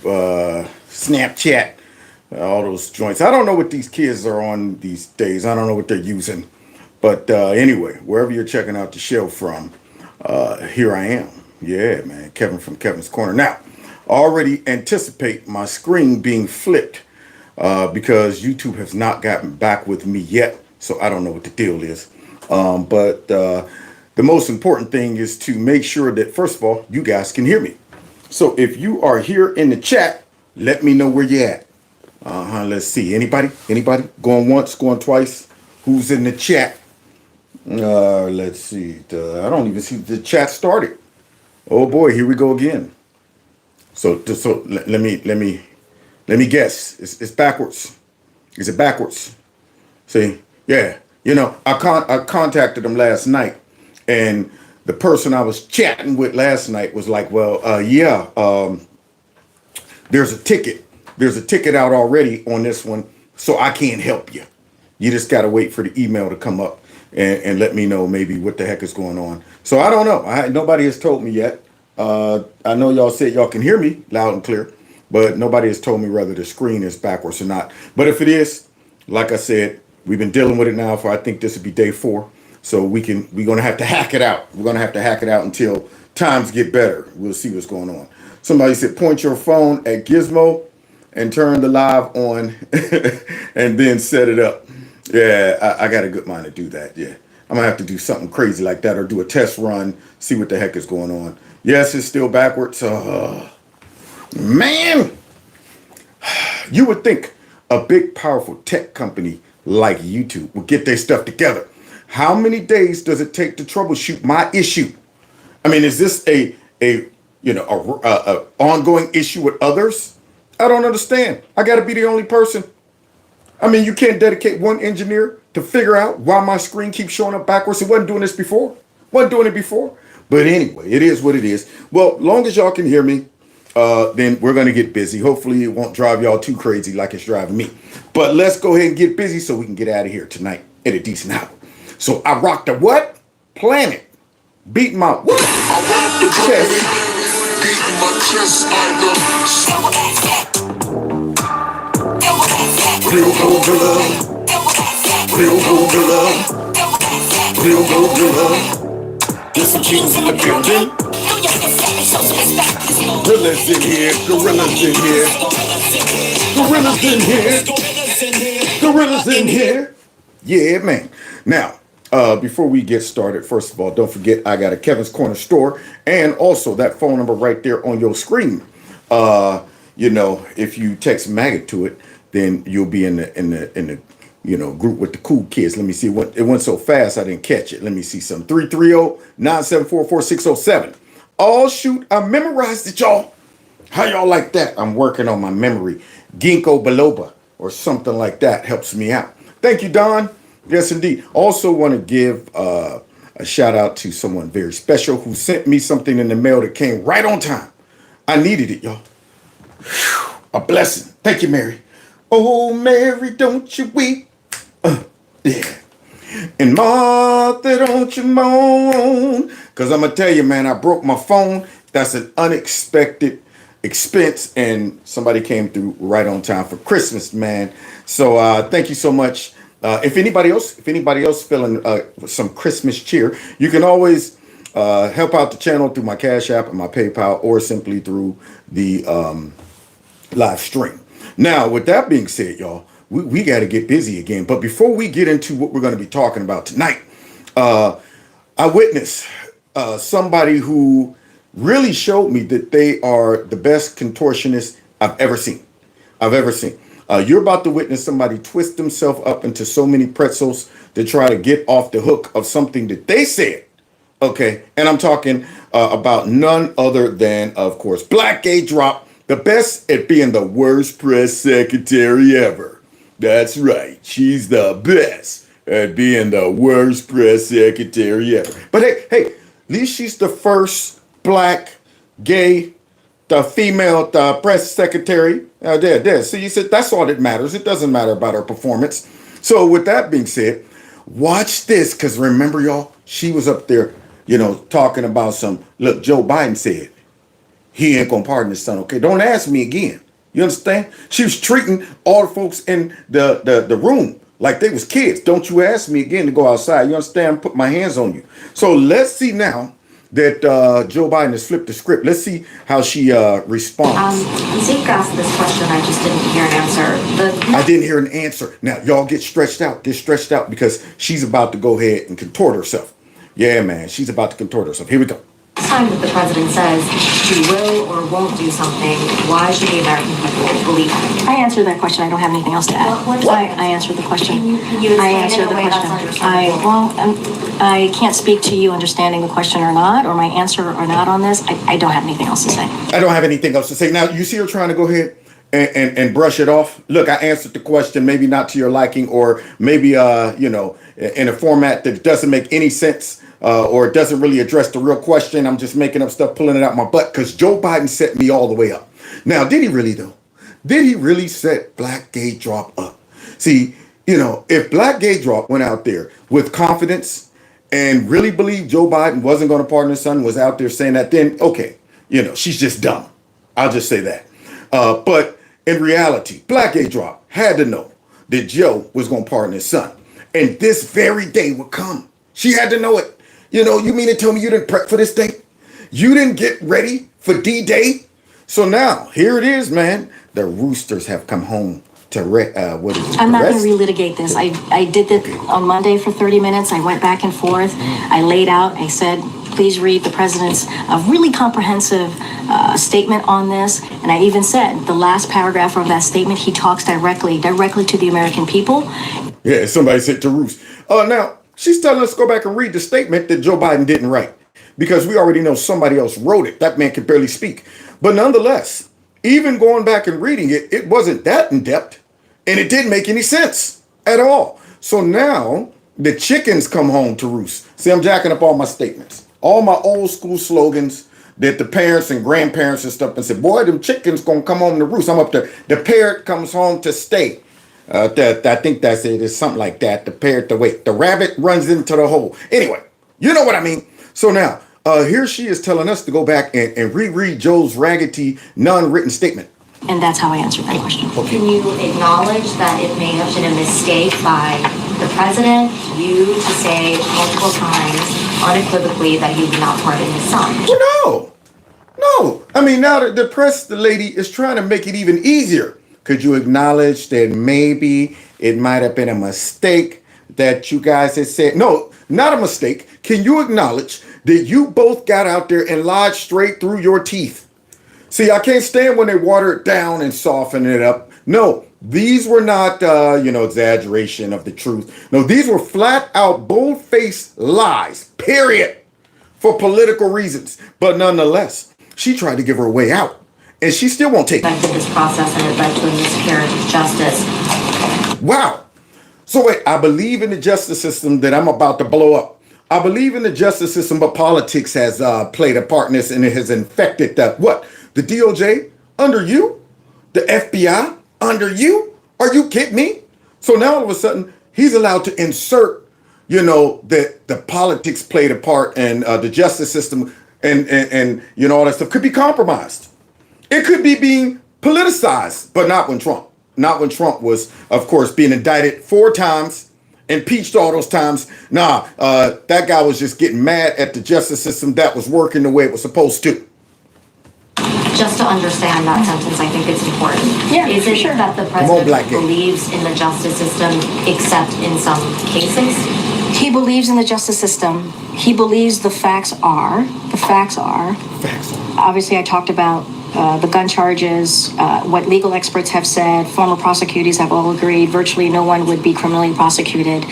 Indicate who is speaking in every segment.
Speaker 1: Snapchat, all those joints. I don't know what these kids are on these days. I don't know what they're using. But anyway, wherever you're checking out the show from, here I am. Yeah, man. Kevin from Kevin's Corner. Now, already anticipate my screen being flipped because YouTube has not gotten back with me yet. So I don't know what the deal is. But the most important thing is to make sure that, first of all, you guys can hear me. So if you are here in the chat, let me know where you're at. Let's see. Anybody? Anybody? Going once, going twice? Who's in the chat? Let's see. I don't even see the chat started. Oh boy, here we go again. So let me guess. It's backwards. Is it backwards? See? Yeah. You know, I contacted them last night, and the person I was chatting with last night was like, well, there's a ticket. There's a ticket out already on this one, so I can't help you. You just got to wait for the email to come up and let me know maybe what the heck is going on. So I don't know. Nobody has told me yet. I know y'all said y'all can hear me loud and clear, but nobody has told me whether the screen is backwards or not. But if it is, like I said, we've been dealing with it now for, I think this would be day 4. So we're going to have to hack it out. We're going to have to hack it out until times get better. We'll see what's going on. Somebody said, point your phone at Gizmo and turn the live on and then set it up. Yeah, I got a good mind to do that. Yeah, I'm going to have to do something crazy like that or do a test run, see what the heck is going on. Yes, it's still backwards. Man, you would think a big, powerful tech company like YouTube would get their stuff together. How many days does it take to troubleshoot my issue? I mean, is this a ongoing issue with others? I don't understand. I got to be the only person. I mean, you can't dedicate one engineer to figure out why my screen keeps showing up backwards. It wasn't doing this before. Wasn't doing it before. But anyway, it is what it is. Well, long as y'all can hear me, then we're going to get busy. Hopefully it won't drive y'all too crazy like it's driving me. But let's go ahead and get busy so we can get out of here tonight at a decent hour. So I rocked the what? Planet. Beat my what? Chest.
Speaker 2: Beating my chest like
Speaker 1: Real gold gorilla. Real gold gorilla. Real gold gorilla. There's some kings in the building. Gorillas in here. Gorillas in here. Gorillas in here. Gorillas in here. Yeah, man. Now, before we get started, first of all, don't forget I got a Kevin's Corner store and also that phone number right there on your screen. If you text maggot to it, then you'll be in the group with the cool kids. Let me see what it went so fast I didn't catch it. Let me see some 330-974-4607. Oh shoot, I memorized it, y'all. How y'all like that? I'm working on my memory. Ginkgo biloba or something like that helps me out. Thank you, Don. Yes, indeed. Also want to give a shout out to someone very special who sent me something in the mail that came right on time. I needed it, y'all. Whew, a blessing. Thank you, Mary. Oh, Mary, don't you weep. Yeah. And Martha, don't you moan. Because I'm going to tell you, man, I broke my phone. That's an unexpected expense. And somebody came through right on time for Christmas, man. So thank you so much. If anybody else feeling some Christmas cheer, you can always help out the channel through my Cash App and my PayPal or simply through the live stream. Now, with that being said, y'all, we got to get busy again. But before we get into what we're going to be talking about tonight, I witnessed somebody who really showed me that they are the best contortionists I've ever seen. You're about to witness somebody twist themselves up into so many pretzels to try to get off the hook of something that they said. Okay, and I'm talking about none other than, of course, Black Gay Drop, the best at being the worst press secretary ever. That's right, she's the best at being the worst press secretary ever. But hey, at least she's the first black, gay, the female press secretary. There. So you said that's all that matters. It doesn't matter about her performance. So with that being said, watch this, because remember, y'all, she was up there, talking about some, look, Joe Biden said, he ain't gonna pardon his son. Okay, don't ask me again. You understand? She was treating all the folks in the room like they was kids. Don't you ask me again to go outside. You understand? Put my hands on you. So let's see now that Joe Biden has flipped the script. Let's see how she responds.
Speaker 3: Zeke asked this question. I just didn't hear an answer.
Speaker 1: I didn't hear an answer. Now, y'all get stretched out. Get stretched out because she's about to go ahead and contort herself. Yeah, man. She's about to contort herself. Here we go.
Speaker 3: Next time that the president says he will or won't do something, why should the American people believe him?
Speaker 4: I answered that question. I don't have anything else to add. I answered the question.
Speaker 3: Can you
Speaker 4: I
Speaker 3: explain
Speaker 4: answered
Speaker 3: in a
Speaker 4: the
Speaker 3: way that's
Speaker 4: question.
Speaker 3: understandable?
Speaker 4: I can't speak to you understanding the question or not, or my answer or not on this. I don't have anything else to say.
Speaker 1: I don't have anything else to say. Now, you see her trying to go ahead and brush it off. Look, I answered the question, maybe not to your liking, or maybe, in a format that doesn't make any sense. Or it doesn't really address the real question. I'm just making up stuff, pulling it out my butt because Joe Biden set me all the way up. Now, did he really though? Did he really set Black Gay Drop up? See, if Black Gay Drop went out there with confidence and really believed Joe Biden wasn't going to pardon his son, was out there saying that, then okay, she's just dumb. I'll just say that. But in reality, Black Gay Drop had to know that Joe was going to pardon his son. And this very day would come. She had to know it. You mean to tell me you didn't prep for this day? You didn't get ready for D-Day? So now, here it is, man. The roosters have come home to what is it?
Speaker 4: I'm not going to relitigate this. I did this on Monday for 30 minutes. I went back and forth. I laid out. I said, please read the president's really comprehensive statement on this. And I even said the last paragraph of that statement, he talks directly to the American people.
Speaker 1: Yeah, somebody said to roost. Now, she's telling us to go back and read the statement that Joe Biden didn't write because we already know somebody else wrote it. That man could barely speak. But nonetheless, even going back and reading it, it wasn't that in depth and it didn't make any sense at all. So now the chickens come home to roost. See, I'm jacking up all my statements, all my old school slogans that the parents and grandparents and stuff and said, boy, them chickens gonna come home to roost. I'm up there. The parrot comes home to stay. I think that's it. It's something like that. The parrot, the rabbit runs into the hole. Anyway, you know what I mean. So now, here she is telling us to go back and reread Joe's raggedy, non-written statement.
Speaker 4: And that's how I answered that question.
Speaker 1: Okay.
Speaker 3: Can you acknowledge that it may have been a mistake by the president, you, to say multiple times unequivocally that he would not pardon his son?
Speaker 1: Well, no. I mean, now that the press, the lady is trying to make it even easier. Could you acknowledge that maybe it might have been a mistake that you guys had said? No, not a mistake. Can you acknowledge that you both got out there and lied straight through your teeth? See, I can't stand when they water it down and soften it up. No, these were not, exaggeration of the truth. No, these were flat out, bold-faced lies, period, for political reasons. But nonetheless, she tried to give her way out. And she still won't take it.
Speaker 3: Affected this process and it led to a miscarriage of justice.
Speaker 1: Wow. So wait, I believe in the justice system that I'm about to blow up. I believe in the justice system, but politics has played a part in this and it has infected the DOJ under you? The FBI under you? Are you kidding me? So now all of a sudden, he's allowed to insert, that the politics played a part in the justice system and all that stuff could be compromised. It could be being politicized, but not when Trump. Not when Trump was, of course, being indicted 4 times, impeached all those times. That guy was just getting mad at the justice system that was working the way it was supposed to.
Speaker 3: Just to understand that sentence, I think it's important.
Speaker 4: Yeah,
Speaker 3: Is it
Speaker 4: sure.
Speaker 3: that the president believes in the justice system except in some cases?
Speaker 4: He believes in the justice system. He believes the facts are.
Speaker 1: Facts.
Speaker 4: Obviously, I talked about the gun charges, what legal experts have said, former prosecutors have all agreed virtually no one would be criminally prosecuted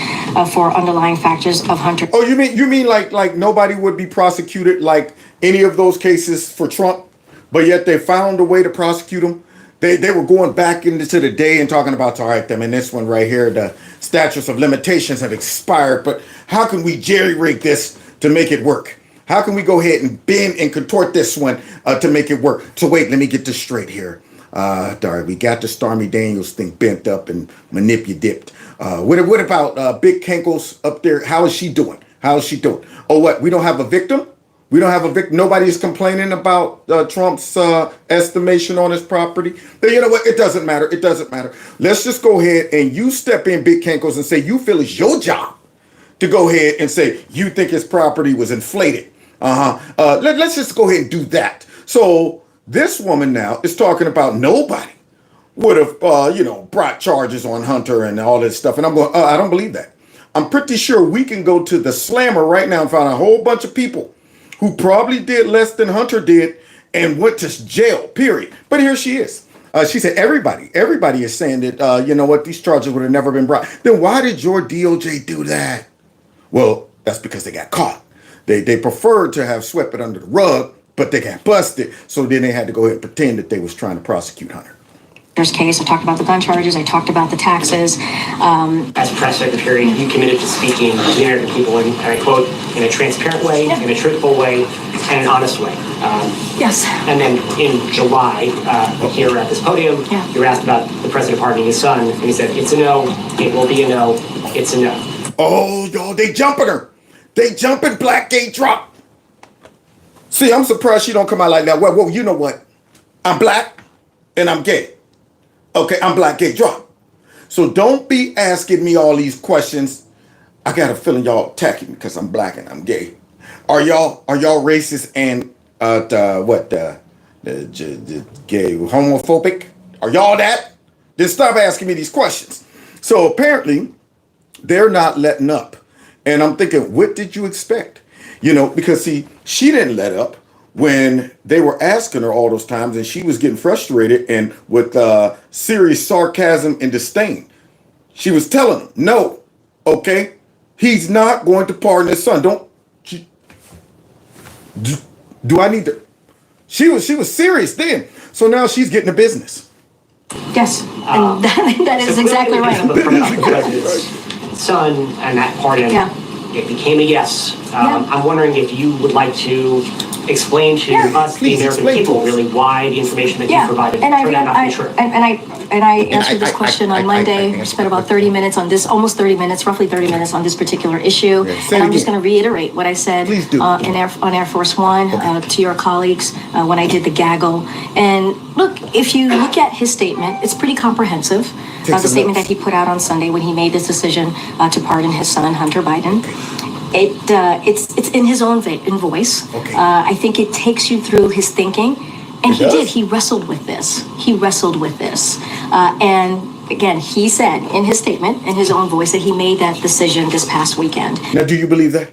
Speaker 4: for underlying factors of Hunter.
Speaker 1: Oh, you mean like nobody would be prosecuted like any of those cases for Trump, but yet they found a way to prosecute him? They were going back into the day and talking about, all right, them and this one right here, the statutes of limitations have expired, but how can we jerry-rig this to make it work? How can we go ahead and bend and contort this one to make it work? So wait, let me get this straight here. Darn, we got the Stormy Daniels thing bent up and manipulated. What about Big Kankles up there? How is she doing? Oh, what? We don't have a victim? We don't have a victim. Nobody is complaining about Trump's estimation on his property. But you know what? It doesn't matter. It doesn't matter. Let's just go ahead and you step in, Big Cankles, and say you feel it's your job to go ahead and say you think his property was inflated. Let's just go ahead and do that. So this woman now is talking about nobody would have, brought charges on Hunter and all this stuff. And I'm going, I don't believe that. I'm pretty sure we can go to the slammer right now and find a whole bunch of people who probably did less than Hunter did and went to jail, period. But here she is. She said, everybody is saying that, you know what, these charges would have never been brought. Then why did your DOJ do that? Well, that's because they got caught. They preferred to have swept it under the rug, but they got busted. So then they had to go ahead and pretend that they was trying to prosecute Hunter.
Speaker 4: Case. I talked about the gun charges. I talked about the taxes.
Speaker 5: As press secretary, you committed to speaking to the American people, and I quote, in a transparent way, yeah, in a truthful way, and an honest way.
Speaker 4: Yes.
Speaker 5: And then in July, here at this podium,
Speaker 4: yeah,
Speaker 5: you were asked about the president pardoning his son, and he said, it's a no, it will be a no, it's a no.
Speaker 1: Oh, y'all, they jumping her. They jumping Black Gay Drop. See, I'm surprised she don't come out like that. Well, you know what? I'm black and I'm gay. Okay, I'm Black Gay Drop. So don't be asking me all these questions. I got a feeling y'all attacking me because I'm black and I'm gay. Are y'all racist and gay homophobic? Are y'all that? Then stop asking me these questions. So apparently they're not letting up. And I'm thinking, what did you expect? Because see, she didn't let up when they were asking her all those times and she was getting frustrated and with serious sarcasm and disdain. She was telling them, no, okay, he's not going to pardon his son. Do I need to? She was serious then. So now she's getting the business.
Speaker 4: Yes, and that is exactly right.
Speaker 5: The president's son and that pardon, yeah, it became a yes. I'm wondering if you would like to explain to us, the American people, really why the information that you provided turned out not to be true.
Speaker 4: And I answered this question on Monday. I spent about 30 minutes on this, almost 30 minutes, roughly 30 minutes on this particular issue. And I'm just going to reiterate what I said on Air Force One to your colleagues when I did the gaggle. And look, if you look at his statement, it's pretty comprehensive. The statement that he put out on Sunday when he made this decision to pardon his son, Hunter Biden. It's in his own voice. Okay. I think it takes you through his thinking, and he wrestled with this. And again, he said in his statement, in his own voice, that he made that decision this past weekend.
Speaker 1: Now, do you believe that?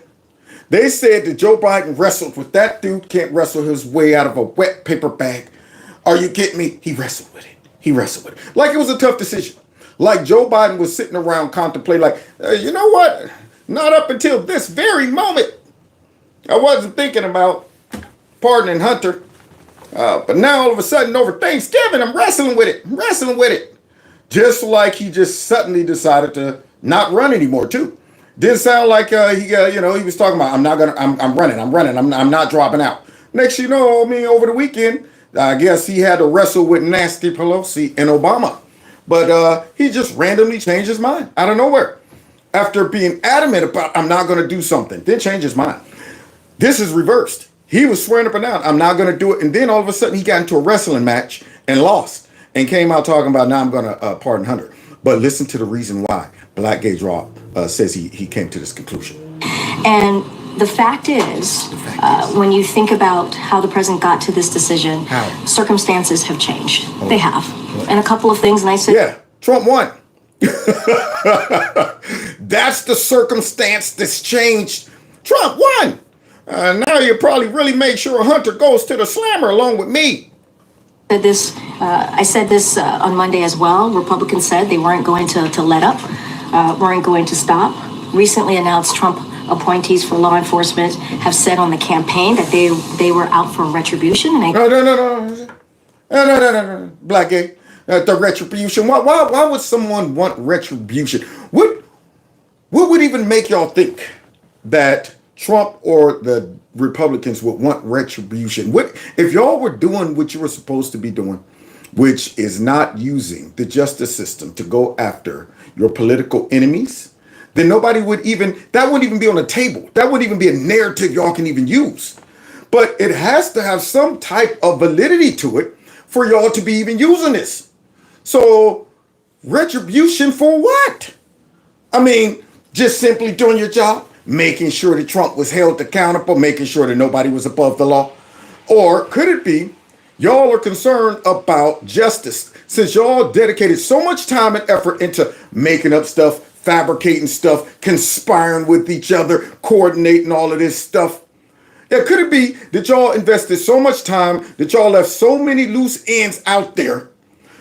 Speaker 1: They said that Joe Biden wrestled with that dude. Can't wrestle his way out of a wet paper bag. Are you kidding me? He wrestled with it. Like it was a tough decision. Like Joe Biden was sitting around contemplating, like, you know what? Not up until this very moment, I wasn't thinking about pardoning Hunter. But now all of a sudden over Thanksgiving, I'm wrestling with it. Just like he just suddenly decided to not run anymore too. Didn't sound like he was talking about, I'm running, I'm not dropping out. Next you know, over the weekend, I guess he had to wrestle with Nancy Pelosi and Obama. But he just randomly changed his mind out of nowhere. After being adamant about, I'm not going to do something, then change his mind. This is reversed. He was swearing up and down, I'm not going to do it. And then all of a sudden he got into a wrestling match and lost and came out talking about, now I'm going to pardon Hunter. But listen to the reason why Black Gay Drop says he came to this conclusion.
Speaker 4: And the fact is, when you think about how the president got to this decision, circumstances have changed. They have. And a couple of things, and I said...
Speaker 1: Yeah, Trump won. That's the circumstance that's changed. Trump won. Now you probably really make sure Hunter goes to the slammer along with me.
Speaker 4: I said this on Monday as well. Republicans said they weren't going to let up, weren't going to stop. Recently announced Trump appointees for law enforcement have said on the campaign that they were out for retribution. And
Speaker 1: No. Black Gay. The retribution. Why would someone want retribution? What would even make y'all think that Trump or the Republicans would want retribution? What if y'all were doing what you were supposed to be doing, which is not using the justice system to go after your political enemies? Then nobody would even, that wouldn't even be on the table. That wouldn't even be a narrative y'all can even use. But it has to have some type of validity to it for y'all to be even using this. So retribution for what? I mean, just simply doing your job, making sure that Trump was held accountable, making sure that nobody was above the law. Or could it be y'all are concerned about justice since y'all dedicated so much time and effort into making up stuff, fabricating stuff, conspiring with each other, coordinating all of this stuff? Yeah, could it be that y'all invested so much time, that y'all left so many loose ends out there,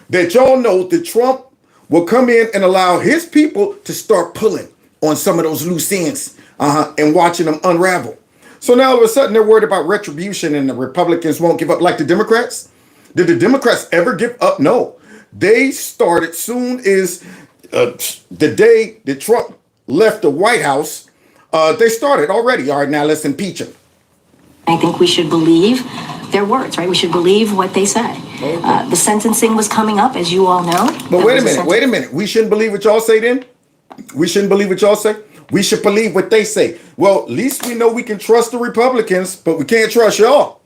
Speaker 1: that y'all know that Trump will come in and allow his people to start pulling on some of those loose ends and watching them unravel? So now all of a sudden they're worried about retribution and the Republicans won't give up like the Democrats. Did the Democrats ever give up? No. They started soon as the day that Trump left the White House. They started already. All right, now let's impeach him.
Speaker 4: I think we should believe their words, right? We should believe what they say. Okay. The sentencing was coming up, as you all know.
Speaker 1: But wait a minute. We shouldn't believe what y'all say then? We shouldn't believe what y'all say? We should believe what they say. Well, at least we know we can trust the Republicans, but we can't trust y'all.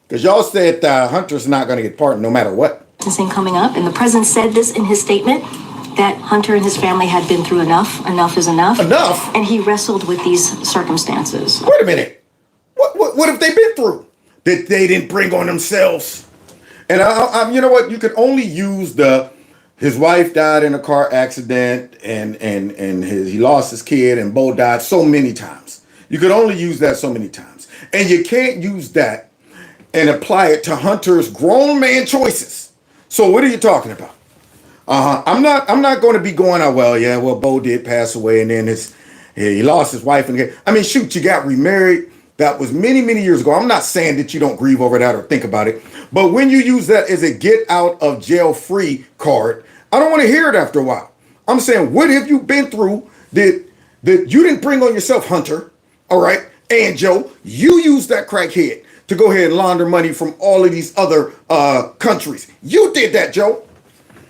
Speaker 1: Because y'all said Hunter's not going to get pardoned no matter what.
Speaker 4: Sentencing coming up, and the president said this in his statement, that Hunter and his family had been through enough. Enough is enough.
Speaker 1: Enough?
Speaker 4: And he wrestled with these circumstances.
Speaker 1: Wait a minute. What have they been through that they didn't bring on themselves? And you know what? You could only use his wife died in a car accident and he lost his kid and Bo died so many times. You could only use that so many times. And you can't use that and apply it to Hunter's grown man choices. So what are you talking about? I'm not going to be going, Bo did pass away and then he lost his wife and kid. I mean, shoot, you got remarried. That was many, many years ago. I'm not saying that you don't grieve over that or think about it. But when you use that as a get out of jail free card, I don't want to hear it after a while. I'm saying, what have you been through that you didn't bring on yourself, Hunter? All right. And Joe, you used that crackhead to go ahead and launder money from all of these other countries. You did that, Joe.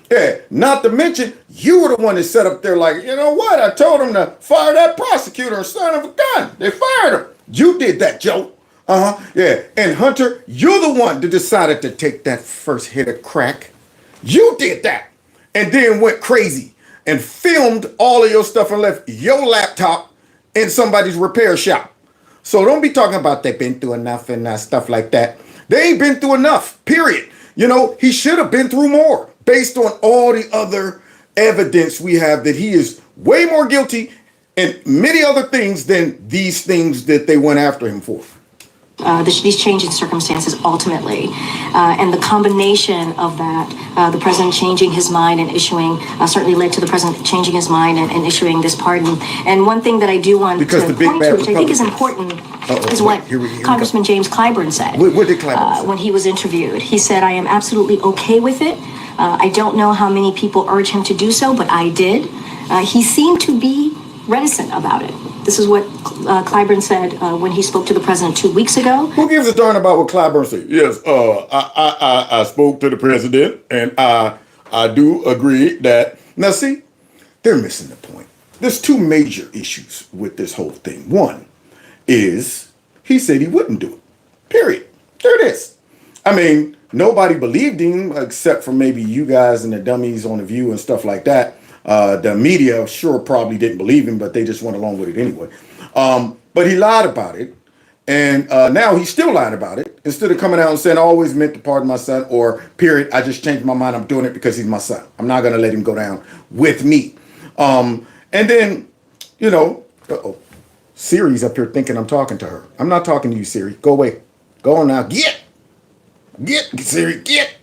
Speaker 1: Yeah, not to mention, you were the one that set up there like, you know what? I told him to fire that prosecutor, son of a gun. They fired him. You did that, Joe. Yeah. And Hunter, you're the one that decided to take that first hit of crack. You did that. And then went crazy and filmed all of your stuff and left your laptop in somebody's repair shop. So don't be talking about they've been through enough and stuff like that. They ain't been through enough, period. You know, he should have been through more based on all the other evidence we have that he is way more guilty and many other things than these things that they went after him for.
Speaker 4: These changing circumstances ultimately, and the combination of that, the president changing his mind and issuing, certainly led to the president changing his mind and issuing this pardon. And one thing that I do want to point to, which I think is important, is what Congressman James Clyburn said.
Speaker 1: What did Clyburn say?
Speaker 4: When he was interviewed? He said, "I am absolutely okay with it. I don't know how many people urge him to do so, but I did." He seemed to be reticent about it. This is what Clyburn said when he spoke to the president 2 weeks ago.
Speaker 1: Who gives a darn about what Clyburn said? Yes, I spoke to the president, and I do agree that... Now, see, they're missing the point. There's two major issues with this whole thing. One is he said he wouldn't do it, period. There it is. I mean, nobody believed him except for maybe you guys and the dummies on The View and stuff like that. The media sure probably didn't believe him, but they just went along with it anyway. But he lied about it. And now he's still lying about it. Instead of coming out and saying, I always meant to pardon my son, or period, I just changed my mind. I'm doing it because he's my son. I'm not going to let him go down with me. And then, you know, Siri's up here thinking I'm talking to her. I'm not talking to you, Siri. Go away. Go on now. Get, Siri, get.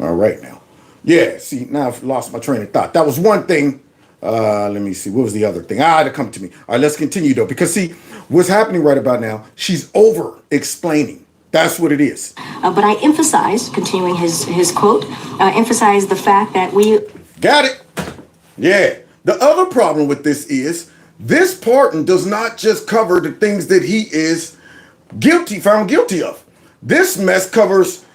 Speaker 1: All right now. Yeah, see, now I've lost my train of thought. That was one thing. Let me see. What was the other thing? To come to me. All right, let's continue, though. Because, see, what's happening right about now, she's over-explaining. That's what it is.
Speaker 4: But I emphasize, continuing his quote, emphasize the fact that we...
Speaker 1: Got it. Yeah. The other problem with this is this pardon does not just cover the things that he is found guilty of. This mess covers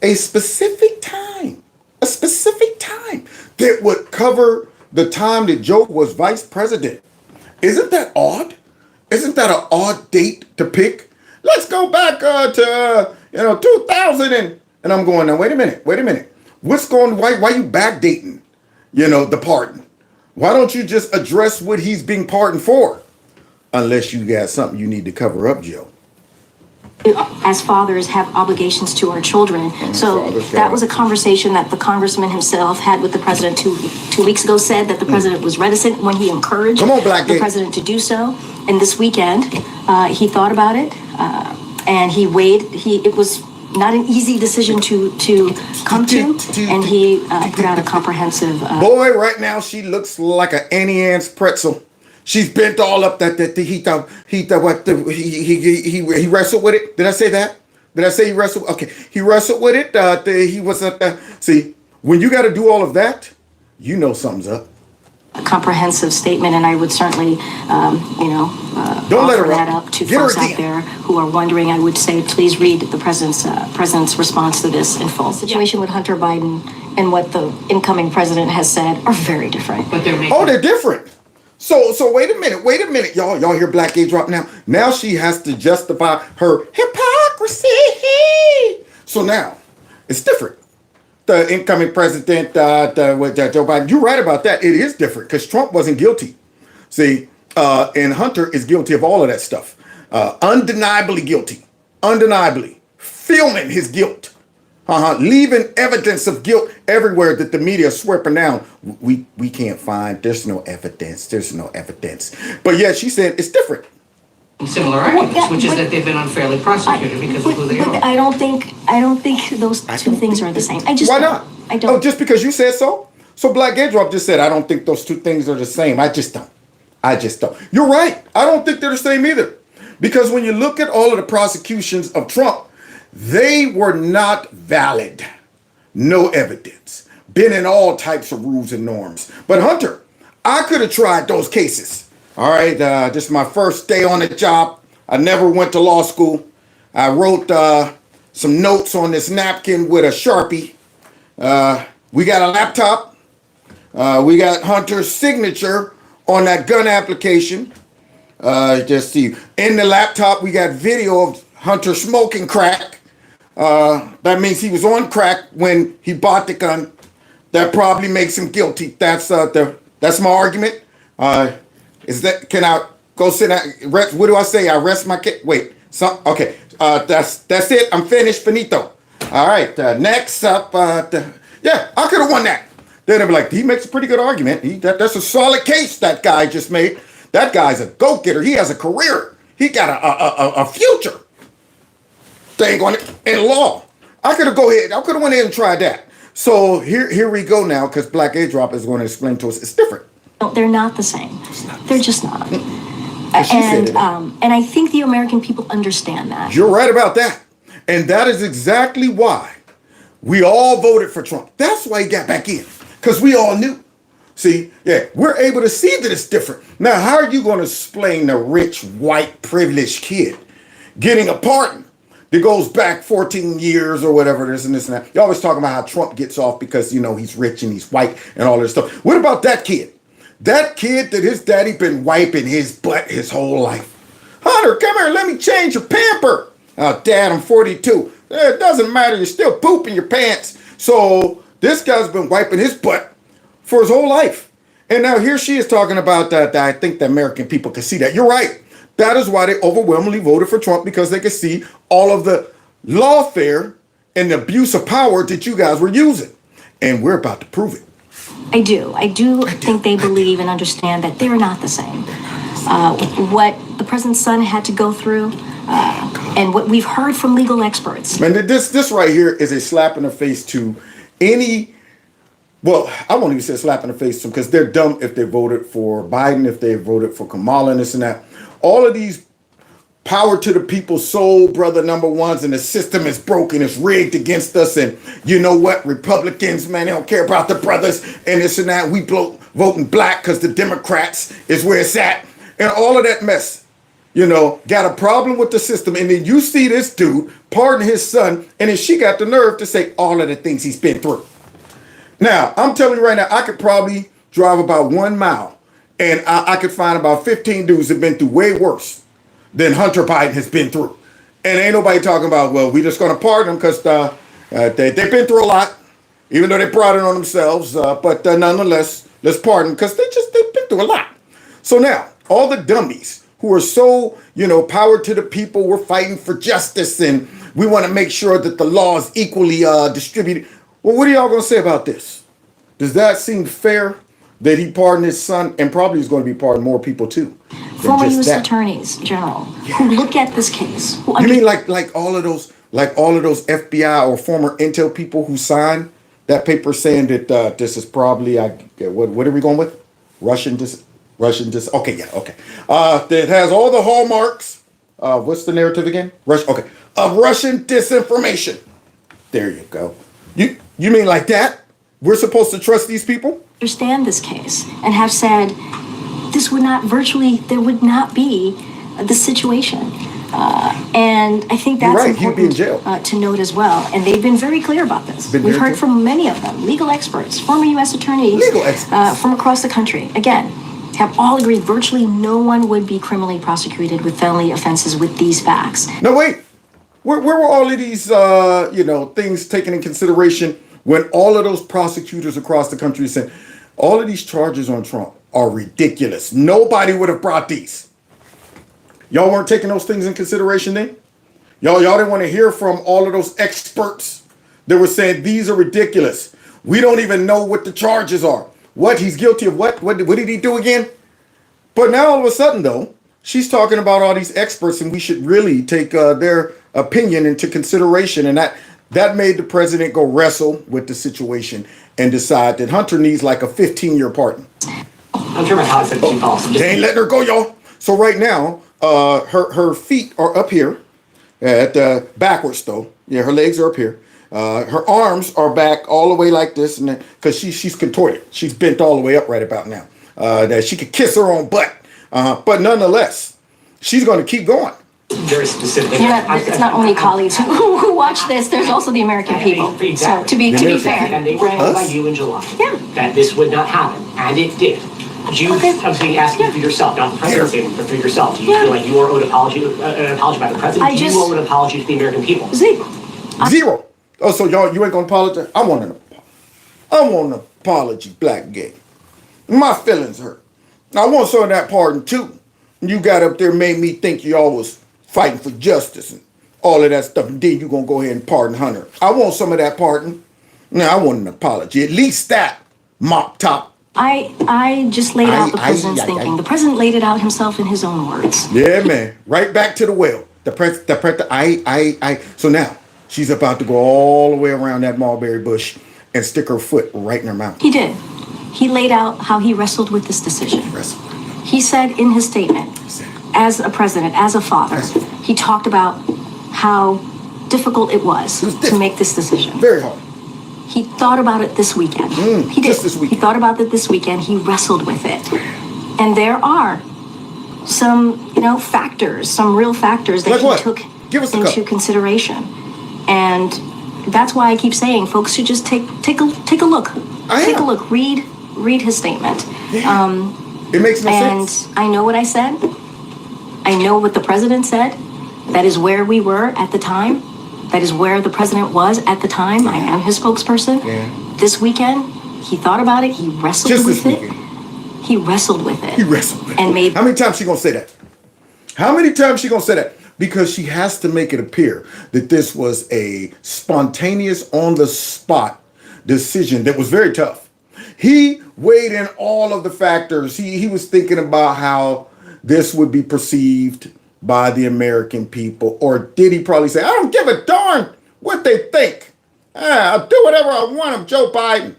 Speaker 1: a specific time. A specific time that would cover the time that Joe was vice president. Isn't that odd? Isn't that an odd date to pick let's go back to 2000 and I'm going, now wait a minute. What's going? Why you backdating? The pardon. Why don't you just address what he's being pardoned for? Unless you got something you need to cover up, Joe.
Speaker 4: As fathers have obligations to our children. So that was a conversation that the congressman himself had with the president two weeks ago, said that the president was reticent when he encouraged the president to do so. And this weekend, he thought about it and he weighed, it was not an easy decision to come to, and he put out a comprehensive...
Speaker 1: Boy, right now she looks like an Annie Ann's pretzel. She's bent all up that he wrestled with it. Did I say that? Did I say he wrestled? Okay, he wrestled with it. He was see, when you got to do all of that, something's up.
Speaker 4: A comprehensive statement, and I would certainly,
Speaker 1: don't let her
Speaker 4: that up to folks out there who are wondering. I would say, please read the president's response to this in full. The situation with Hunter Biden and what the incoming president has said are very different. But
Speaker 1: they're different. So wait a minute, y'all hear Black Gay drop now? Now she has to justify her hypocrisy. So now it's different. The incoming president, Joe Biden, you're right about that. It is different because Trump wasn't guilty. See, and Hunter is guilty of all of that stuff. Undeniably guilty. Undeniably. Filming his guilt. Leaving evidence of guilt everywhere that the media is sweeping down. We can't find. There's no evidence. But yeah, she said it's different.
Speaker 6: Similar arguments, which is that they've been unfairly prosecuted because of who they are.
Speaker 4: I don't think those two things are the same.
Speaker 1: Why not?
Speaker 4: I don't.
Speaker 1: Oh, just because you said so? So Black Gay Drop just said, I don't think those two things are the same. I just don't. You're right. I don't think they're the same either. Because when you look at all of the prosecutions of Trump, they were not valid. No evidence. Been in all types of rules and norms. But Hunter, I could have tried those cases. All right, this is my first day on the job. I never went to law school. I wrote some notes on this napkin with a Sharpie. We got a laptop. We got Hunter's signature on that gun application. Just see, in the laptop, we got video of Hunter smoking crack. That means he was on crack when he bought the gun. That probably makes him guilty. That's my argument. Can I go sit down? What do I say? I rest my case. Wait. Okay. That's it. I'm finished. Finito. All right. Next up. Yeah, I could have won that. Then they'd be like, he makes a pretty good argument. That's a solid case that guy just made. That guy's a go-getter. He has a career. He got a future thing on it in law. I could have went ahead and tried that. So here we go now, because Black A Drop is going to explain to us it's different.
Speaker 4: No, they're not the same. They're just not. And I think the American people understand that.
Speaker 1: You're right about that. And that is exactly why we all voted for Trump. That's why he got back in, because we all knew. See, yeah, we're able to see that it's different. Now, how are you going to explain a rich, white, privileged kid getting a pardon that goes back 14 years or whatever, this and this and that? You always talking about how Trump gets off because, he's rich and he's white and all this stuff. What about that kid? That kid that his daddy been wiping his butt his whole life. Hunter, come here, let me change your pamper. Oh, Dad, I'm 42. It doesn't matter, you're still pooping your pants. So this guy's been wiping his butt for his whole life. And now here she is talking about that. I think the American people can see that. You're right. That is why they overwhelmingly voted for Trump, because they could see all of the lawfare and the abuse of power that you guys were using. And we're about to prove it.
Speaker 4: I do think they believe and understand that they're not the same. What the president's son had to go through, and what we've heard from legal experts.
Speaker 1: Man, this right here is a slap in the face to any. Well, I won't even say slap in the face to them, because they're dumb if they voted for Biden, if they voted for Kamala and this and that. All of these power to the people, soul brother number ones, and the system is broken, it's rigged against us. And you know what? Republicans, man, they don't care about the brothers and this and that. We voting black because the Democrats is where it's at. And all of that mess, got a problem with the system. And then you see this dude pardon his son, and then she got the nerve to say all of the things he's been through. Now, I'm telling you right now, I could probably drive about 1 mile, and I could find about 15 dudes that have been through way worse than Hunter Biden has been through. And ain't nobody talking about, well, we just going to pardon them because they've been through a lot, even though they brought it on themselves. But nonetheless, let's pardon because they've been through a lot. So now, all the dummies who are so, power to the people, we're fighting for justice and we want to make sure that the law is equally distributed. Well, what are y'all going to say about this? Does that seem fair that he pardoned his son and probably is going to be pardoned more people too?
Speaker 4: Former U.S. attorneys general who look at this case.
Speaker 1: You mean like all of those FBI or former intel people who signed that paper saying that this is probably what are we going with? Russian. Okay, yeah, okay. That has all the hallmarks. What's the narrative again? Of Russian disinformation. There you go. You mean like that? We're supposed to trust these people?
Speaker 4: Understand this case and have said there would not be the situation. And I think that's
Speaker 1: right.
Speaker 4: important
Speaker 1: He'd be in jail.
Speaker 4: To note as well. And they've been very clear about this. We've heard from many of them, legal experts, former U.S. attorneys from across the country. Again, have all agreed virtually no one would be criminally prosecuted with felony offenses with these facts.
Speaker 1: No, wait. Where were all of these, things taken in consideration when all of those prosecutors across the country said all of these charges on Trump are ridiculous? Nobody would have brought these. Y'all weren't taking those things in consideration then? Y'all didn't want to hear from all of those experts that were saying these are ridiculous. We don't even know what the charges are. What? He's guilty of what? What did he do again? But now all of a sudden, though, she's talking about all these experts and we should really take their opinion into consideration. And that made the president go wrestle with the situation and decide that Hunter needs like a 15-year pardon.
Speaker 5: I'm sure my colleagues have two thoughts.
Speaker 1: They ain't letting her go, y'all. So right now, her feet are up here, backwards though. Yeah, her legs are up here. Her arms are back all the way like this, and because she's contorted, she's bent all the way up right about now. That she could kiss her own butt, but nonetheless, she's going to keep going.
Speaker 5: Very specific.
Speaker 4: It's not only colleagues who watch this. There's also the American people.
Speaker 5: Exactly.
Speaker 4: So to be fair,
Speaker 5: and they were told by you in July that this would not happen, and it did. I'm being asking for yourself, not the president's statement, but for yourself. Do you feel like you are owed an apology by the president? Do you owe an apology to the American people?
Speaker 1: Zero. Oh, so you ain't gonna apologize? I want an apology, black gay. My feelings hurt. I want some of that pardon too. You got up there, made me think y'all was fighting for justice and all of that stuff, and then you gonna go ahead and pardon Hunter. I want some of that pardon. Now I want an apology. At least that mop top.
Speaker 4: I just laid out the president's thinking. The president laid it out himself in his own words.
Speaker 1: Yeah, man. Right back to the well. So now she's about to go all the way around that mulberry bush and stick her foot right in her mouth.
Speaker 4: He did. He laid out how he wrestled with this decision. He said in his statement, as a president, as a father, he talked about how difficult it was to make this decision.
Speaker 1: Very hard.
Speaker 4: He thought about it this weekend. He did.
Speaker 1: This weekend.
Speaker 4: He thought about it this weekend. He wrestled with it. And there are some, factors, some real factors that he took into consideration. And that's why I keep saying folks should just take a look. Take a look. Read his statement.
Speaker 1: It makes no sense.
Speaker 4: And I know what I said. I know what the president said. That is where we were at the time. That is where the president was at the time. I am his spokesperson. Yeah. This weekend, he thought about it. He wrestled with it. He wrestled with it. And made.
Speaker 1: How many times she gonna say that? How many times she gonna say that? Because she has to make it appear that this was a spontaneous, on-the-spot decision that was very tough. He weighed in all of the factors. He was thinking about how this would be perceived by the American people. Or did he probably say, I don't give a darn what they think. I'll do whatever I want of Joe Biden.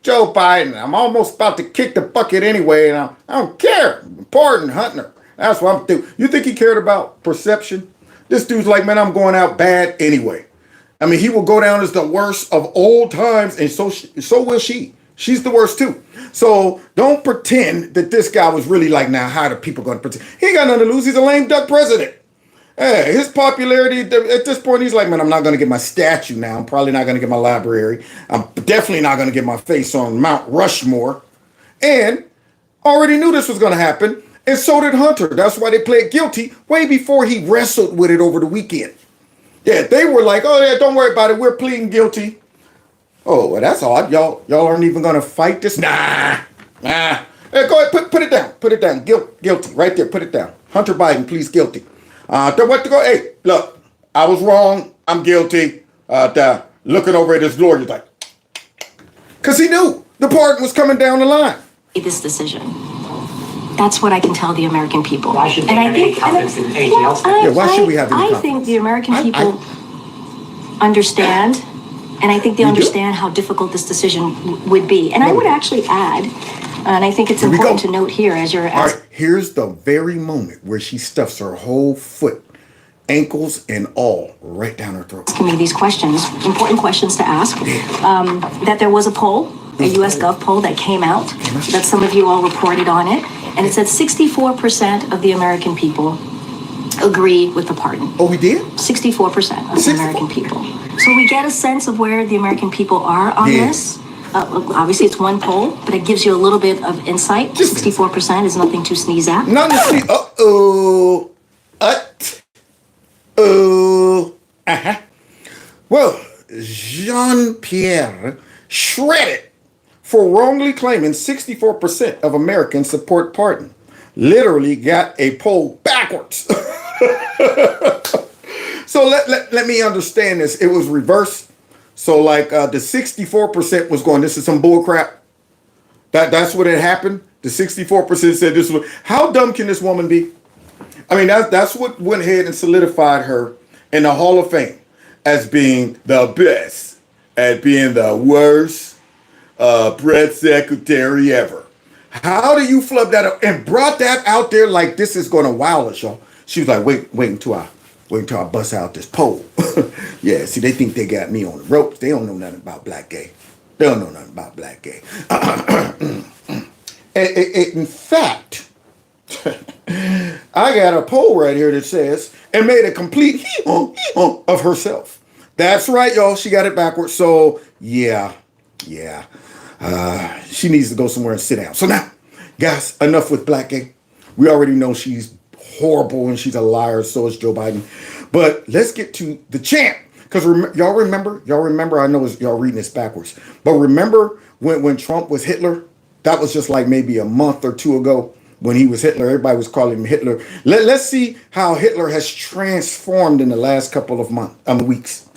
Speaker 1: Joe Biden, I'm almost about to kick the bucket anyway, and I don't care. Pardon Hunter. That's what I'm doing. You think he cared about perception? This dude's like, man, I'm going out bad anyway. I mean, he will go down as the worst of old times, and so will she. She's the worst too. So don't pretend that this guy was really like, now how are people going to pretend? He ain't got nothing to lose. He's a lame duck president. Hey, his popularity at this point, he's like, man, I'm not going to get my statue now. I'm probably not going to get my library. I'm definitely not going to get my face on Mount Rushmore. And already knew this was going to happen. And so did Hunter. That's why they pled guilty way before he wrestled with it over the weekend. Yeah, they were like, oh yeah, don't worry about it. We're pleading guilty. Oh, well, that's odd. Y'all aren't even gonna fight this? Nah. Hey, go ahead, put it down. Put it down. Guilty. Right there, put it down. Hunter Biden, please guilty. What to go? Hey, look, I was wrong. I'm guilty. Looking over at his lawyer, he's like, because he knew the pardon was coming down the line.
Speaker 4: This decision. That's what I can tell the American people.
Speaker 5: Why should they have any confidence in anything else?
Speaker 1: Why should we have any confidence?
Speaker 4: I think the American people understand, and I think they understand how difficult this decision would be. And I would actually add, and I think it's important to note here as you're
Speaker 1: asking. All right, here's the very moment where she stuffs her whole foot, ankles and all, right down her throat.
Speaker 4: Asking me these questions, important questions to ask. That there was a poll, a US Gov poll that came out, that some of you all reported on it, and it said 64% of the American people agree with the pardon.
Speaker 1: Oh, we did?
Speaker 4: 64% of the American people. So we get a sense of where the American people are on this. Obviously, it's one poll, but it gives you a little bit of insight. 64% is nothing to sneeze at.
Speaker 1: Nothing to sneeze. Well, Jean-Pierre shredded for wrongly claiming 64% of Americans support pardon. Literally got a poll backwards. So let me understand this. It was reversed. So like the 64% was going, this is some bull crap. That's what had happened. The 64% said this was, how dumb can this woman be? I mean, that's what went ahead and solidified her in the Hall of Fame as being the best at being the worst press secretary ever. How do you flub that up and brought that out there like this is going to wow us, y'all? She was like, wait until I bust out this poll. Yeah, see, they think they got me on the ropes. They don't know nothing about black gay. They don't know nothing about black gay. In fact, I got a poll right here that says, and made a complete hee-haw of herself. That's right, y'all. She got it backwards. So, yeah. She needs to go somewhere and sit down. So now, guys, enough with black gay. We already know she's horrible and she's a liar. So is Joe Biden. But let's get to the champ. Because y'all remember, I know y'all reading this backwards. But remember when Trump was Hitler? That was just like maybe a month or two ago. When he was Hitler, everybody was calling him Hitler. Let's see how Hitler has transformed in the last couple of weeks.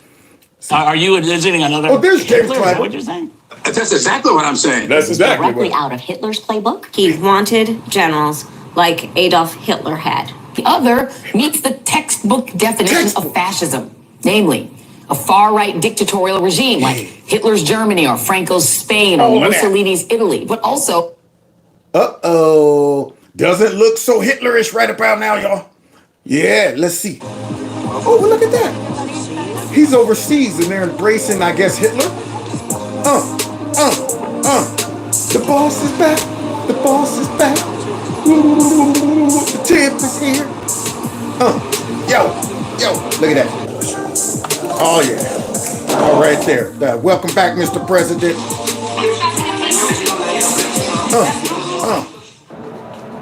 Speaker 7: Are you envisioning another?
Speaker 1: Oh, there's James Clyburn.
Speaker 7: Is that what you're saying?
Speaker 2: That's exactly what I'm saying.
Speaker 1: That's exactly
Speaker 3: Directly out of Hitler's playbook.
Speaker 8: He wanted generals like Adolf Hitler had.
Speaker 9: The other meets the textbook definition of fascism, namely a far-right dictatorial regime like Hitler's Germany or Franco's Spain or Mussolini's Italy, but also...
Speaker 1: Doesn't look so Hitlerish right about now, y'all. Yeah, let's see. Oh, well, look at that. He's overseas and they're embracing, I guess, Hitler. The boss is back. The boss is back. The tip is here. Yo, look at that. Oh, yeah. All right there. Welcome back, Mr. President.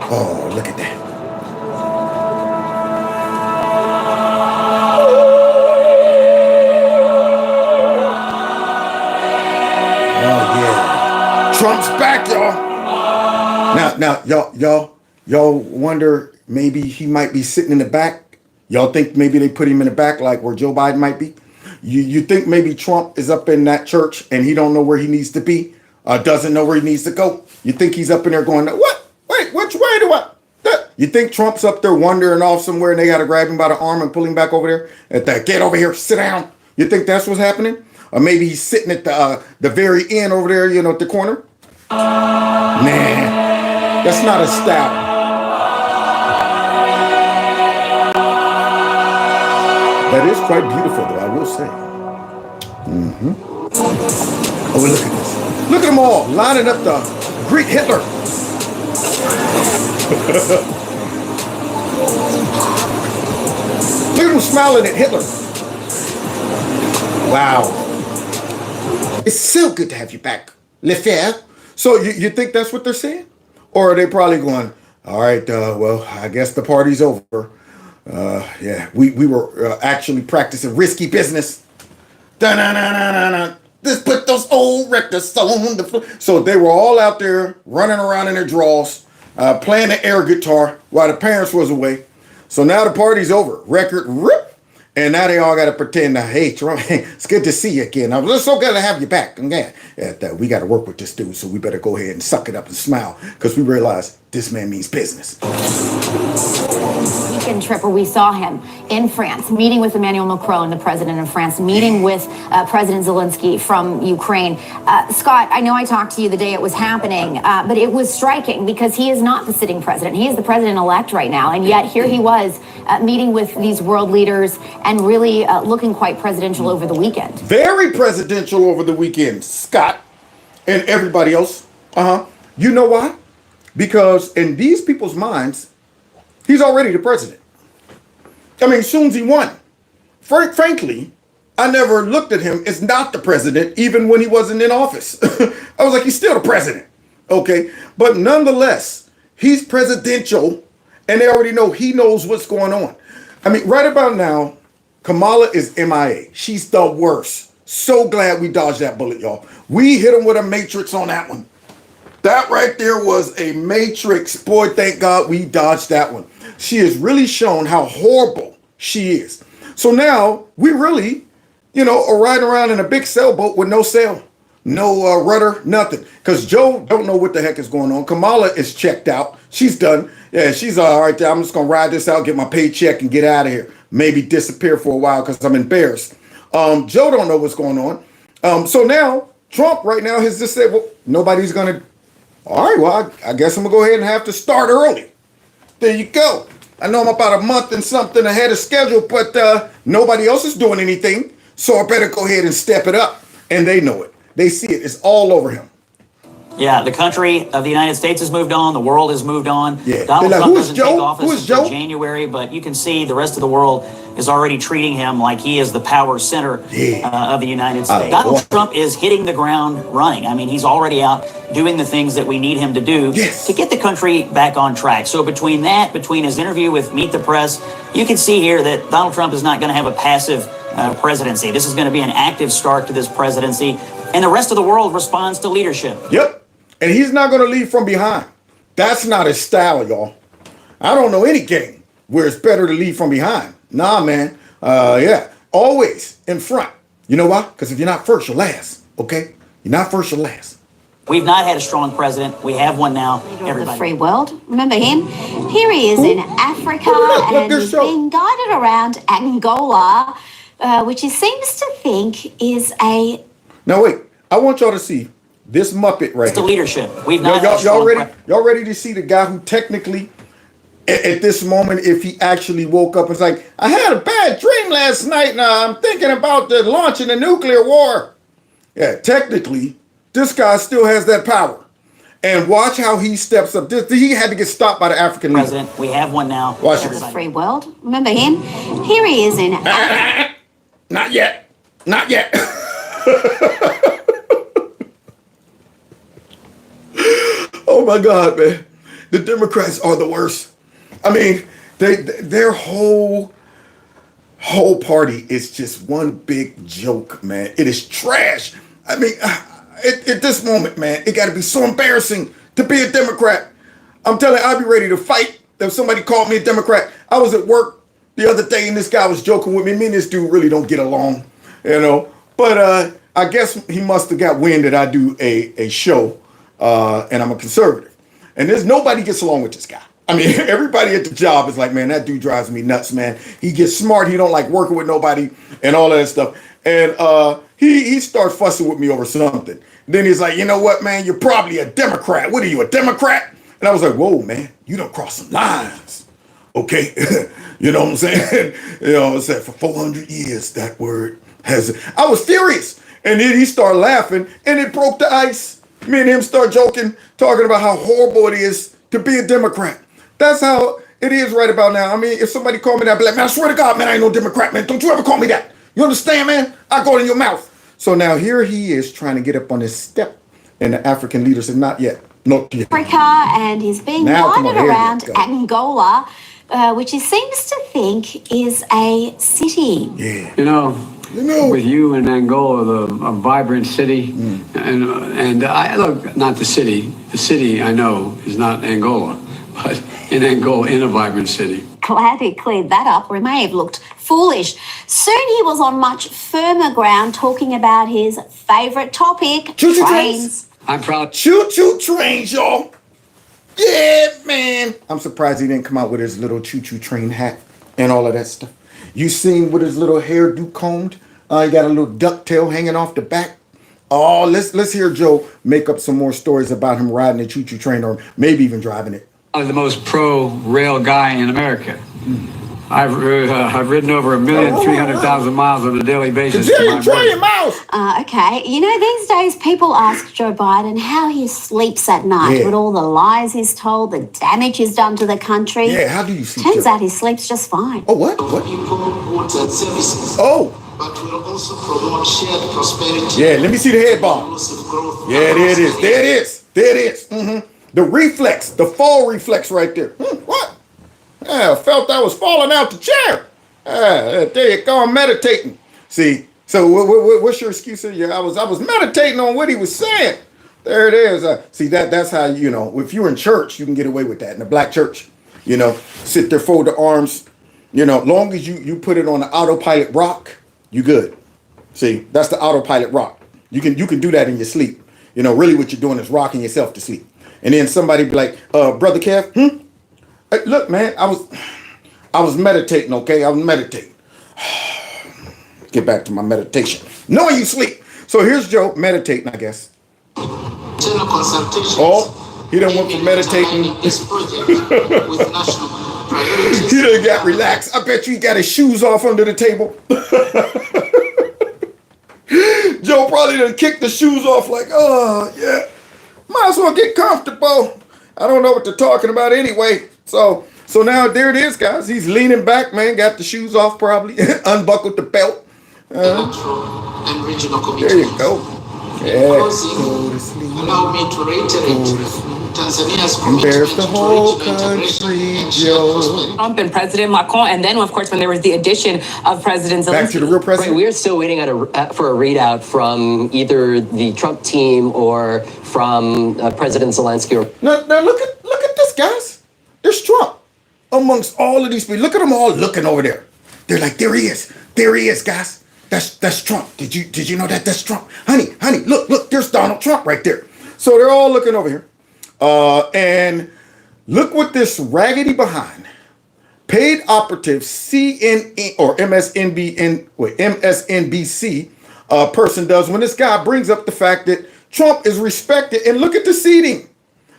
Speaker 1: Oh, look at that. Oh, yeah. Trump's back, y'all. Now, y'all wonder maybe he might be sitting in the back. Y'all think maybe they put him in the back like where Joe Biden might be? You think maybe Trump is up in that church and he don't know where he needs to be? Doesn't know where he needs to go? You think he's up in there going, what? Wait, which way do I? You think Trump's up there wandering off somewhere and they got to grab him by the arm and pull him back over there? Get over here, sit down. You think that's what's happening? Or maybe he's sitting at the very end over there, at the corner? Nah, that's not a style. That is quite beautiful, though, I will say. Oh, look at this. Look at them all lining up to greet Hitler. Look at them smiling at Hitler. Wow. It's so good to have you back, Le Fer. So you think that's what they're saying? Or are they probably going, all right, well, I guess the party's over. Yeah, we were actually practicing risky business. Da-na-na-na-na-na. Just put those old records on the floor. So they were all out there running around in their drawers, playing the air guitar while the parents was away. So now the party's over. Record rip. And now they all got to pretend that, hey, Trump, it's good to see you again. I'm just so glad to have you back. Yeah, we got to work with this dude, so we better go ahead and suck it up and smile because we realize this man means business.
Speaker 10: Weekend trip where we saw him in France, meeting with Emmanuel Macron, the president of France, meeting with President Zelensky from Ukraine. Scott, I know I talked to you the day it was happening, but it was striking because he is not the sitting president. He is the president-elect right now, and yet here he was meeting with these world leaders and really looking quite presidential over the weekend.
Speaker 1: Very presidential over the weekend, Scott, and everybody else. You know why? Because in these people's minds, he's already the president. I mean, as soon as he won. Frankly, I never looked at him as not the president, even when he wasn't in office. I was like, he's still the president. Okay. But nonetheless, he's presidential, and they already know he knows what's going on. I mean, right about now, Kamala is MIA. She's the worst. So glad we dodged that bullet, y'all. We hit him with a matrix on that one. That right there was a matrix. Boy, thank God we dodged that one. She has really shown how horrible she is. So now we really, are riding around in a big sailboat with no sail, no rudder, nothing. Because Joe don't know what the heck is going on. Kamala is checked out. She's done. Yeah, she's all right there. I'm just going to ride this out, get my paycheck, and get out of here. Maybe disappear for a while because I'm embarrassed. Joe don't know what's going on. So now Trump right now has just said, well, nobody's going to. All right, well, I guess I'm going to go ahead and have to start early. There you go. I know I'm about a month and something ahead of schedule, but nobody else is doing anything. So I better go ahead and step it up. And they know it. They see it. It's all over him.
Speaker 11: Yeah, the country of the United States has moved on. The world has moved on.
Speaker 1: Yeah.
Speaker 11: Donald
Speaker 1: Like,
Speaker 11: Trump
Speaker 1: who's
Speaker 11: doesn't
Speaker 1: Joe?
Speaker 11: take office
Speaker 1: Who's
Speaker 11: until
Speaker 1: Joe?
Speaker 11: January, but you can see the rest of the world is already treating him like he is the power center of the United States. Donald Trump is hitting the ground running. I mean, he's already out doing the things that we need him to do to get the country back on track. So between his interview with Meet the Press, you can see here that Donald Trump is not going to have a passive presidency. This is going to be an active start to this presidency, and the rest of the world responds to leadership.
Speaker 1: Yep. And he's not going to lead from behind. That's not his style, y'all. I don't know any game where it's better to lead from behind. Nah, man. Yeah. Always in front. You know why? Because if you're not first, you're last. Okay? You're not first, you're last.
Speaker 11: We've not had a strong president. We have one now.
Speaker 10: Leader of the free world. Remember him? Here he is in Africa, and he's being guided around Angola, which he seems to think is a...
Speaker 1: Now, wait. I want y'all to see this Muppet right
Speaker 11: here. The leadership. We've not
Speaker 1: y'all ready to see the guy who technically, at this moment, if he actually woke up and was like, I had a bad dream last night and I'm thinking about the launching the nuclear war. Yeah, technically, this guy still has that power. And watch how he steps up. He had to get stopped by the African leader.
Speaker 11: President, we have one now.
Speaker 1: Watch
Speaker 10: this. The free world. Remember him? Here he is in...
Speaker 1: Not yet. Not yet. Oh my God, man. The Democrats are the worst. I mean, their whole party is just one big joke, man. It is trash. I mean, at this moment, man, it got to be so embarrassing to be a Democrat. I'm telling you, I'd be ready to fight if somebody called me a Democrat. I was at work the other day and this guy was joking with me. Me and this dude really don't get along, But I guess he must have got wind that I do a show. And I'm a conservative. And there's nobody gets along with this guy. I mean, everybody at the job is like, man, that dude drives me nuts, man. He gets smart. He don't like working with nobody and all that stuff. And he starts fussing with me over something. Then he's like, you know what, man? You're probably a Democrat. What are you, a Democrat? And I was like, whoa, man, you don't cross some lines. Okay. You know what I'm saying? I said for 400 years, that word has, I was furious. And then he started laughing and it broke the ice. Me and him start joking, talking about how horrible it is to be a Democrat. That's how it is right about now. I mean, if somebody called me that, I'd be like, man, I swear to God, man, I ain't no Democrat, man. Don't you ever call me that. You understand, man? I go in your mouth. So now here he is trying to get up on his step. And the African leader said, not yet. Not yet.
Speaker 10: Africa, and he's being guided around Angola,
Speaker 12: which he seems to think is a city.
Speaker 1: Yeah.
Speaker 13: You know, with you in Angola, a vibrant city, and I look, not the city. The city I know is not Angola, but in Angola, in a vibrant city.
Speaker 12: Glad he cleared that up, or he may have looked foolish. Soon he was on much firmer ground talking about his favourite topic,
Speaker 1: Choo-choo
Speaker 12: trains.
Speaker 13: I'm proud.
Speaker 1: Choo-choo trains, y'all. Yeah, man. I'm surprised he didn't come out with his little choo-choo train hat and all of that stuff. You seen with his little hairdo combed? He got a little ducktail hanging off the back. Oh, let's hear Joe make up some more stories about him riding a choo-choo train or maybe even driving it.
Speaker 13: I'm the most pro-rail guy in America. I've ridden over 1,300,000 miles on a daily basis.
Speaker 1: miles.
Speaker 12: Okay, you know, these days people ask Joe Biden how he sleeps at night with all the lies he's told, the damage he's done to the country.
Speaker 1: Yeah, how do you sleep?
Speaker 12: Turns out he sleeps just fine.
Speaker 1: Oh, what?
Speaker 2: Services.
Speaker 1: Oh.
Speaker 2: But we'll also promote shared prosperity.
Speaker 1: Yeah, let me see the head bob. Yeah, there it is. There it is. There it is. Mm-hmm. The reflex, the fall reflex right there. What? Yeah, I felt I was falling out the chair. There you go, I'm meditating. See, so what's your excuse here? Yeah, I was meditating on what he was saying. There it is. See, that's how, you know, if you're in church, you can get away with that. In a black church, you know, sit there, fold the arms. You know, long as you put it on the autopilot rock, you good. See, that's the autopilot rock. You can do that in your sleep. You know, really what you're doing is rocking yourself to sleep. And then somebody be like, Brother Kev, Hey, look, man, I was meditating, okay? I was meditating. Get back to my meditation. Knowing you sleep. So here's Joe meditating, I guess. Oh, he done went from meditating. He done got relaxed. I bet you he got his shoes off under the table. Joe probably done kicked the shoes off like, oh, yeah. Might as well get comfortable. I don't know what they're talking about anyway. So now there it is, guys. He's leaning back, man. Got the shoes off probably. Unbuckled the belt. There you go. Yeah. Go to sleep.
Speaker 2: Allow me to reiterate Tanzania's
Speaker 1: there's the whole country, Joe.
Speaker 14: Trump and President Macron, and then, of course, when there was the addition of President Zelensky.
Speaker 1: Back to the real president.
Speaker 15: Right, we are still waiting for a readout from either the Trump team or from President Zelensky.
Speaker 1: Now look at this, guys. There's Trump amongst all of these people. Look at them all looking over there. They're like, there he is, guys. That's Trump. Did you know that? That's Trump, honey. Look, there's Donald Trump right there. So they're all looking over here. And look what this raggedy behind paid operative CNN or MSNBC person does when this guy brings up the fact that Trump is respected. And look at the seating.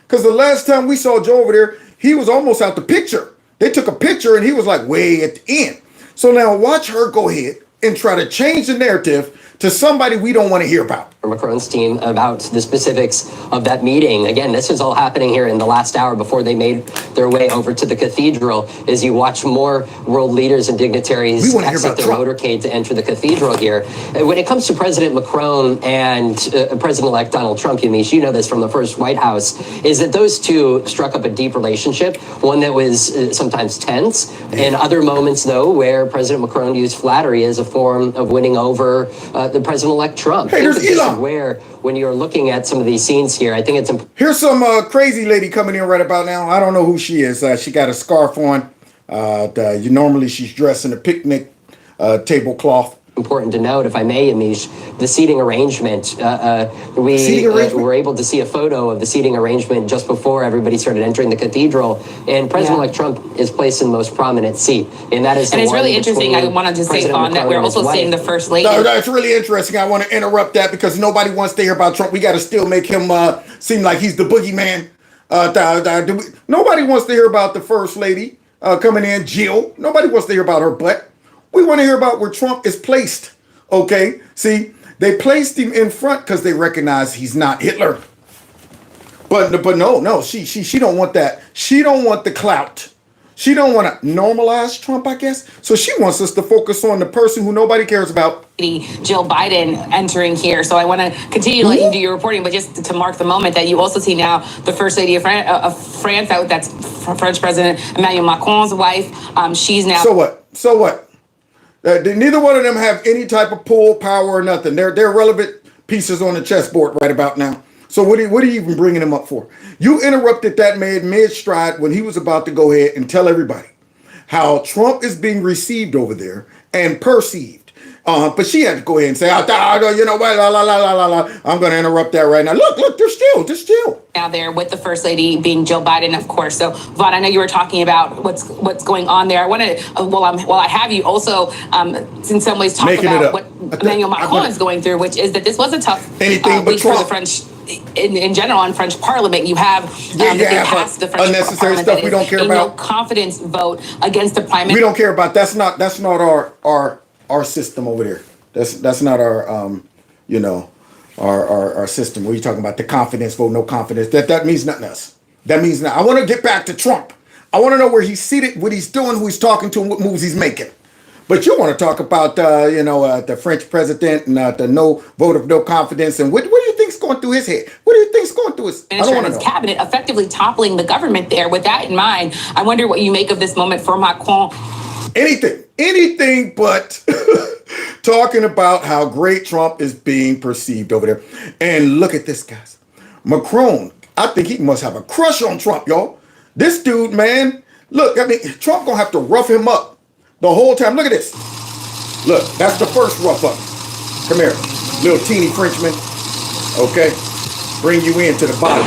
Speaker 1: Because the last time we saw Joe over there, he was almost out the picture. They took a picture and he was like way at the end. So now watch her go ahead and try to change the narrative to somebody we don't want to hear about.
Speaker 15: Macron's team about the specifics of that meeting. Again, this is all happening here in the last hour before they made their way over to the cathedral. As you watch more world leaders and dignitaries exit the motorcade to enter the cathedral here. When it comes to President Macron and President-elect Donald Trump, Yamiche, you know this from the first White House, is that those two struck up a deep relationship, one that was sometimes tense. In other moments, though, where President Macron used flattery as a form of winning over the President-elect Trump.
Speaker 1: Hey, there's Elon.
Speaker 15: Where, when you're looking at some of these scenes here, I think it's important.
Speaker 1: Here's some crazy lady coming in right about now. I don't know who she is. She got a scarf on. Normally she's dressed in a picnic tablecloth.
Speaker 15: Important to note, if I may, Yamiche, the seating arrangement. We were able to see a photo of the seating arrangement just before everybody started entering the cathedral, and President-elect Trump is placed in the most prominent seat, and that is.
Speaker 14: And it's really interesting. I wanted to say on that we're also seeing the first lady.
Speaker 1: No, that's really interesting. I want to interrupt that because nobody wants to hear about Trump. We got to still make him seem like he's the boogeyman. Nobody wants to hear about the first lady coming in, Jill. Nobody wants to hear about her butt. We want to hear about where Trump is placed, okay? See, they placed him in front because they recognize he's not Hitler. But no, she don't want that. She don't want the clout. She don't want to normalize Trump, I guess. So she wants us to focus on the person who nobody cares about.
Speaker 14: Jill Biden entering here. So I want to continue to let you do your reporting, but just to mark the moment that you also see now the First Lady of France, that's French President Emmanuel Macron's wife. She's now.
Speaker 1: So what? So what? Neither one of them have any type of pull, power, or nothing. They're relevant pieces on the chessboard right about now. So what are you even bringing him up for? You interrupted that man mid-stride when he was about to go ahead and tell everybody how Trump is being received over there and perceived. But she had to go ahead and say, you know what, la, la, la, la, la, la. I'm going to interrupt that right now. Look, they're still.
Speaker 14: Now there with the First Lady being Jill Biden, of course. So, Vaughn, I know you were talking about what's going on there. I want to, while I have you, also in some ways talk about what Emmanuel Macron is going through, which is that this was a tough week for the French. In general, in French Parliament, you have passed the French
Speaker 1: unnecessary
Speaker 14: Parliament
Speaker 1: stuff we don't care about.
Speaker 14: No confidence vote against the Prime Minister.
Speaker 1: We don't care about. That's not our system over there. That's not our our system. What are you talking about? The confidence vote, no confidence. That means nothing else. That means nothing. I want to get back to Trump. I want to know where he's seated, what he's doing, who he's talking to, and what moves he's making. But you want to talk about the French president and the no vote of no confidence, and what do you think's going through his head? What do you think's going through his? I don't want to know.
Speaker 14: Cabinet effectively toppling the government there. With that in mind, I wonder what you make of this moment for Macron.
Speaker 1: Anything but talking about how great Trump is being perceived over there. And look at this, guys. Macron, I think he must have a crush on Trump, y'all. This dude, man, look, I mean, Trump gonna have to rough him up the whole time. Look at this. Look, that's the first rough up. Come here, little teeny Frenchman. Okay, bring you into the bottom.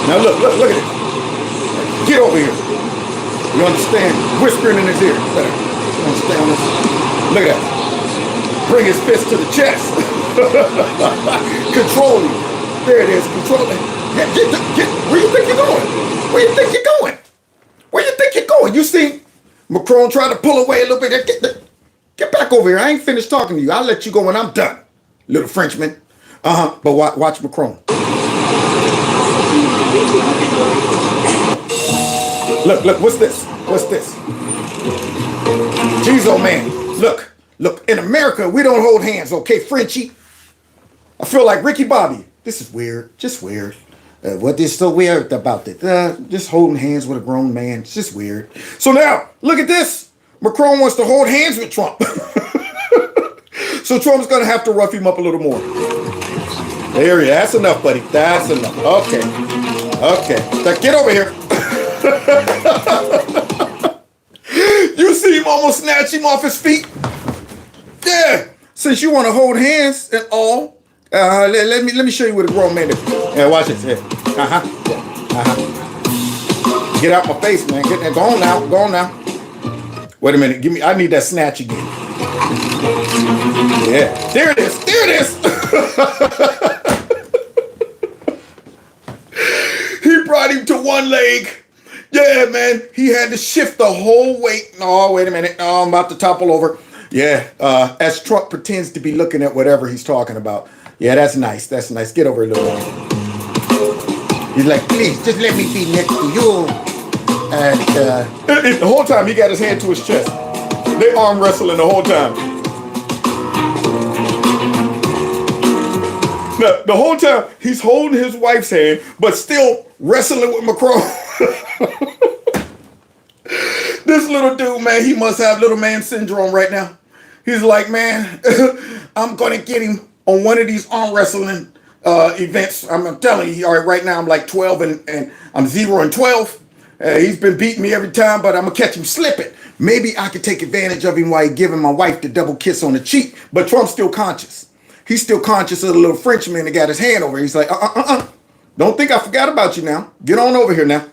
Speaker 1: Now look at it. Get over here. You understand? Whispering in his ear. Better. You understand this? Look at that. Bring his fist to the chest. Control him. There it is. Control him. Get. Where you think you're going? Where you think you're going? Where you think you're going? You see Macron try to pull away a little bit. Get back over here. I ain't finished talking to you. I'll let you go when I'm done, little Frenchman. But watch Macron. Look, what's this? Jeez, oh man, look, in America, we don't hold hands, okay, Frenchie? I feel like Ricky Bobby. This is weird, just weird. What is so weird about it? Just holding hands with a grown man, it's just weird. So now, look at this. Macron wants to hold hands with Trump. So Trump's gonna have to rough him up a little more. There you are. That's enough, buddy. That's enough. Okay. Now get over here. You see him almost snatch him off his feet? Yeah. Since you want to hold hands and all, let me show you what a grown man is. Yeah, watch this. Here. Get out my face, man. Go on now. Wait a minute. I need that snatch again. Yeah. There it is. He brought him to one leg. Yeah, man. He had to shift the whole weight. No, wait a minute. No, I'm about to topple over. Yeah. As Trump pretends to be looking at whatever he's talking about. Yeah, that's nice. Get over here, little man. He's like, please, just let me be next to you. And the whole time he got his hand to his chest. They arm wrestling the whole time. Now, the whole time he's holding his wife's hand, but still wrestling with Macron. This little dude, man, he must have little man syndrome right now. He's like, man, I'm going to get him on one of these arm wrestling events. I'm telling you, all right now I'm like 12 and I'm 0-12. He's been beating me every time, but I'm going to catch him slipping. Maybe I could take advantage of him while he's giving my wife the double kiss on the cheek. But Trump's still conscious. He's still conscious of the little Frenchman that got his hand over. He's like, Don't think I forgot about you now. Get on over here now.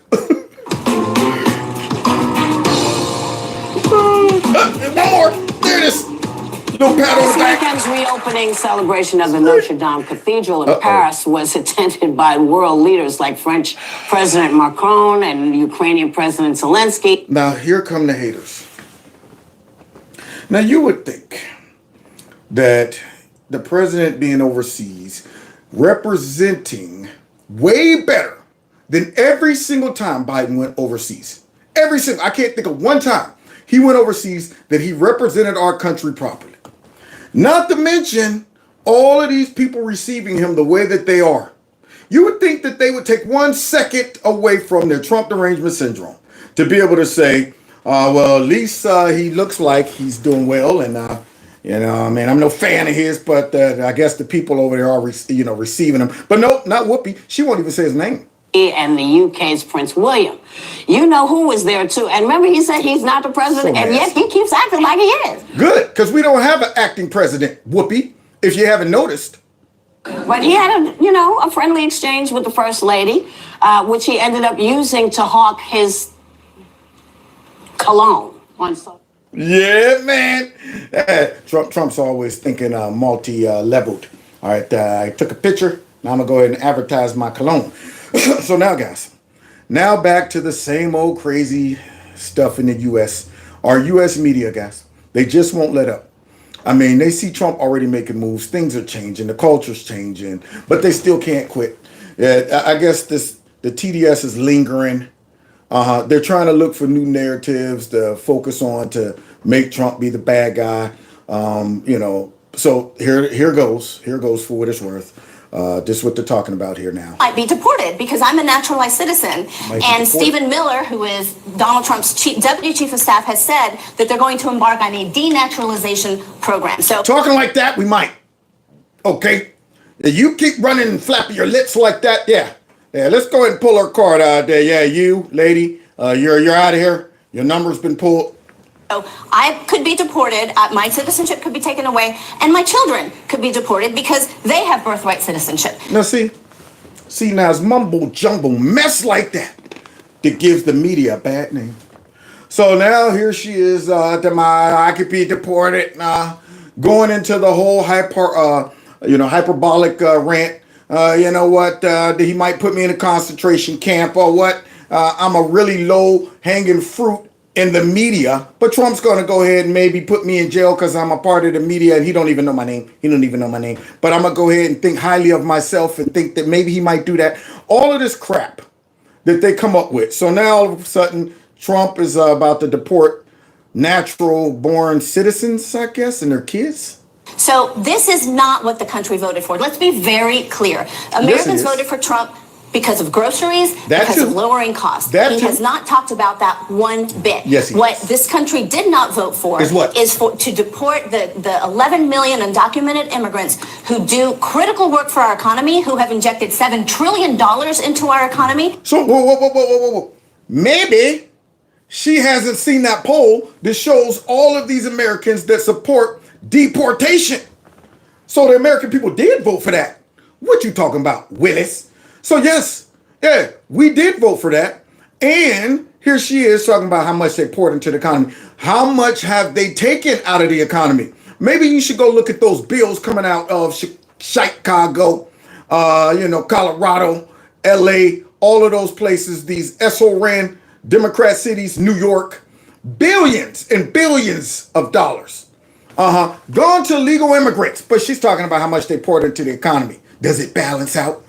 Speaker 1: One more. There it is. Little pat on the back.
Speaker 16: This weekend's reopening celebration of the Notre Dame Cathedral in Paris was attended by world leaders like French President Macron and Ukrainian President Zelensky.
Speaker 1: Now, here come the haters. Now, you would think that the president being overseas, representing way better than every single time Biden went overseas. Every single, I can't think of one time he went overseas that he represented our country properly. Not to mention all of these people receiving him the way that they are. You would think that they would take 1 second away from their Trump derangement syndrome to be able to say, well, at least he looks like he's doing well. And, I'm no fan of his, but I guess the people over there are, receiving him. But no, not Whoopi. She won't even say his name.
Speaker 16: And the UK's Prince William. You know who was there too. And remember, he said he's not the president, and yet he keeps acting like he is.
Speaker 1: Good, because we don't have an acting president, Whoopi, if you haven't noticed.
Speaker 16: But he had a friendly exchange with the First Lady, which he ended up using to hawk his cologne on social.
Speaker 1: Yeah, man. Trump's always thinking multi-leveled. All right, I took a picture. Now I'm going to go ahead and advertise my cologne. So now, guys, now back to the same old crazy stuff in the U.S. Our U.S. media, guys, they just won't let up. I mean, they see Trump already making moves. Things are changing. The culture's changing. But they still can't quit. I guess the TDS is lingering. They're trying to look for new narratives to focus on to make Trump be the bad guy. So here goes. Here goes for what it's worth. This is what they're talking about here now.
Speaker 10: Might be deported because I'm a naturalized citizen. And Stephen Miller, who is Donald Trump's deputy chief of staff, has said that they're going to embark on a denaturalization program. So
Speaker 1: talking like that, we might. Okay. You keep running and flapping your lips like that. Yeah, let's go ahead and pull our card out there. Yeah, you, lady, you're out of here. Your number's been pulled.
Speaker 10: So I could be deported, my citizenship could be taken away, and my children could be deported because they have birthright citizenship.
Speaker 1: Now see now it's mumble jumble mess like that gives the media a bad name. So now here she is, I could be deported, going into the whole hyperbolic rant. You know what? He might put me in a concentration camp or what? I'm a really low hanging fruit in the media, but Trump's going to go ahead and maybe put me in jail because I'm a part of the media and he don't even know my name. But I'm going to go ahead and think highly of myself and think that maybe he might do that. All of this crap that they come up with. So now all of a sudden, Trump is about to deport natural born citizens, I guess, and their kids.
Speaker 10: So this is not what the country voted for. Let's be very clear. Americans voted for Trump because of groceries, because of lowering costs. He has not talked about that one bit.
Speaker 1: Yes,
Speaker 10: what this country did not vote for is to deport the 11 million undocumented immigrants who do critical work for our economy, who have injected $7 trillion into our economy.
Speaker 1: So, whoa. Maybe she hasn't seen that poll that shows all of these Americans that support deportation. So the American people did vote for that. What you talking about, Willis? So yes, we did vote for that. And here she is talking about how much they poured into the economy. How much have they taken out of the economy? Maybe you should go look at those bills coming out of Chicago, Colorado, LA, all of those places, these SORAN Democrat cities, New York, billions and billions of dollars. Gone to legal immigrants, but she's talking about how much they poured into the economy. Does it balance out?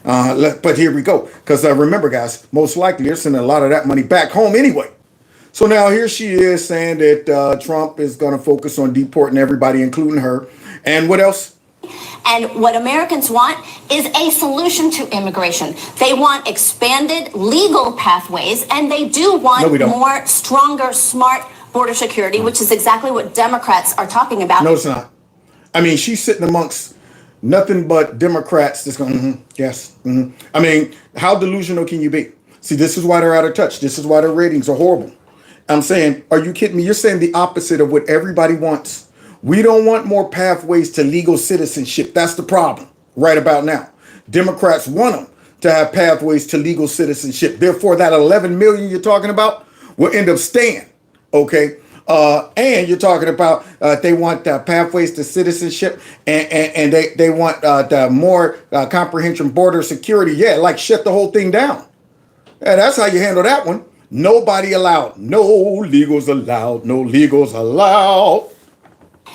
Speaker 1: But here we go. Because remember, guys, most likely they're sending a lot of that money back home anyway. So now here she is saying that Trump is going to focus on deporting everybody, including her. And what else?
Speaker 10: And what Americans want is a solution to immigration. They want expanded legal pathways, and they do want more stronger, smart border security, which is exactly what Democrats are talking about.
Speaker 1: No, it's not. I mean, she's sitting amongst nothing but Democrats that's going, yes. I mean, how delusional can you be? See, this is why they're out of touch. This is why their ratings are horrible. I'm saying, are you kidding me? You're saying the opposite of what everybody wants. We don't want more pathways to legal citizenship. That's the problem right about now. Democrats want them to have pathways to legal citizenship. Therefore, that 11 million you're talking about will end up staying. Okay. And you're talking about they want pathways to citizenship and they want the more comprehensive border security. Yeah, like shut the whole thing down. Yeah, that's how you handle that one. Nobody allowed. No legals allowed. No legals allowed.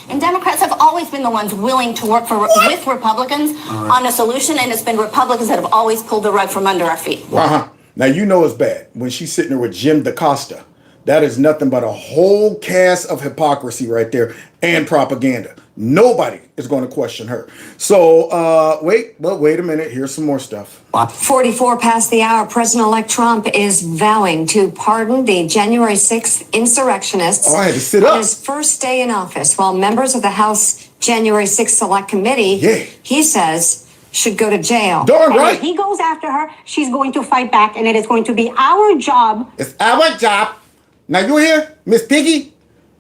Speaker 10: And Democrats have always been the ones willing to work with Republicans on a solution, and it's been Republicans that have always pulled the rug from under our feet.
Speaker 1: Now, you know it's bad when she's sitting there with Jim DaCosta. That is nothing but a whole cast of hypocrisy right there and propaganda. Nobody is going to question her. So, wait a minute. Here's some more stuff.
Speaker 17: 44 past the hour. President-elect Trump is vowing to pardon the January 6th insurrectionists
Speaker 1: I had to sit up.
Speaker 17: on his first day in office, while members of the House January 6th Select Committee, he says, should go to jail.
Speaker 1: Darn
Speaker 18: And
Speaker 1: right.
Speaker 18: if he goes after her, she's going to fight back, and it is going to be our job.
Speaker 1: It's our job. Now, you hear Miss Piggy?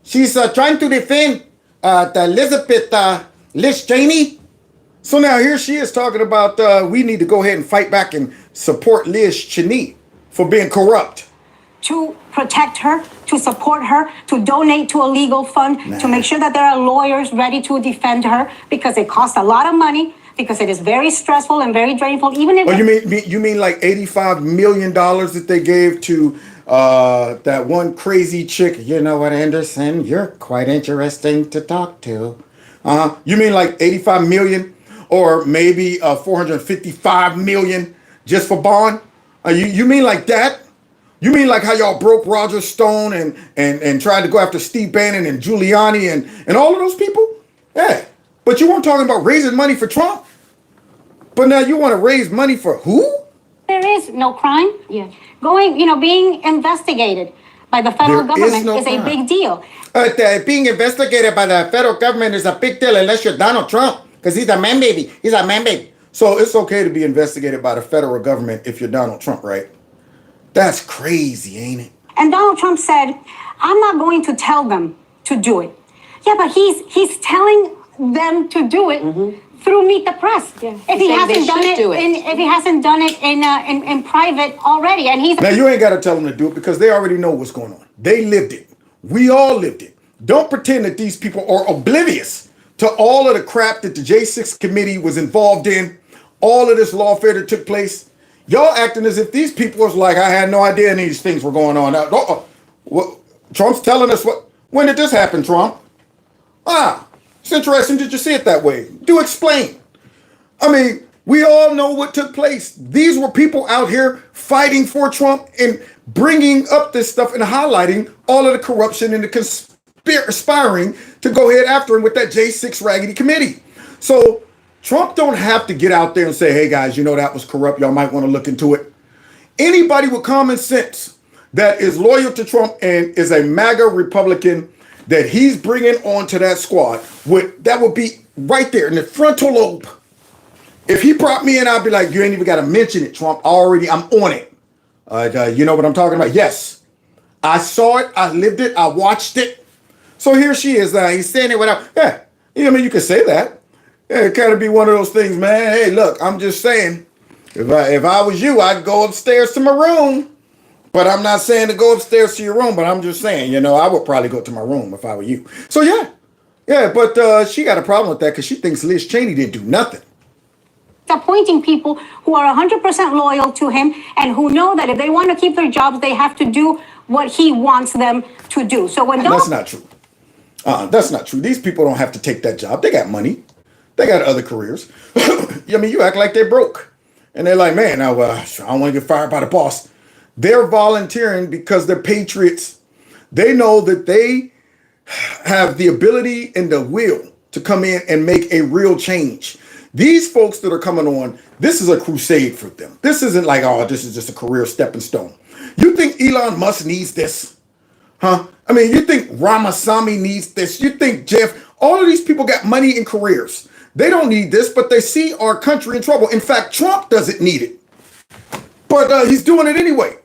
Speaker 1: She's trying to defend the Liz Cheney. So now here she is talking about we need to go ahead and fight back and support Liz Cheney for being corrupt.
Speaker 18: To protect her, to support her, to donate to a legal fund, to make sure that there are lawyers ready to defend her, because it costs a lot of money, because it is very stressful and very drainful. Even if
Speaker 1: you mean like $85 million that they gave to that one crazy chick? You know what, Anderson? You're quite interesting to talk to. You mean like 85 million, or maybe 455 million just for bond? You mean like that? You mean like how y'all broke Roger Stone and tried to go after Steve Bannon and Giuliani and all of those people? Yeah. But you weren't talking about raising money for Trump. But now you want to raise money for who?
Speaker 18: there is no crime, being investigated by the federal government is a big deal.
Speaker 1: Being investigated by the federal government is a big deal unless you're Donald Trump, because he's a man baby. He's a man baby. So it's okay to be investigated by the federal government if you're Donald Trump, right? That's crazy, ain't it?
Speaker 18: And Donald Trump said, I'm not going to tell them to do it. Yeah, but he's telling them to do it through Meet the Press. Yeah. If he hasn't done it in private already, and he's
Speaker 1: now you ain't got to tell them to do it because they already know what's going on. They lived it. We all lived it. Don't pretend that these people are oblivious to all of the crap that the J6 committee was involved in, all of this lawfare that took place. Y'all acting as if these people was like, I had no idea any of these things were going on. Trump's telling us what. When did this happen, Trump? It's interesting that you see it that way. Do explain. I mean, we all know what took place. These were people out here fighting for Trump and bringing up this stuff and highlighting all of the corruption and the conspiring to go ahead after him with that J6 raggedy committee. So Trump don't have to get out there and say, hey guys, that was corrupt. Y'all might want to look into it. Anybody with common sense that is loyal to Trump and is a MAGA Republican that he's bringing onto that squad, that would be right there in the frontal lobe. If he brought me in, I'd be like, you ain't even got to mention it, Trump. I'm on it. You know what I'm talking about? Yes. I saw it. I lived it. I watched it. So here she is. He's saying it without, you could say that. Yeah, it kind of be one of those things, man. Hey, look, I'm just saying, if I was you, I'd go upstairs to my room. But I'm not saying to go upstairs to your room, but I'm just saying, I would probably go to my room if I were you. So but she got a problem with that because she thinks Liz Cheney didn't do nothing.
Speaker 18: appointing people who are 100% loyal to him and who know that if they want to keep their jobs, they have to do what he wants them to do. So
Speaker 1: That's not true. That's not true. These people don't have to take that job. They got money. They got other careers. You act like they're broke. And they're like, man, I don't want to get fired by the boss. They're volunteering because they're patriots. They know that they have the ability and the will to come in and make a real change. These folks that are coming on, this is a crusade for them. This isn't like, this is just a career stepping stone. You think Elon Musk needs this? Huh? I mean, you think Ramaswamy needs this? You think Jeff, all of these people got money and careers. They don't need this, but they see our country in trouble. In fact, Trump doesn't need it. But he's doing it anyway.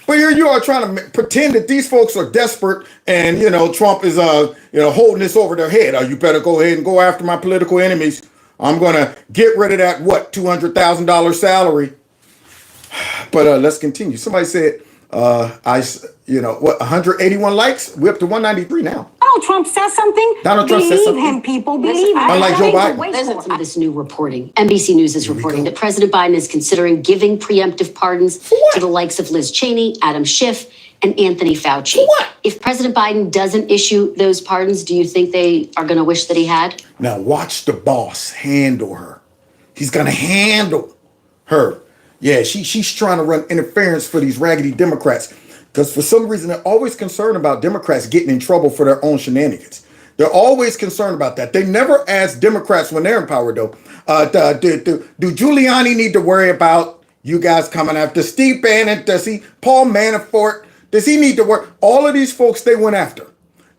Speaker 1: But here you are trying to pretend that these folks are desperate and, Trump is, holding this over their head. You better go ahead and go after my political enemies. I'm going to get rid of that, $200,000 salary. But let's continue. Somebody said, 181 likes? We're up to 193 now.
Speaker 18: Donald Trump says something. Believe him, people. Believe him.
Speaker 1: Unlike Joe Biden.
Speaker 12: Listen to this new reporting. NBC News is reporting that President Biden is considering giving preemptive pardons to the likes of Liz Cheney, Adam Schiff, and Anthony Fauci.
Speaker 1: What?
Speaker 12: If President Biden doesn't issue those pardons, do you think they are going to wish that he had?
Speaker 1: Now watch the boss handle her. He's going to handle her. Yeah, she's trying to run interference for these raggedy Democrats. Because for some reason, they're always concerned about Democrats getting in trouble for their own shenanigans. They're always concerned about that. They never ask Democrats when they're in power, though, do Giuliani need to worry about you guys coming after Steve Bannon? Does he, Paul Manafort, does he need to worry? All of these folks they went after.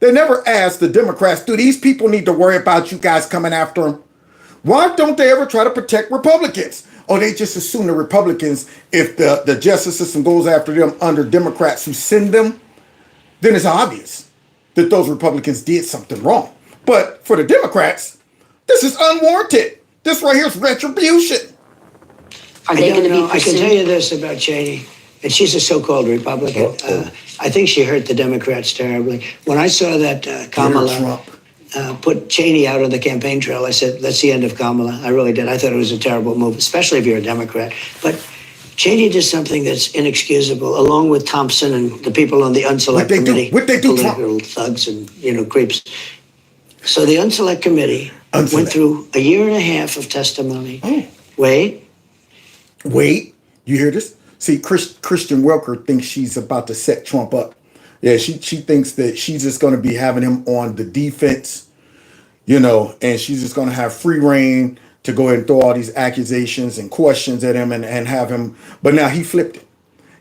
Speaker 1: They never asked the Democrats, do these people need to worry about you guys coming after them? Why don't they ever try to protect Republicans? Or they just assume the Republicans, if the justice system goes after them under Democrats who send them, then it's obvious that those Republicans did something wrong. But for the Democrats, this is unwarranted. This right here is retribution.
Speaker 19: Are they going to be pursued? I can tell you this about Cheney, and she's a so-called Republican. I think she hurt the Democrats terribly. When I saw that Kamala put Cheney out of the campaign trail, I said, that's the end of Kamala. I really did. I thought it was a terrible move, especially if you're a Democrat. But Cheney did something that's inexcusable, along with Thompson and the people on the Unselect Committee.
Speaker 1: What they do?
Speaker 19: Political thugs and, creeps. So the Unselect Committee went through a year and a half of testimony.
Speaker 1: Oh.
Speaker 19: Wait.
Speaker 1: You hear this? See, Christian Welker thinks she's about to set Trump up. Yeah, she thinks that she's just going to be having him on the defense, and she's just going to have free reign to go ahead and throw all these accusations and questions at him and have him. But now he flipped it.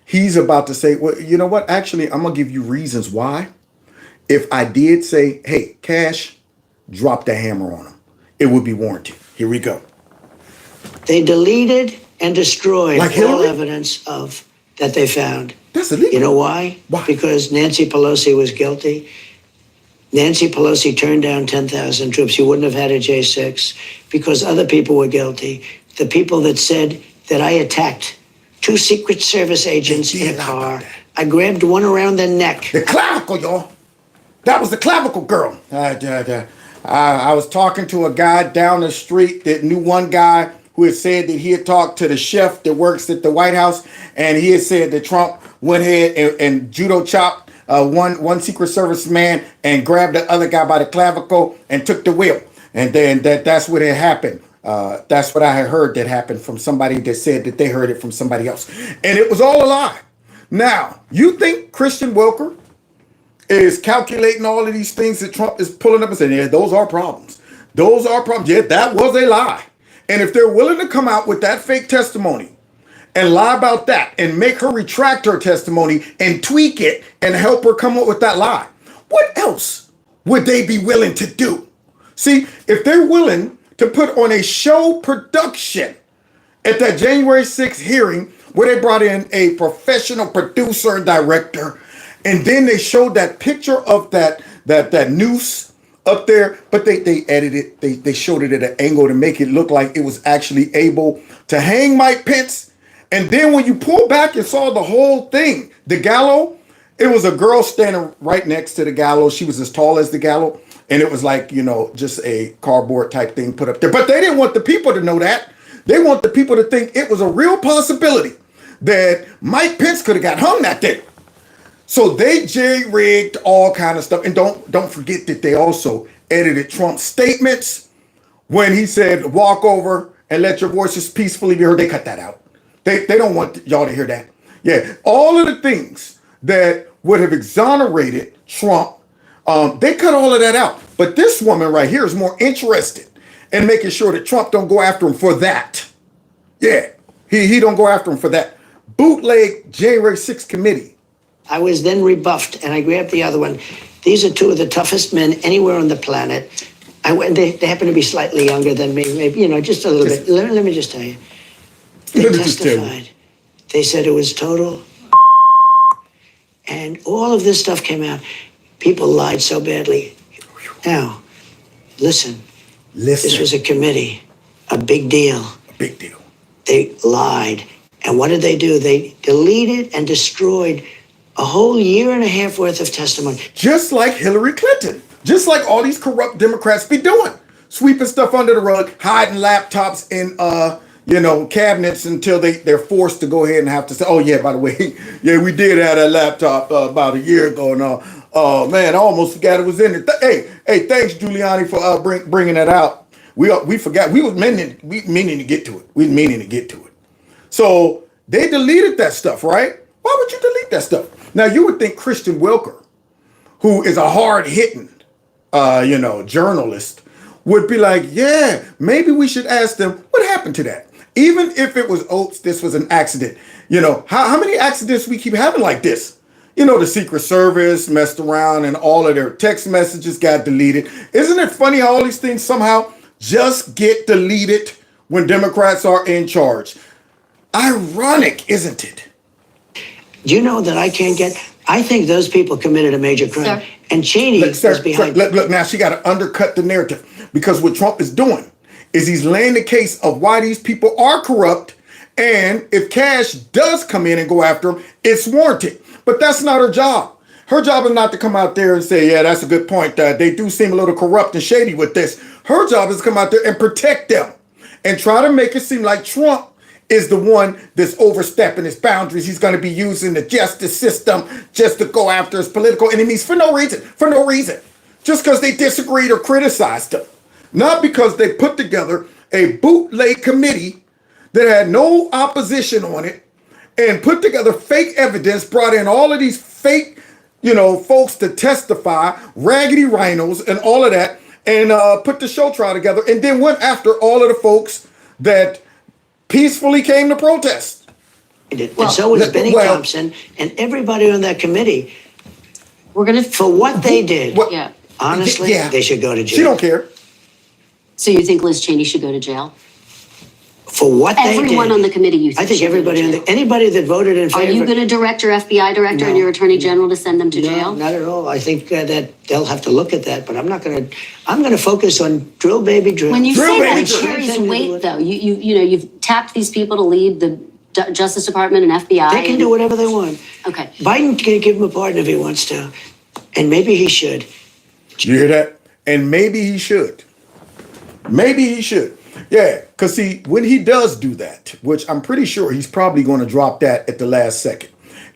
Speaker 1: He's about to say, well, you know what? Actually, I'm going to give you reasons why. If I did say, hey, Cash, drop the hammer on him, it would be warranted. Here we go.
Speaker 19: They deleted and destroyed all evidence of that they found.
Speaker 1: That's illegal.
Speaker 19: You know why? Because Nancy Pelosi was guilty. Nancy Pelosi turned down 10,000 troops. You wouldn't have had a J6 because other people were guilty. The people that said that I attacked 2 Secret Service agents in a car. I grabbed one around the neck.
Speaker 1: The clavicle, y'all. That was the clavicle girl. I was talking to a guy down the street that knew one guy who had said that he had talked to the chef that works at the White House, and he had said that Trump went ahead and judo chopped one Secret Service man and grabbed the other guy by the clavicle and took the wheel. And then that's what had happened. That's what I had heard that happened from somebody that said that they heard it from somebody else. And it was all a lie. Now, you think Christian Welker is calculating all of these things that Trump is pulling up and saying, yeah, those are problems. Those are problems. Yeah, that was a lie. And if they're willing to come out with that fake testimony and lie about that and make her retract her testimony and tweak it and help her come up with that lie, what else would they be willing to do? See, if they're willing to put on a show production at that January 6th hearing where they brought in a professional producer and director, and then they showed that picture of that noose up there, but they edited it, they showed it at an angle to make it look like it was actually able to hang Mike Pence. And then when you pull back and saw the whole thing, the gallows, it was a girl standing right next to the gallows. She was as tall as the gallows. And it was like, just a cardboard type thing put up there. But they didn't want the people to know that. They want the people to think it was a real possibility that Mike Pence could have got hung that day. So they jerry-rigged all kind of stuff. And don't forget that they also edited Trump's statements when he said, walk over and let your voices peacefully be heard. They cut that out. They don't want y'all to hear that. Yeah, all of the things that would have exonerated Trump, they cut all of that out. But this woman right here is more interested in making sure that Trump don't go after him for that. Yeah, he don't go after him for that. Bootleg January 6th committee.
Speaker 19: I was then rebuffed, and I grabbed the other one. These are 2 of the toughest men anywhere on the planet. They happen to be slightly younger than me, maybe, just a little bit. Let me just tell you. They testified. They said it was total. And all of this stuff came out. People lied so badly. Now, listen. This was a committee, a big deal.
Speaker 1: A big deal.
Speaker 19: They lied. And what did they do? They deleted and destroyed a whole year and a half worth of testimony.
Speaker 1: Just like Hillary Clinton. Just like all these corrupt Democrats be doing. Sweeping stuff under the rug, hiding laptops in cabinets until they're forced to go ahead and have to say, oh yeah, by the way, yeah, we did have that laptop about a year ago. And oh man, I almost forgot it was in there. Hey, thanks Giuliani for bringing that out. We forgot. We was meaning to get to it. We was meaning to get to it. So They deleted that stuff, right? Why would you delete that stuff? Now, you would think Christian Welker, who is a hard-hitting, journalist, would be like, yeah, maybe we should ask them, what happened to that? Even if it was Oates, this was an accident. How many accidents we keep having like this? The Secret Service messed around and all of their text messages got deleted. Isn't it funny how all these things somehow just get deleted when Democrats are in charge? Ironic, isn't it?
Speaker 19: Do you know that I think those people committed a major crime. Sir. And Cheney is behind.
Speaker 1: Look, now she got to undercut the narrative, because what Trump is doing is he's laying the case of why these people are corrupt, and if Cash does come in and go after them, it's warranted. But that's not her job. Her job is not to come out there and say, yeah, that's a good point. They do seem a little corrupt and shady with this. Her job is to come out there and protect them and try to make it seem like Trump is the one that's overstepping his boundaries. He's going to be using the justice system just to go after his political enemies for no reason. Just because they disagreed or criticized him. Not because they put together a bootleg committee that had no opposition on it and put together fake evidence, brought in all of these fake, folks to testify, raggedy rhinos and all of that, and put the show trial together, and then went after all of the folks that peacefully came to protest.
Speaker 19: And so was Benny Thompson and everybody on that committee. For what they did. Honestly, they should go to jail.
Speaker 1: She don't care.
Speaker 12: So you think Liz Cheney should go to jail?
Speaker 19: For what they did.
Speaker 12: Everyone on the committee, you think
Speaker 19: I think everybody anybody that voted in favor.
Speaker 12: Are you going to direct your FBI director and your attorney general to send them to jail?
Speaker 19: Not at all. I think that they'll have to look at that, but I'm going to focus on drill, baby, drill.
Speaker 12: When you say that, it carries weight, though. You've tapped these people to lead the Justice Department and FBI.
Speaker 19: They can do whatever they want.
Speaker 12: Okay.
Speaker 19: Biden can give him a pardon if he wants to, and maybe he should.
Speaker 1: You hear that? And maybe he should. Maybe he should. Yeah, because see, when he does do that, which I'm pretty sure he's probably going to drop that at the last second,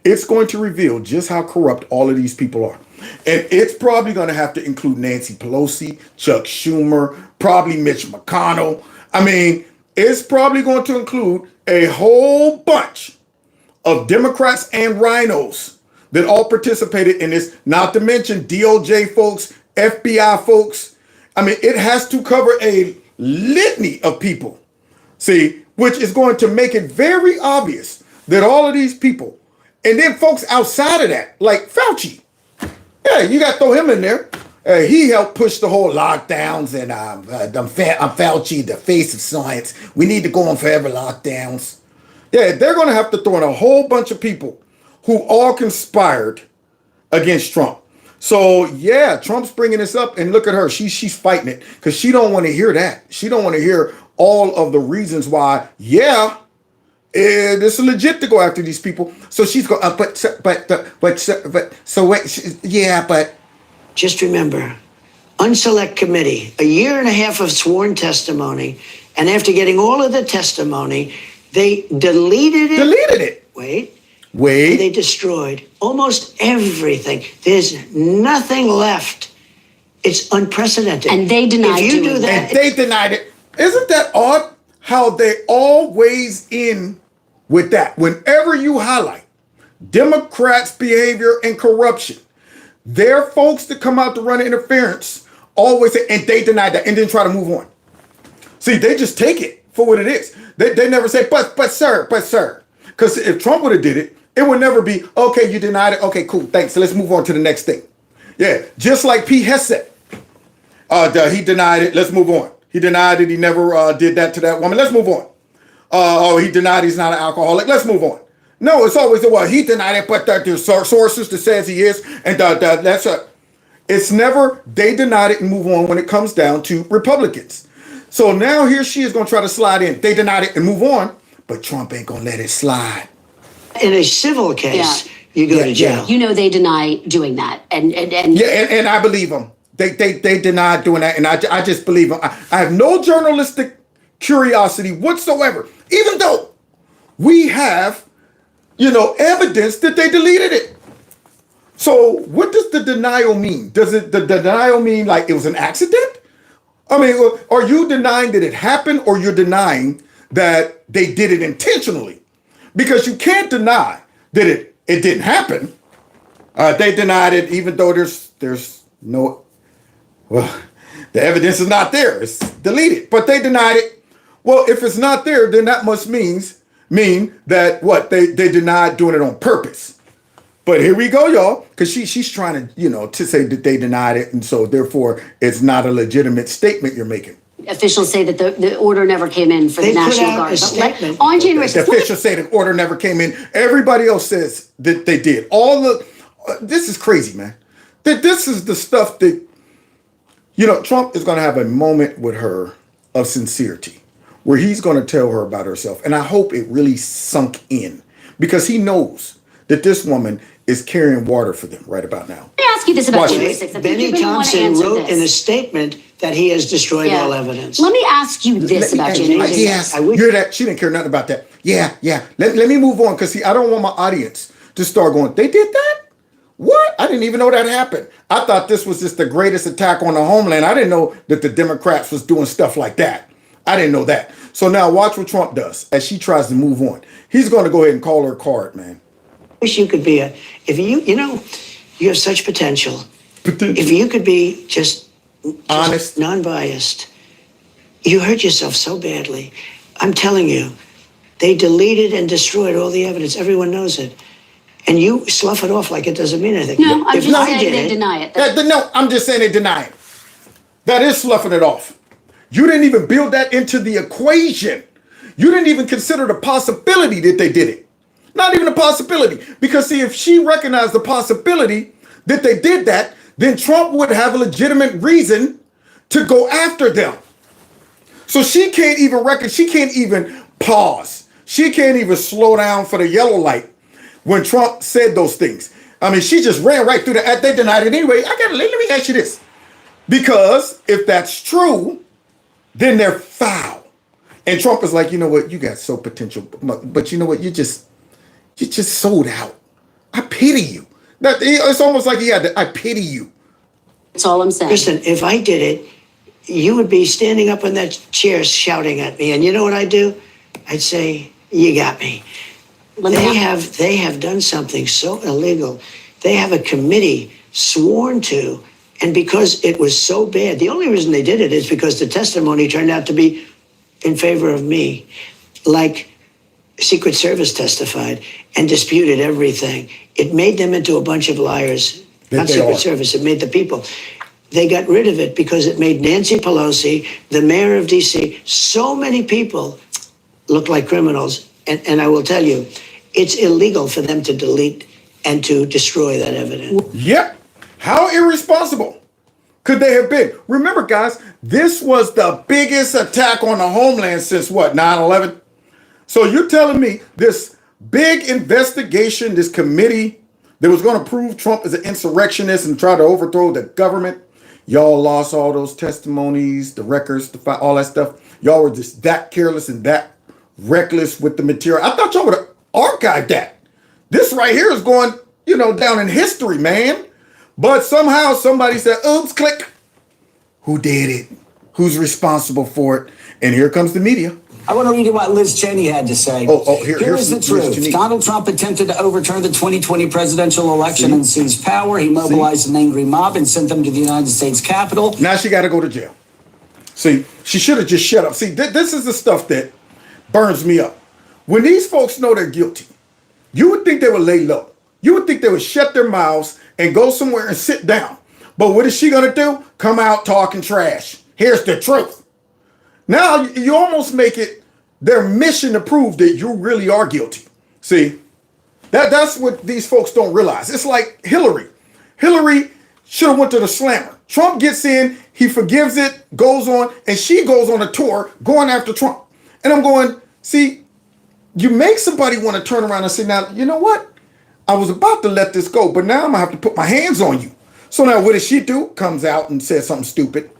Speaker 1: it's going to reveal just how corrupt all of these people are. And it's probably going to have to include Nancy Pelosi, Chuck Schumer, probably Mitch McConnell. I mean, it's probably going to include a whole bunch of Democrats and rhinos that all participated in this, not to mention DOJ folks, FBI folks. I mean, it has to cover a litany of people, see, which is going to make it very obvious that all of these people, and then folks outside of that, like Fauci, yeah, you got to throw him in there. He helped push the whole lockdowns, and I'm Fauci, the face of science. We need to go on forever lockdowns. Yeah, they're going to have to throw in a whole bunch of people who all conspired against Trump. So yeah, Trump's bringing this up, and look at her. She's fighting it because she don't want to hear that. She don't want to hear all of the reasons why. Yeah, it's legit to go after these people. So she's going. But
Speaker 19: just remember, unselect committee, a year and a half of sworn testimony, and after getting all of the testimony, they deleted it.
Speaker 1: Deleted it.
Speaker 19: Wait. They destroyed almost everything. There's nothing left. It's unprecedented.
Speaker 12: And they denied
Speaker 19: if you do that.
Speaker 1: And they denied it. Isn't that odd how they always end with that? Whenever you highlight Democrats' behavior and corruption, their folks that come out to run interference always say, and they denied that, and then try to move on. See, they just take it for what it is. They never say, but sir. Because if Trump would have did it, it would never be, okay, you denied it. Okay, cool, thanks. So let's move on to the next thing. Yeah, just like Pete Hegseth. He denied it. Let's move on. He denied it. He never did that to that woman. Let's move on. He denied he's not an alcoholic. Let's move on. No, it's always, well, he denied it, but there's sources that says he is. And it's never, they denied it and move on when it comes down to Republicans. So now here she is going to try to slide in. They denied it and move on, but Trump ain't going to let it slide.
Speaker 19: In a civil case, you go to jail.
Speaker 12: You know they deny doing that. And
Speaker 1: I believe them. They denied doing that, and I just believe them. I have no journalistic curiosity whatsoever, even though we have, evidence that they deleted it. So what does the denial mean? Does the denial mean like it was an accident? I mean, are you denying that it happened, or you're denying that they did it intentionally? because you can't deny that it didn't happen. They denied it, even though there's no, well, the evidence is not there. It's deleted, but they denied it. Well, if it's not there, then that must mean that what they denied doing it on purpose. But here we go, y'all, because she's trying to, to say that they denied it, and so therefore it's not a legitimate statement you're making.
Speaker 12: Officials say that the order never came in for the National Guard. But on January 6th,
Speaker 1: the officials say the order never came in. Everybody else says that they did. This is crazy, man. That this is the stuff that, Trump is going to have a moment with her of sincerity, where he's going to tell her about herself. And I hope it really sunk in, because he knows that this woman is carrying water for them right about now.
Speaker 12: Let me ask you this about January 6th.
Speaker 19: Benny Thompson wrote in a statement that he has destroyed all evidence.
Speaker 12: Let me ask you this about January 6th.
Speaker 1: Yes, you're that. She didn't care nothing about that. Yeah. Let me move on, because I don't want my audience to start going, they did that? What? I didn't even know that happened. I thought this was just the greatest attack on the homeland. I didn't know that the Democrats was doing stuff like that. I didn't know that. So now watch what Trump does as she tries to move on. He's going to go ahead and call her card, man.
Speaker 19: Wish you could be you have such potential. If you could be just honest, non-biased, you hurt yourself so badly. I'm telling you, they deleted and destroyed all the evidence. Everyone knows it. And you slough it off like it doesn't mean anything.
Speaker 12: No, I'm just saying they deny it.
Speaker 1: No, I'm just saying they deny it. That is sloughing it off. You didn't even build that into the equation. You didn't even consider the possibility that they did it. Not even a possibility. Because see, if she recognized the possibility that they did that, then Trump would have a legitimate reason to go after them. So she can't even pause. She can't even slow down for the yellow light when Trump said those things. I mean, she just ran right through they denied it anyway. Let me ask you this. Because if that's true, then they're foul. And Trump is like, you know what, you got so potential, but you know what, you just sold out. I pity you. It's almost like I pity you.
Speaker 12: That's all I'm saying.
Speaker 19: Listen, if I did it, you would be standing up in that chair shouting at me. And you know what I'd do? I'd say, you got me. They have done something so illegal. They have a committee sworn to, and because it was so bad, the only reason they did it is because the testimony turned out to be in favor of me. Like Secret Service testified and disputed everything. It made them into a bunch of liars. Not Secret Service, it made the people. They got rid of it because it made Nancy Pelosi, the mayor of D.C., so many people look like criminals. And I will tell you, it's illegal for them to delete and to destroy that evidence.
Speaker 1: Yep. How irresponsible could they have been? Remember, guys, this was the biggest attack on the homeland since what, 9/11? So you're telling me this big investigation, this committee that was going to prove Trump is an insurrectionist and try to overthrow the government, y'all lost all those testimonies, the records, all that stuff. Y'all were just that careless and that reckless with the material. I thought y'all would have archived that. This right here is going, down in history, man. But somehow somebody said, oops, click. Who did it? Who's responsible for it? And here comes the media.
Speaker 20: I want to read you what Liz Cheney had to say. Here's the truth. Donald Trump attempted to overturn the 2020 presidential election and seize power. He mobilized an angry mob and sent them to the United States Capitol.
Speaker 1: Now she got to go to jail. See, she should have just shut up. See, this is the stuff that burns me up. When these folks know they're guilty, you would think they would lay low. You would think they would shut their mouths and go somewhere and sit down. But what is she going to do? Come out talking trash. Here's the truth. Now you almost make it their mission to prove that you really are guilty. See, that's what these folks don't realize. It's like Hillary. Hillary should have went to the slammer. Trump gets in, he forgives it, goes on, and she goes on a tour going after Trump. And I'm going, see, you make somebody want to turn around and say, now, you know what? I was about to let this go, but now I'm going to have to put my hands on you. So now what does she do? Comes out and says something stupid.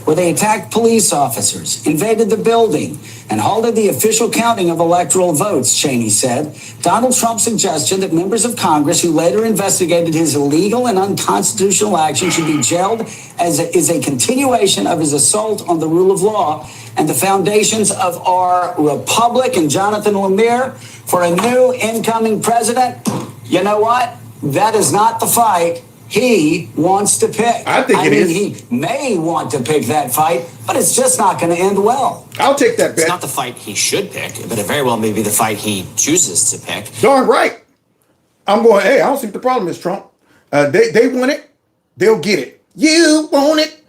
Speaker 20: where they attacked police officers, invaded the building, and halted the official counting of electoral votes, Cheney said. Donald Trump's suggestion that members of Congress who later investigated his illegal and unconstitutional action should be jailed is a continuation of his assault on the rule of law and the foundations of our republic. And Jonathan Lemire, for a new incoming president, you know what? That is not the fight he wants to pick.
Speaker 1: I think
Speaker 20: He may want to pick that fight, but it's just not going to end well.
Speaker 1: I'll take that bet.
Speaker 11: It's not the fight he should pick, but it very well may be the fight he chooses to pick.
Speaker 1: Darn right. I'm going, hey, I don't see what the problem is, Trump. They want it. They'll get it. You want it.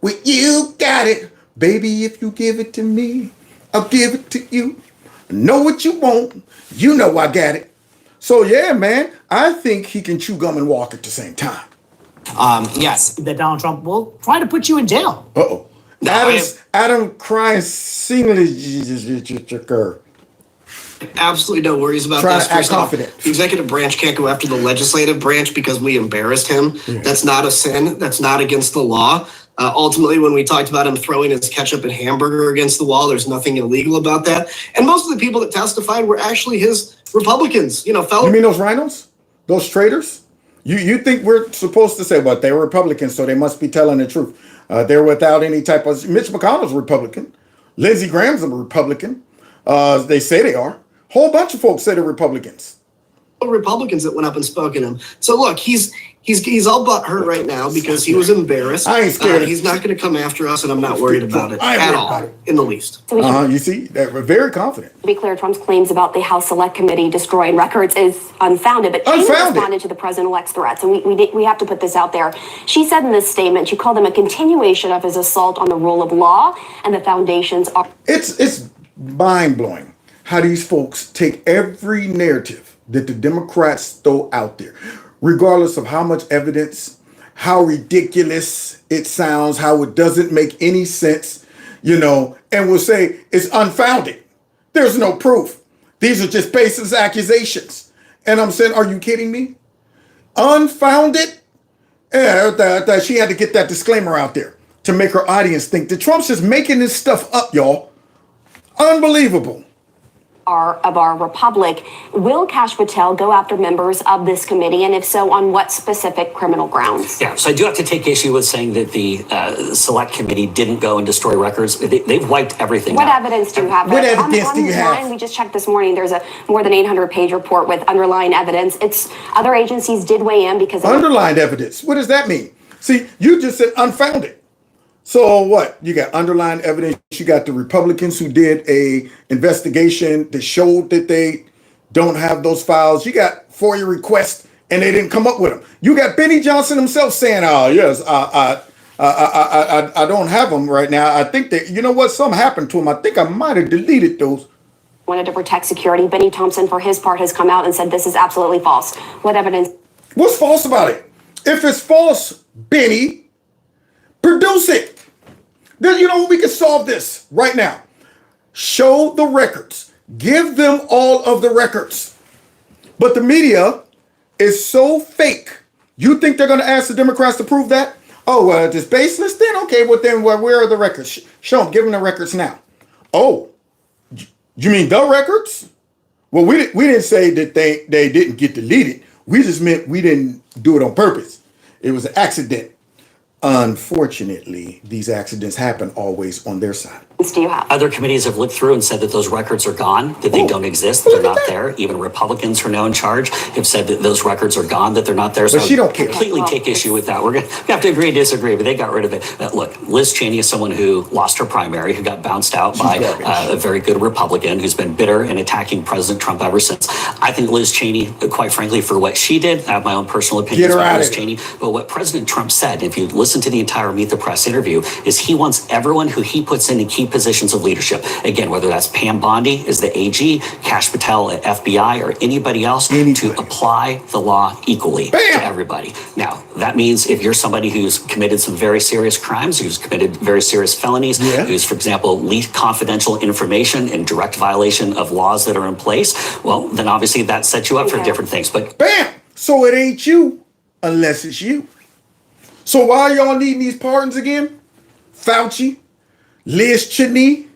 Speaker 1: Well, you got it. Baby, if you give it to me, I'll give it to you. Know what you want. You know I got it. So, yeah, man, I think he can chew gum and walk at the same time.
Speaker 5: Yes, that Donald Trump will try to put you in jail.
Speaker 1: Uh-oh. Adam crying singly.
Speaker 21: Absolutely no worries about
Speaker 1: Trying
Speaker 21: this.
Speaker 1: to act
Speaker 21: First off,
Speaker 1: confident.
Speaker 21: the executive branch can't go after the legislative branch because we embarrassed him.
Speaker 1: Yeah.
Speaker 21: That's not a sin. That's not against the law. Ultimately, when we talked about him throwing his ketchup and hamburger against the wall, there's nothing illegal about that. And most of the people that testified were actually his Republicans, fellow.
Speaker 1: You mean those rhinos? Those traitors? You think we're supposed to say, what, they were Republicans, so they must be telling the truth. They're without any type of... Mitch McConnell's a Republican. Lindsey Graham's a Republican. They say they are. Whole bunch of folks say they're Republicans.
Speaker 21: Republicans that went up and spoke at him. So look, he's all butthurt right now because he was embarrassed.
Speaker 1: I ain't scared.
Speaker 21: He's not going to come after us, and I'm not worried about it at all, in the least.
Speaker 1: You see, we're very confident.
Speaker 22: To be clear, Trump's claims about the House Select Committee destroying records is unfounded, but Cheney responded to the president-elect's threats, and we have to put this out there. She said in this statement, she called them a continuation of his assault on the rule of law and the foundations are...
Speaker 1: It's mind-blowing how these folks take every narrative that the Democrats throw out there, regardless of how much evidence, how ridiculous it sounds, how it doesn't make any sense, and will say it's unfounded. There's no proof. These are just baseless accusations. And I'm saying, are you kidding me? Unfounded? Yeah, she had to get that disclaimer out there to make her audience think that Trump's just making this stuff up, y'all. Unbelievable.
Speaker 22: Of our republic. Will Kash Patel go after members of this committee, and if so, on what specific criminal grounds?
Speaker 11: Yeah, so I do have to take issue with saying that the Select Committee didn't go and destroy records. They've wiped everything
Speaker 22: What
Speaker 11: out.
Speaker 22: evidence do you have?
Speaker 1: What evidence do you have?
Speaker 22: We just checked this morning. There's a more than 800-page report with underlying evidence. Other agencies did weigh in because...
Speaker 1: Underlined evidence? What does that mean? See, you just said unfounded. So what? You got underlying evidence. You got the Republicans who did a investigation that showed that they don't have those files. You got FOIA requests and they didn't come up with them. You got Benny Johnson himself saying, "Oh yes, I don't have them right now. I think that something happened to him. I think I might have deleted those."
Speaker 22: Wanted to protect security. Benny Thompson, for his part, has come out and said this is absolutely false. What evidence?
Speaker 1: What's false about it? If it's false, Benny, produce it. Then we can solve this right now. Show the records. Give them all of the records. But the media is so fake. You think they're going to ask the Democrats to prove that? Oh, well, it's baseless then? Okay, well then where are the records? Show them. Give them the records now. Oh, you mean the records? Well, we didn't say that they didn't get deleted. We just meant we didn't do it on purpose. It was an accident. Unfortunately, these accidents happen always on their side.
Speaker 22: Do you have?
Speaker 11: Other committees have looked through and said that those records are gone, that they don't exist, that they're not there. Even Republicans who are now in charge have said that those records are gone, that they're not there. So
Speaker 1: but she don't care.
Speaker 11: Completely take issue with that. We're going to have to agree to disagree, but they got rid of it. Look, Liz Cheney is someone who lost her primary, who got bounced out by a very good Republican who's been bitter and attacking President Trump ever since. I think Liz Cheney, quite frankly, for what she did, I have my own personal opinions about Liz Cheney, but what President Trump said, if you listen to the entire Meet the Press interview, is he wants everyone who he puts in key positions of leadership. Again, whether that's Pam Bondi as the AG, Kash Patel at FBI, or anybody else, to apply the law equally to everybody. Now, that means if you're somebody who's committed some very serious crimes, who's committed very serious felonies, who's, for example, leaked confidential information in direct violation of laws that are in place, well, then obviously that sets you up for different things. But
Speaker 1: bam! So it ain't you unless it's you. So why y'all needing these pardons again? Fauci, Liz Cheney,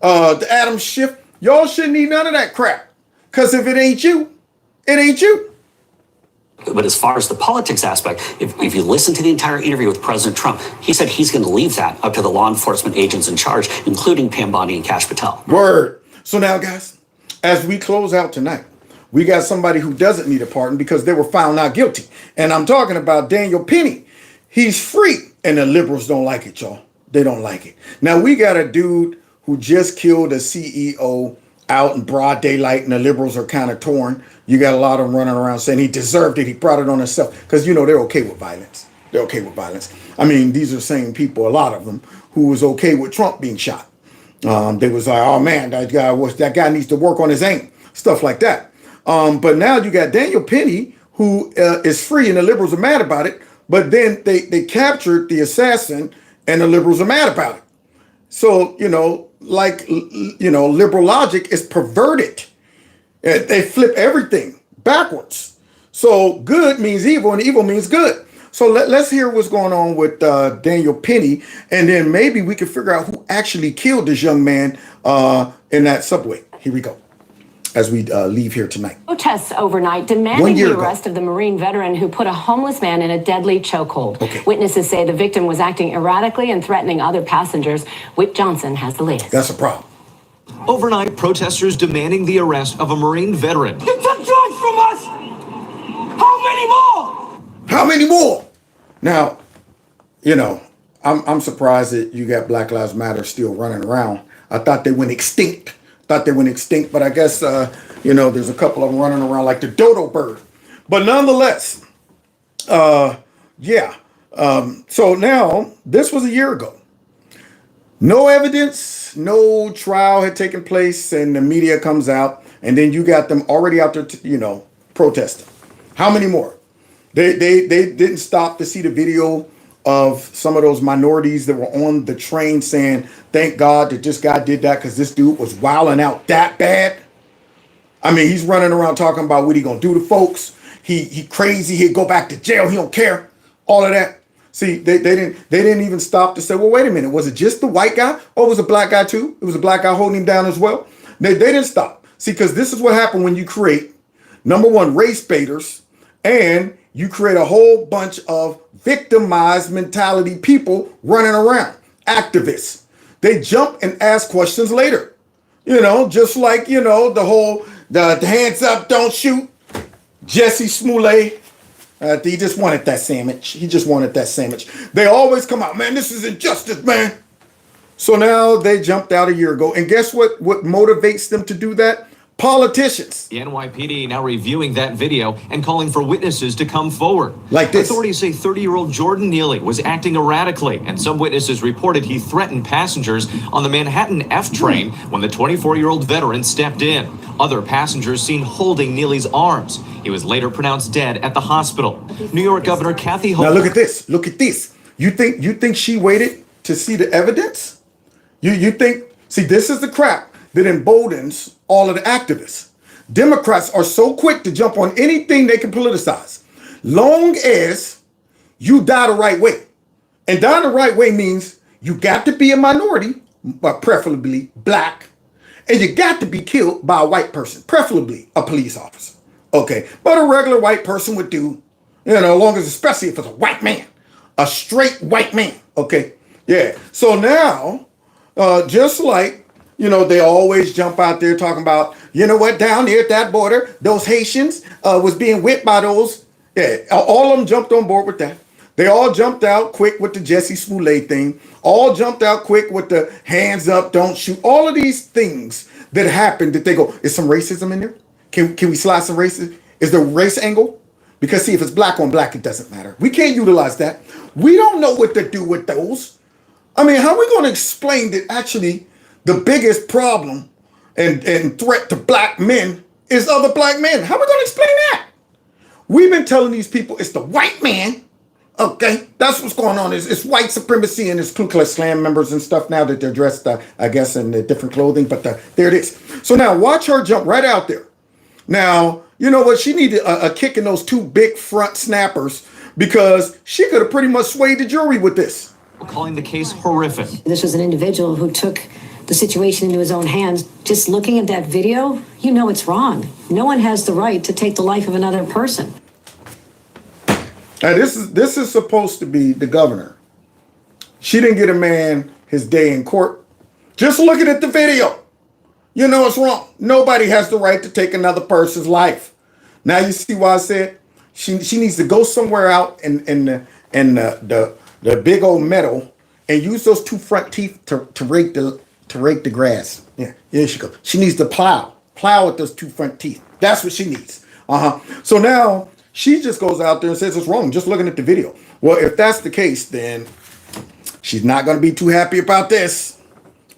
Speaker 1: the Adam Schiff. Y'all shouldn't need none of that crap. Because if it ain't you, it ain't you.
Speaker 4: But as far as the politics aspect, if you listen to the entire interview with President Trump, he said he's going to leave that up to the law enforcement agents in charge, including Pam Bondi and Kash Patel.
Speaker 1: Word. So now, guys, as we close out tonight, we got somebody who doesn't need a pardon because they were found not guilty. And I'm talking about Daniel Penny. He's free. And the liberals don't like it, y'all. They don't like it. Now, we got a dude who just killed a CEO out in broad daylight, and the liberals are kind of torn. You got a lot of them running around saying he deserved it. He brought it on himself. Because, they're okay with violence. They're okay with violence. I mean, these are the same people, a lot of them, who was okay with Trump being shot. They was like, oh, man, that guy needs to work on his aim. Stuff like that. But now you got Daniel Penny, who is free, and the liberals are mad about it. But then they captured the assassin, and the liberals are mad about it. So, liberal logic is perverted. They flip everything backwards. So good means evil, and evil means good. So let's hear what's going on with Daniel Penny, and then maybe we can figure out who actually killed this young man in that subway. Here we go, as we leave here tonight.
Speaker 22: Protests overnight demanding the arrest of the Marine veteran who put a homeless man in a deadly chokehold. Witnesses say the victim was acting erratically and threatening other passengers. Whit Johnson has the latest.
Speaker 1: That's a problem.
Speaker 6: Overnight, protesters demanding the arrest of a Marine veteran.
Speaker 23: You took drugs from us! How many more?
Speaker 1: How many more? Now, I'm surprised that you got Black Lives Matter still running around. I thought they went extinct. But I guess, there's a couple of them running around like the dodo bird. But nonetheless, so now, this was a year ago. No evidence, no trial had taken place, and the media comes out, and then you got them already out there, protesting. How many more? They didn't stop to see the video of some of those minorities that were on the train saying, thank God that this guy did that because this dude was wilding out that bad. I mean, he's running around talking about what he gonna do to folks. He crazy, he'd go back to jail, he don't care. All of that. See, they didn't even stop to say, well, wait a minute, was it just the white guy? Or was it a black guy too? It was a black guy holding him down as well. They didn't stop. See, because this is what happened when you create, number one, race baiters, and you create a whole bunch of victimized mentality people running around, activists. They jump and ask questions later. Just like, the whole, the hands up, don't shoot. Jesse Smollett, he just wanted that sandwich. They always come out, man, this is injustice, man. So now they jumped out a year ago. And guess what motivates them to do that? Politicians.
Speaker 6: The NYPD now reviewing that video and calling for witnesses to come forward.
Speaker 1: Like this.
Speaker 6: Authorities say 30-year-old Jordan Neely was acting erratically, and some witnesses reported he threatened passengers on the Manhattan F train when the 24-year-old veteran stepped in. Other passengers seen holding Neely's arms. He was later pronounced dead at the hospital. New York Governor Kathy Hochul.
Speaker 1: Now look at this. You think she waited to see the evidence? You think, see, this is the crap that emboldens all of the activists. Democrats are so quick to jump on anything they can politicize, long as you die the right way. And die the right way means you got to be a minority, but preferably black, and you got to be killed by a white person, preferably a police officer. Okay, but a regular white person would do, long as, especially if it's a white man, a straight white man. Okay, yeah. So now, just like, they always jump out there talking about, down there at that border, those Haitians was being whipped by those. Yeah, all of them jumped on board with that. They all jumped out quick with the Jesse Smollett thing. All jumped out quick with the hands up, don't shoot. All of these things that happened that they go, is some racism in there? Can we slide some racism? Is there a race angle? Because see, if it's black on black, it doesn't matter. We can't utilize that. We don't know what to do with those. I mean, how are we going to explain that actually the biggest problem and threat to black men is other black men? How are we going to explain that? We've been telling these people it's the white man. Okay, that's what's going on. It's white supremacy and it's Ku Klux Klan members and stuff now that they're dressed, I guess, in different clothing. But there it is. So now watch her jump right out there. Now, you know what? She needed a kick in those two big front snappers because she could have pretty much swayed the jury with this.
Speaker 6: calling the case horrific.
Speaker 3: This was an individual who took the situation into his own hands. Just looking at that video, you know it's wrong. No one has the right to take the life of another person.
Speaker 1: Now this is supposed to be the governor. She didn't get a man his day in court. Just looking at the video, you know it's wrong. Nobody has the right to take another person's life. Now you see why I said she needs to go somewhere out in the big old meadow and use those two front teeth to rake the grass. Yeah, there she goes. She needs to plow with those two front teeth. That's what she needs. So now she just goes out there and says it's wrong, just looking at the video. Well, if that's the case, then she's not going to be too happy about this.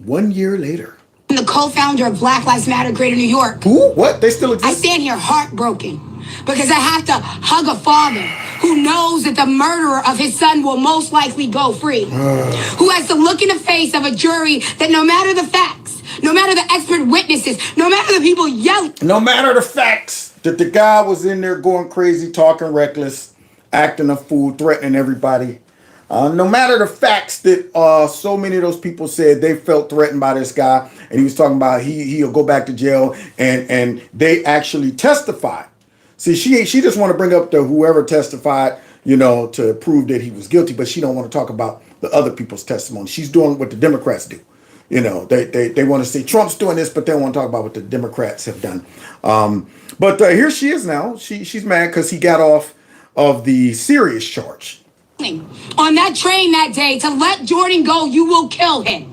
Speaker 1: 1 year later.
Speaker 7: I'm the co-founder of Black Lives Matter Greater New York.
Speaker 1: Who? What? They still exist?
Speaker 7: I stand here heartbroken because I have to hug a father who knows that the murderer of his son will most likely go free. Who has to look in the face of a jury that no matter the facts, no matter the expert witnesses, no matter the people yelling. No matter the facts.
Speaker 1: That the guy was in there going crazy, talking reckless, acting a fool, threatening everybody. No matter the facts that so many of those people said they felt threatened by this guy, and he was talking about he'll go back to jail, and they actually testified. See, she just want to bring up the whoever testified, to prove that he was guilty, but she don't want to talk about the other people's testimony. She's doing what the Democrats do. They want to say Trump's doing this, but they don't want to talk about what the Democrats have done. But here she is now. She's mad because he got off of the serious charge.
Speaker 7: On that train that day to let Jordan go, you will kill him.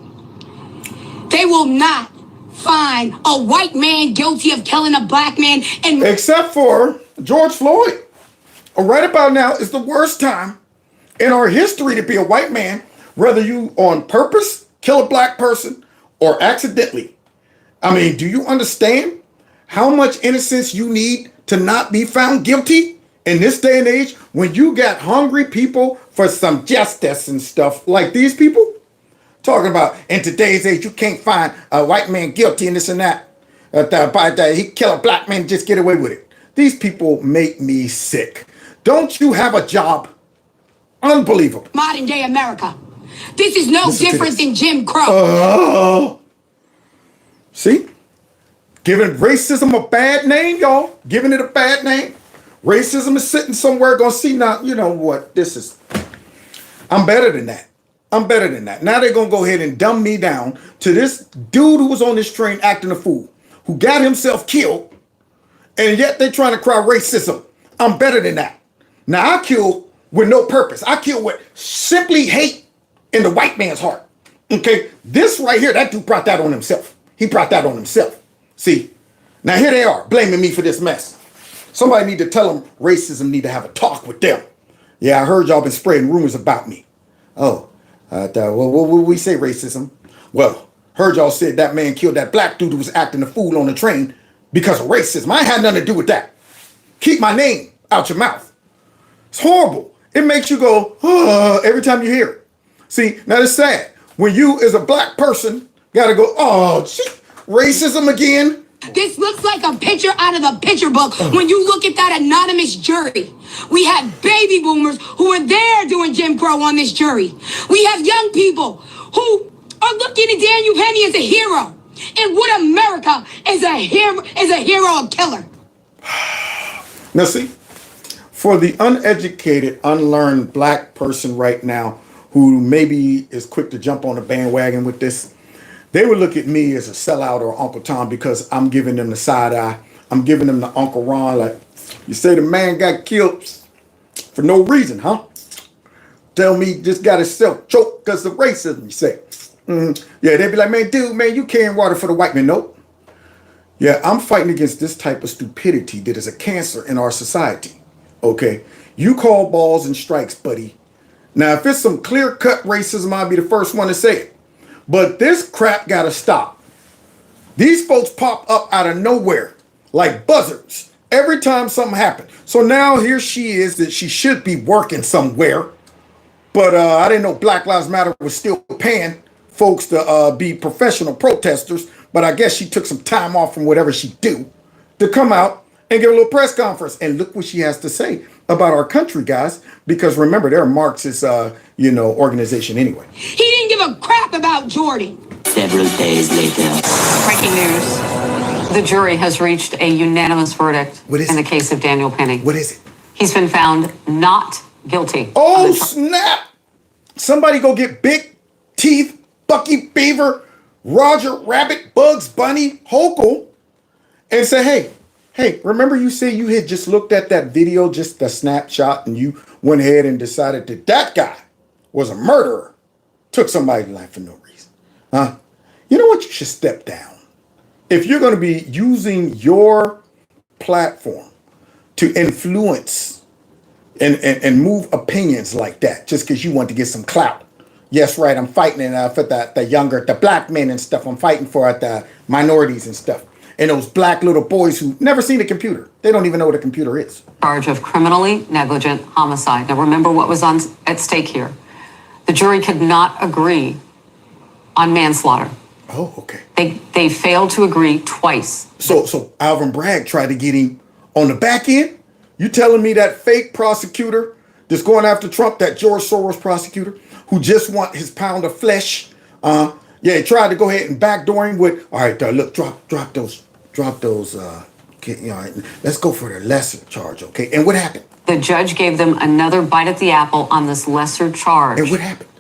Speaker 7: They will not find a white man guilty of killing a black man.
Speaker 1: Except for George Floyd. Right about now is the worst time in our history to be a white man, whether you on purpose kill a black person or accidentally. I mean, do you understand how much innocence you need to not be found guilty? In this day and age, when you got hungry people for some justice and stuff like these people, talking about in today's age, you can't find a white man guilty and this and that. He kill a black man, just get away with it. These people make me sick. Don't you have a job? Unbelievable.
Speaker 7: Modern day America. This is no different than Jim Crow.
Speaker 1: See? Giving racism a bad name, y'all. Giving it a bad name. Racism is sitting somewhere gonna see now, you know what, I'm better than that. I'm better than that. Now they're gonna go ahead and dumb me down to this dude who was on this train acting a fool, who got himself killed, and yet they're trying to cry racism. I'm better than that. Now I kill with no purpose. I kill with simply hate in the white man's heart. Okay, this right here, that dude brought that on himself. He brought that on himself. See, now here they are blaming me for this mess. Somebody need to tell them racism need to have a talk with them. Yeah, I heard y'all been spreading rumors about me. What would we say racism? Well, heard y'all said that man killed that black dude who was acting a fool on the train because of racism. I ain't had nothing to do with that. Keep my name out your mouth. It's horrible. It makes you go, every time you hear it. See, now it's sad. When you as a black person gotta go, racism again.
Speaker 7: This looks like a picture out of the picture book when you look at that anonymous jury. We have baby boomers who are there doing Jim Crow on this jury. We have young people who are looking at Daniel Penny as a hero. And what America is a hero of killer.
Speaker 1: Now see, for the uneducated, unlearned black person right now who maybe is quick to jump on the bandwagon with this, they would look at me as a sellout or Uncle Tom because I'm giving them the side eye. I'm giving them the Uncle Ron, like, you say the man got killed for no reason, huh? Tell me just got himself choked because of racism, you say. Yeah, they'd be like, man, you carrying water for the white man. Nope. Yeah, I'm fighting against this type of stupidity that is a cancer in our society. Okay, you call balls and strikes, buddy. Now, if it's some clear-cut racism, I'll be the first one to say it. But this crap gotta stop. These folks pop up out of nowhere like buzzards every time something happens. So now here she is that she should be working somewhere. But I didn't know Black Lives Matter was still paying folks to be professional protesters. But I guess she took some time off from whatever she do to come out and give a little press conference. And look what she has to say about our country, guys. Because remember, they're a Marxist, organization anyway.
Speaker 7: He didn't give a crap about Jordan.
Speaker 8: Several days later.
Speaker 9: Breaking news. The jury has reached a unanimous verdict in the case of Daniel Penny.
Speaker 1: What is it?
Speaker 9: He's been found not guilty.
Speaker 1: Oh, snap. Somebody go get Big Teeth, Bucky Beaver, Roger Rabbit, Bugs Bunny, Hochul, and say, hey, remember you said you had just looked at that video, just the snapshot, and you went ahead and decided that guy was a murderer, took somebody's life for no reason. Huh? You know what? You should step down. If you're going to be using your platform to influence and move opinions like that, just because you want to get some clout. Yes, right. I'm fighting for the black men and stuff. I'm fighting for the minorities and stuff. And those black little boys who never seen a computer. They don't even know what a computer is.
Speaker 9: Charge of criminally negligent homicide. Now remember what was at stake here. The jury could not agree on manslaughter.
Speaker 1: Oh, okay.
Speaker 9: They failed to agree twice.
Speaker 1: So Alvin Bragg tried to get him on the back end? You telling me that fake prosecutor that's going after Trump, that George Soros prosecutor, who just want his pound of flesh, he tried to go ahead and backdoor him with, all right, look, drop those, let's go for the lesser charge, okay? And what happened?
Speaker 9: The judge gave them another bite at the apple on this lesser charge.
Speaker 1: And what happened?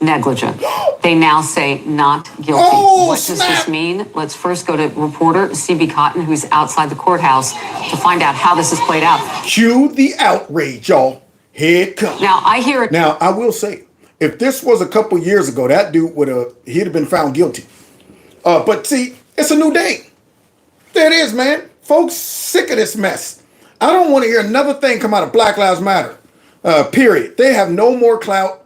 Speaker 9: Negligent. They now say not guilty. What does this mean? Let's first go to reporter CB Cotton, who's outside the courthouse, to find out how this has played out.
Speaker 1: Cue the outrage, y'all. Here it comes.
Speaker 9: Now, I hear it.
Speaker 1: Now, I will say, if this was a couple years ago, that dude he'd have been found guilty. But see, it's a new day. There it is, man. Folks sick of this mess. I don't want to hear another thing come out of Black Lives Matter. Period. They have no more clout.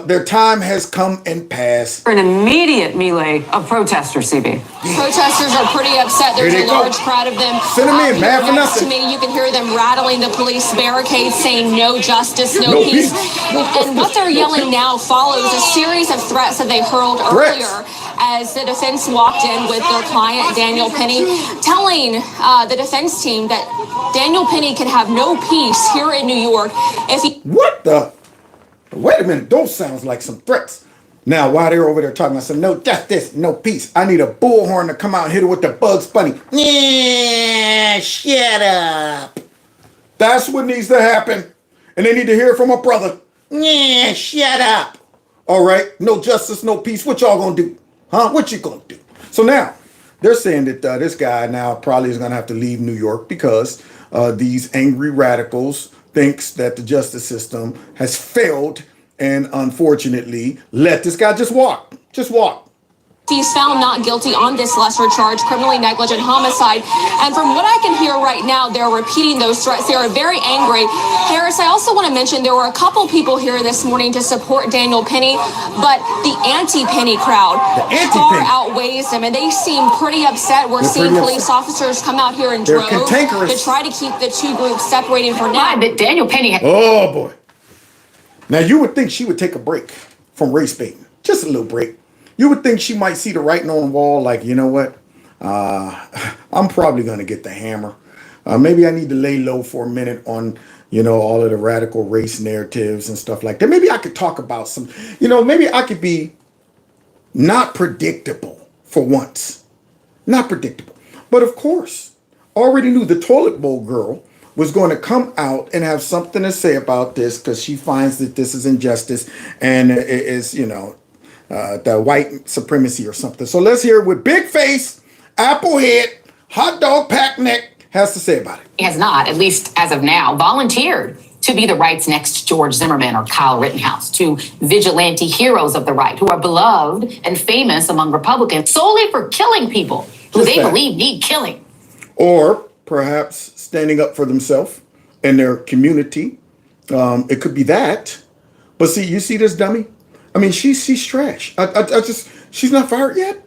Speaker 1: Their time has come and passed.
Speaker 9: An immediate melee of protesters, CB.
Speaker 13: Protesters are pretty upset. There's a large crowd of them.
Speaker 1: Send them in, man, for
Speaker 13: next
Speaker 1: nothing.
Speaker 13: to me, you can hear them rattling the police barricades, saying no justice, no peace. And what they're yelling now follows a series of threats that they hurled earlier as the defense walked in with their client, Daniel Penny, telling the defense team that Daniel Penny can have no peace here in New York if he...
Speaker 1: What the? Wait a minute, those sounds like some threats. Now, while they're over there talking about some no justice, no peace, I need a bullhorn to come out and hit it with the Bugs Bunny. Yeah, shut up. That's what needs to happen. And they need to hear it from a brother. Yeah, shut up. All right, no justice, no peace. What y'all gonna do? Huh? What you gonna do? So now, they're saying that this guy now probably is gonna have to leave New York because these angry radicals thinks that the justice system has failed and unfortunately let this guy just walk.
Speaker 13: He's found not guilty on this lesser charge, criminally negligent homicide. And from what I can hear right now, they're repeating those threats. They are very angry. Harris, I also want to mention there were a couple people here this morning to support Daniel Penny, but the anti-Penny crowd far outweighs them, and they seem pretty upset. We're seeing police officers come out here in droves to try to keep the two groups separated for now.
Speaker 9: But Daniel Penny...
Speaker 1: Oh, boy. Now, you would think she would take a break from race baiting. Just a little break. You would think she might see the writing on the wall, like, you know what? I'm probably going to get the hammer. Maybe I need to lay low for a minute on, all of the radical race narratives and stuff like that. Maybe I could talk about some, maybe I could be not predictable for once. Not predictable. But of course, already knew the toilet bowl girl was going to come out and have something to say about this because she finds that this is injustice and it is, the white supremacy or something. So let's hear what Big Face, Apple Head, Hot Dog Pack Neck has to say about it.
Speaker 9: He has not, at least as of now, volunteered to be the right's next George Zimmerman or Kyle Rittenhouse, two vigilante heroes of the right who are beloved and famous among Republicans solely for killing people who they believe need killing.
Speaker 1: Or perhaps standing up for themselves and their community. It could be that. But see, you see this dummy? I mean, she's trash. She's not fired yet.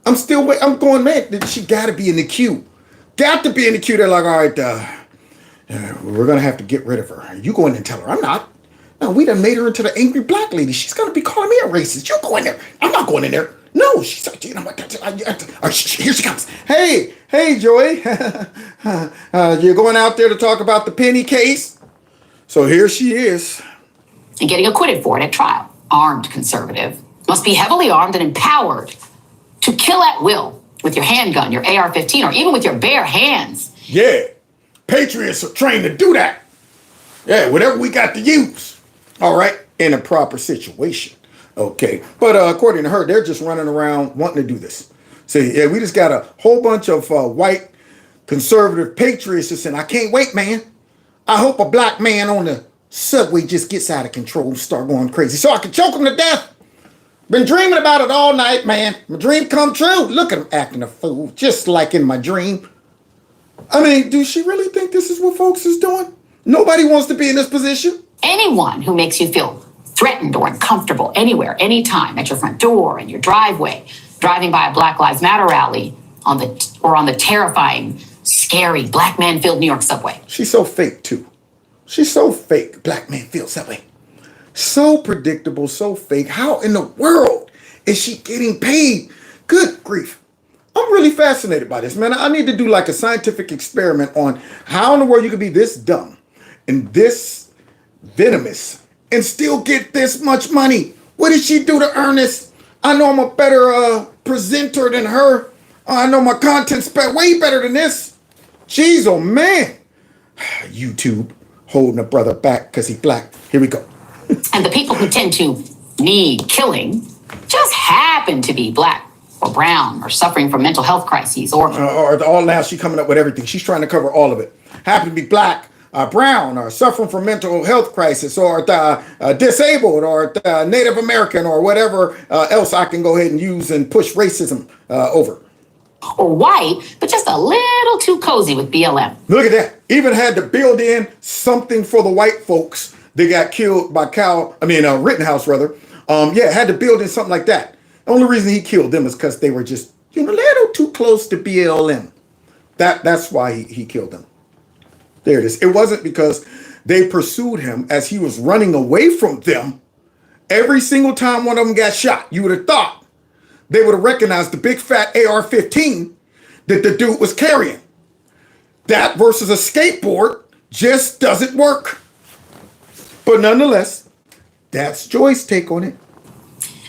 Speaker 1: I'm still waiting. I'm going mad. She got to be in the queue. Got to be in the queue. They're like, all right, we're going to have to get rid of her. You go in and tell her. I'm not. No, we done made her into the angry black lady. She's going to be calling me a racist. You go in there. I'm not going in there. No, she's like, here she comes. Hey, Joy. You're going out there to talk about the Penny case? So here she is.
Speaker 9: And getting acquitted for it at trial. Armed conservative must be heavily armed and empowered to kill at will with your handgun, your AR-15, or even with your bare hands.
Speaker 1: Yeah, patriots are trained to do that. Yeah, whatever we got to use. All right, in a proper situation. Okay, but according to her, they're just running around wanting to do this. See, yeah, we just got a whole bunch of white conservative patriots just saying, I can't wait, man. I hope a black man on the subway just gets out of control and start going crazy so I can choke him to death. Been dreaming about it all night, man. My dream come true. Look at him acting a fool, just like in my dream. I mean, do she really think this is what folks is doing? Nobody wants to be in this position.
Speaker 9: Anyone who makes you feel threatened or uncomfortable anywhere, anytime, at your front door, in your driveway, driving by a Black Lives Matter rally, on the terrifying, scary Black man-filled New York subway.
Speaker 1: She's so fake, too. She's so fake, Black man-filled subway. So predictable, so fake. How in the world is she getting paid? Good grief. I'm really fascinated by this, man. I need to do like a scientific experiment on how in the world you could be this dumb and this venomous and still get this much money. What did she do to earn this? I know I'm a better presenter than her. I know my content's way better than this. Jeez, oh man. YouTube holding a brother back because he black. Here we go.
Speaker 9: And the people who tend to need killing just happen to be Black or brown or suffering from mental health crises or
Speaker 1: all now she coming up with everything. She's trying to cover all of it. Happen to be Black, brown, or suffering from mental health crisis, or disabled, or Native American, or whatever else I can go ahead and use and push racism over.
Speaker 9: Or white, but just a little too cozy with BLM.
Speaker 1: Look at that. Even had to build in something for the white folks that got killed by Rittenhouse, rather. Had to build in something like that. The only reason he killed them is because they were just a little too close to BLM. That's why he killed them. There it is. It wasn't because they pursued him as he was running away from them. Every single time one of them got shot, you would have thought they would have recognized the big fat AR-15 that the dude was carrying. That versus a skateboard just doesn't work. But nonetheless, that's Joy's take on it.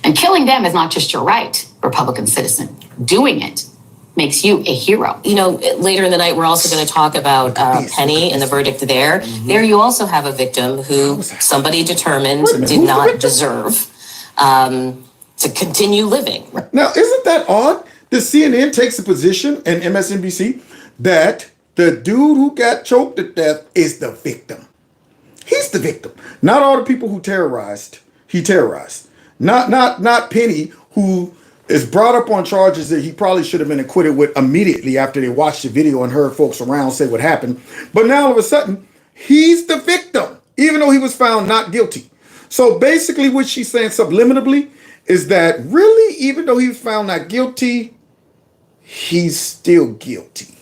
Speaker 9: And killing them is not just your right, Republican citizen. Doing it makes you a hero.
Speaker 2: You know, later in the night, we're also going to talk about Penny and the verdict there. Mm-hmm. There you also have a victim who somebody determined did not deserve to continue living.
Speaker 1: Now, isn't that odd? The CNN takes a position, and MSNBC, that the dude who got choked to death is the victim. He's the victim. Not all the people who he terrorized. Not Penny, who is brought up on charges that he probably should have been acquitted with immediately after they watched the video and heard folks around say what happened. But now all of a sudden, he's the victim, even though he was found not guilty. So basically what she's saying subliminally is that really, even though he was found not guilty, he's still guilty.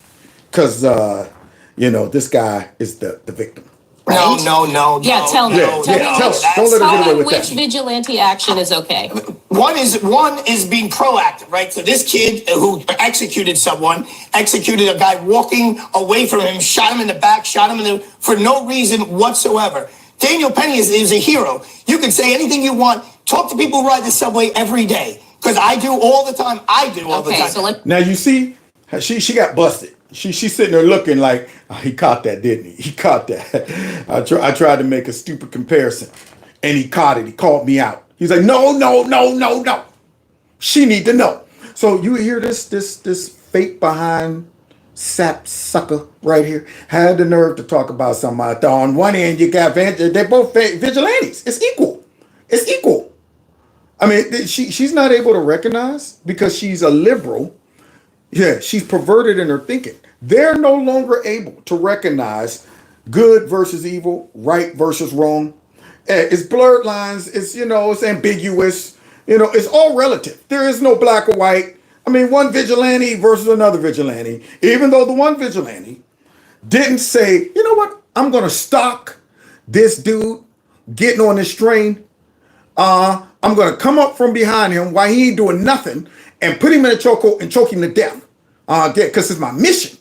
Speaker 1: Because, this guy is the victim.
Speaker 2: Right?
Speaker 21: No.
Speaker 2: Yeah, tell me.
Speaker 1: Tell us. Don't let him get away with
Speaker 2: which
Speaker 1: that.
Speaker 2: vigilante action is okay?
Speaker 21: One is being proactive, right? So this kid who executed a guy walking away from him, shot him in the back, for no reason whatsoever. Daniel Penny is a hero. You can say anything you want. Talk to people who ride the subway every day. Because I do all the time.
Speaker 1: Now you see, she got busted. She's sitting there looking like, he caught that, didn't he? He caught that. I tried to make a stupid comparison, and he caught it. He called me out. He's like, no. She need to know. So you hear this fake behind sap sucker right here had the nerve to talk about somebody. On one end, you got they're both vigilantes. It's equal. I mean, she's not able to recognize because she's a liberal. Yeah, she's perverted in her thinking. They're no longer able to recognize good versus evil, right versus wrong. It's blurred lines. It's ambiguous. It's all relative. There is no black or white. I mean, one vigilante versus another vigilante. Even though the one vigilante didn't say, you know what, I'm going to stalk this dude getting on this train. I'm going to come up from behind him while he ain't doing nothing and put him in a chokehold and choke him to death. Because it's my mission.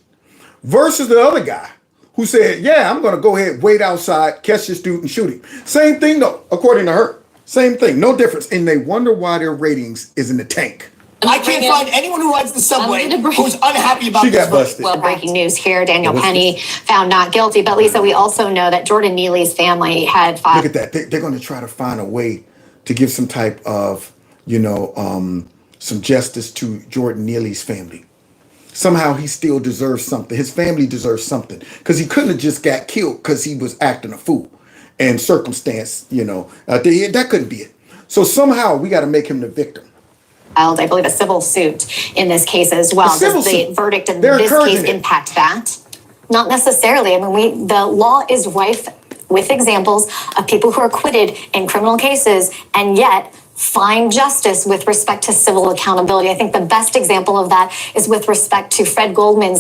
Speaker 1: Versus the other guy who said, yeah, I'm going to go ahead, wait outside, catch this dude and shoot him. Same thing, though, according to her. Same thing, no difference. And they wonder why their ratings is in the tank.
Speaker 23: I can't find anyone who rides the subway who's unhappy about
Speaker 1: She
Speaker 23: this
Speaker 1: got busted.
Speaker 10: Well, breaking news here, Daniel Penny found not guilty. But Lisa, we also know that Jordan Neely's family had filed.
Speaker 1: Look at that. They're going to try to find a way to give some type of, some justice to Jordan Neely's family. Somehow he still deserves something. His family deserves something. Because he couldn't have just got killed because he was acting a fool. And circumstance, that couldn't be it. So somehow we got to make him the victim.
Speaker 10: I believe, a civil suit in this case as well. Does the verdict in this case impact that? Not necessarily. I mean, the law is rife with examples of people who are acquitted in criminal cases and yet find justice with respect to civil accountability. I think the best example of that is with respect to Ron Goldman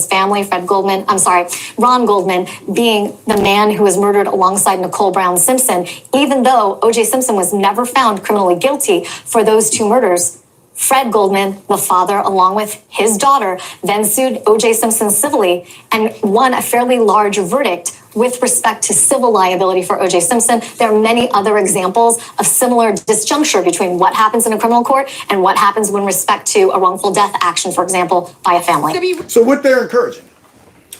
Speaker 10: being the man who was murdered alongside Nicole Brown Simpson. Even though O.J. Simpson was never found criminally guilty for those two murders, Fred Goldman, the father, along with his daughter, then sued O.J. Simpson civilly and won a fairly large verdict with respect to civil liability for O.J. Simpson. There are many other examples of similar disjuncture between what happens in a criminal court and what happens when respect to a wrongful death action, for example, by a family.
Speaker 1: So what they're encouraging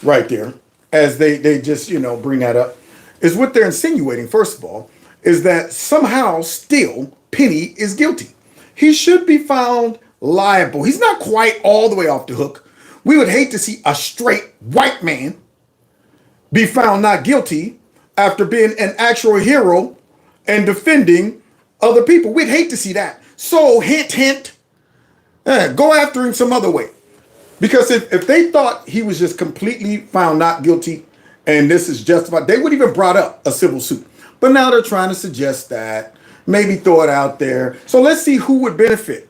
Speaker 1: right there, as they just, bring that up, is what they're insinuating, first of all, is that somehow still Penny is guilty. He should be found liable. He's not quite all the way off the hook. We would hate to see a straight white man be found not guilty after being an actual hero and defending other people. We'd hate to see that. So hint, hint, go after him some other way. Because if they thought he was just completely found not guilty and this is justified, they would even brought up a civil suit. But now they're trying to suggest that, maybe throw it out there. So let's see who would benefit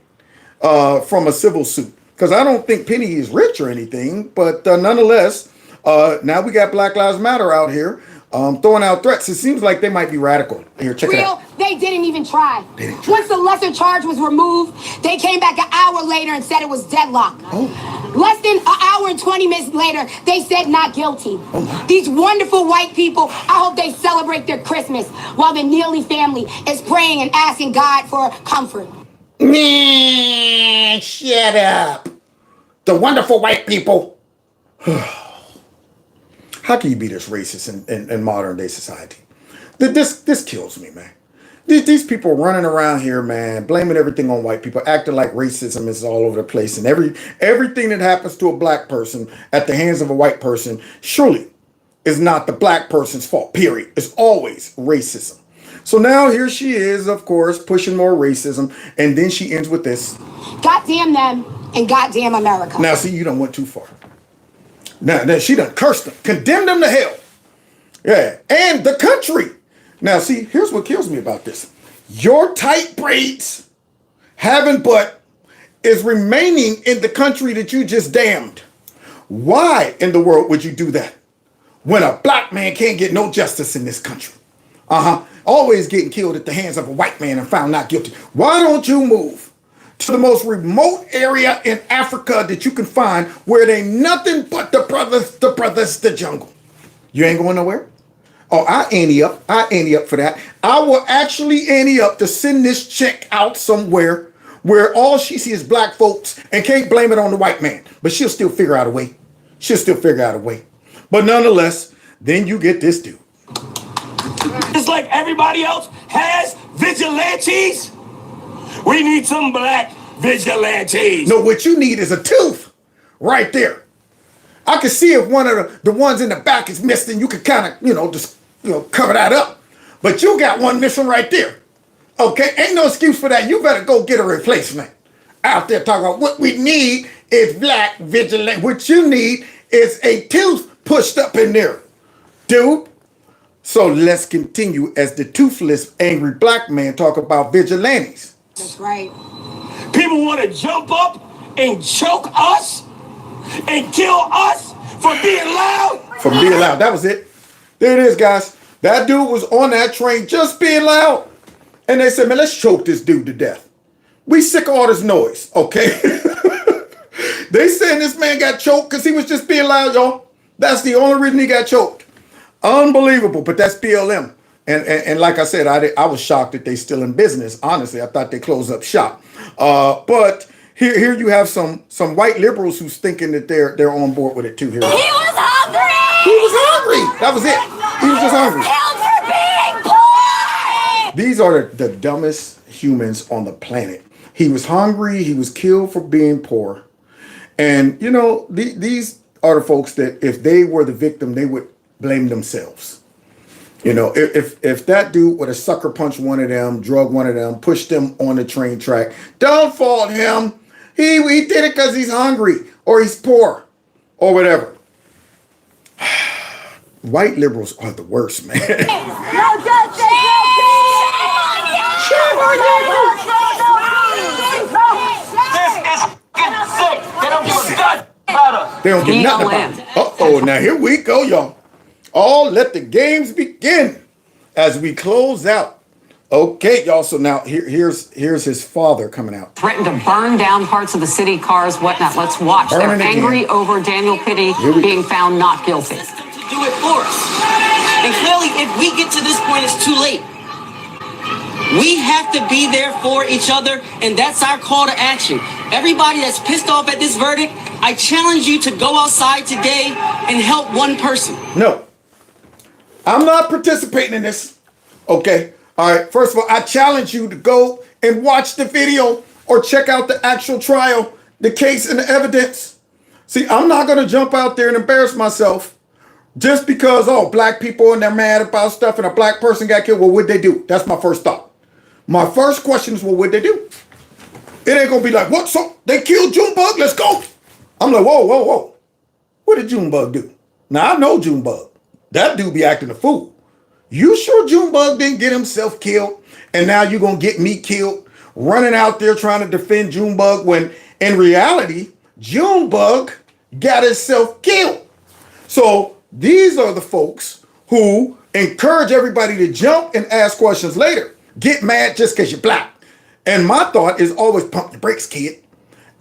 Speaker 1: from a civil suit. Because I don't think Penny is rich or anything, but nonetheless, now we got Black Lives Matter out here throwing out threats. It seems like they might be radical. Here, check it out.
Speaker 7: They didn't even try. Once the lesser charge was removed, they came back an hour later and said it was deadlock. Less than an hour and 20 minutes later, they said not guilty. These wonderful white people, I hope they celebrate their Christmas while the Neely family is praying and asking God for comfort.
Speaker 1: Man, shut up. The wonderful white people. How can you be this racist in modern day society? This kills me, man. These people running around here, man, blaming everything on white people, acting like racism is all over the place, and everything that happens to a black person at the hands of a white person surely is not the black person's fault, period. It's always racism. So now here she is, of course, pushing more racism, and then she ends with this.
Speaker 7: Goddamn them and goddamn America.
Speaker 1: Now, see, you done went too far. Now she done cursed them, condemned them to hell. Yeah, and the country. Now, see, here's what kills me about this. Your tight braids, having butt, is remaining in the country that you just damned. Why in the world would you do that when a black man can't get no justice in this country? Always getting killed at the hands of a white man and found not guilty. Why don't you move to the most remote area in Africa that you can find where there ain't nothing but the jungle? You ain't going nowhere? Oh, I ante up for that. I will actually ante up to send this chick out somewhere where all she sees is black folks and can't blame it on the white man. But she'll still figure out a way. But nonetheless, then you get this dude.
Speaker 23: Just like everybody else has vigilantes, we need some black vigilantes.
Speaker 1: No, what you need is a tooth right there. I can see if one of the ones in the back is missing, you can kind of, just cover that up. But you got one missing right there. Okay, ain't no excuse for that. You better go get a replacement. Out there talking about what we need is black vigilante. What you need is a tooth pushed up in there, dude. So let's continue as the toothless, angry black man talk about vigilantes.
Speaker 7: That's right.
Speaker 23: People want to jump up and choke us and kill us for being loud.
Speaker 1: For being loud. That was it. There it is, guys. That dude was on that train just being loud. And they said, man, let's choke this dude to death. We sick of all this noise, okay? They saying this man got choked because he was just being loud, y'all. That's the only reason he got choked. Unbelievable, but that's BLM. And like I said, I was shocked that they still in business. Honestly, I thought they closed up shop. But here you have some white liberals who's thinking that they're on board with it too. Here.
Speaker 14: He was hungry!
Speaker 1: He was hungry. That was it. He was just hungry.
Speaker 14: Killed for being poor!
Speaker 1: These are the dumbest humans on the planet. He was hungry. He was killed for being poor. And, you know, these are the folks that if they were the victim, they would blame themselves. You know, if that dude would have sucker punched one of them, drug one of them, pushed them on the train track, don't fault him. He did it because he's hungry or he's poor or whatever. White liberals are the worst, man.
Speaker 14: No justice! They don't give a god about us.
Speaker 1: They don't give nothing about it. Uh-oh, now here we go, y'all. Let the games begin as we close out. Okay, y'all, so now here's his father coming out.
Speaker 15: Threatened to burn down parts of the city, cars, whatnot. Let's watch. They're angry over Daniel Pitty being found not guilty.
Speaker 16: Do it for us. And clearly, if we get to this point, it's too late. We have to be there for each other, and that's our call to action. Everybody that's pissed off at this verdict, I challenge you to go outside today and help one person.
Speaker 1: No, I'm not participating in this. Okay. All right. First of all, I challenge you to go and watch the video or check out the actual trial, the case and the evidence. See, I'm not going to jump out there and embarrass myself just because, black people and they're mad about stuff and a black person got killed. Well, what'd they do? That's my first thought. My first question is, well, what'd they do? It ain't going to be like, what? So they killed Junebug? Let's go. I'm like, whoa. What did Junebug do? Now, I know Junebug. That dude be acting a fool. You sure Junebug didn't get himself killed? And now you're going to get me killed running out there trying to defend Junebug when in reality, Junebug got himself killed. So these are the folks who encourage everybody to jump and ask questions later. Get mad just because you're black. And my thought is always pump the brakes, kid.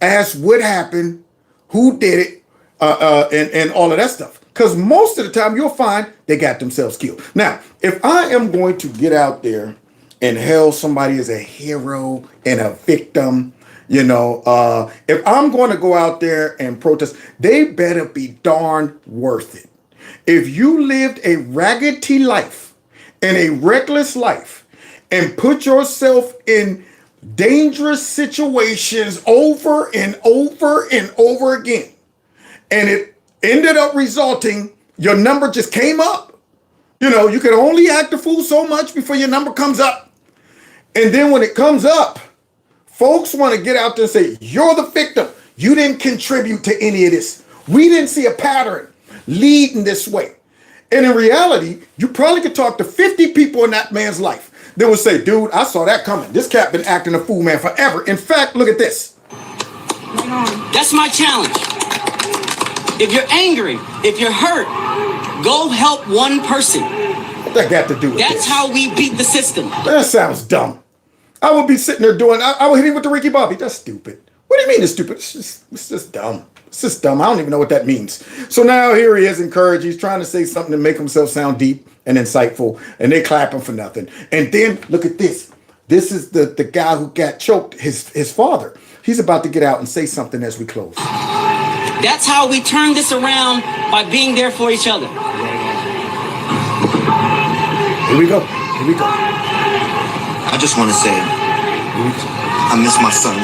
Speaker 1: Ask what happened, who did it, and all of that stuff. Because most of the time you'll find they got themselves killed. Now, if I am going to get out there and hail somebody as a hero and a victim, you know, if I'm going to go out there and protest, they better be darn worth it. If you lived a raggedy life and a reckless life and put yourself in dangerous situations over and over and over again, and it ended up resulting, your number just came up. You know, you can only act a fool so much before your number comes up. And then when it comes up, folks want to get out there and say, you're the victim. You didn't contribute to any of this. We didn't see a pattern leading this way. And in reality, you probably could talk to 50 people in that man's life. They would say, dude, I saw that coming. This cat been acting a fool, man, forever. In fact, look at this.
Speaker 16: That's my challenge. If you're angry, if you're hurt, go help one person.
Speaker 1: What that got to do with
Speaker 16: That's
Speaker 1: this?
Speaker 16: how we beat the system.
Speaker 1: That sounds dumb. I would be sitting there doing, I would hit him with the Ricky Bobby. That's stupid. What do you mean it's stupid? It's just dumb. It's just dumb. I don't even know what that means. So now here he is encouraged. He's trying to say something to make himself sound deep and insightful. And they clap him for nothing. And then look at this. This is the guy who got choked, his father. He's about to get out and say something as we close.
Speaker 16: That's how we turn this around, by being there for each other.
Speaker 1: Here we go.
Speaker 24: I just want to say, I miss my son.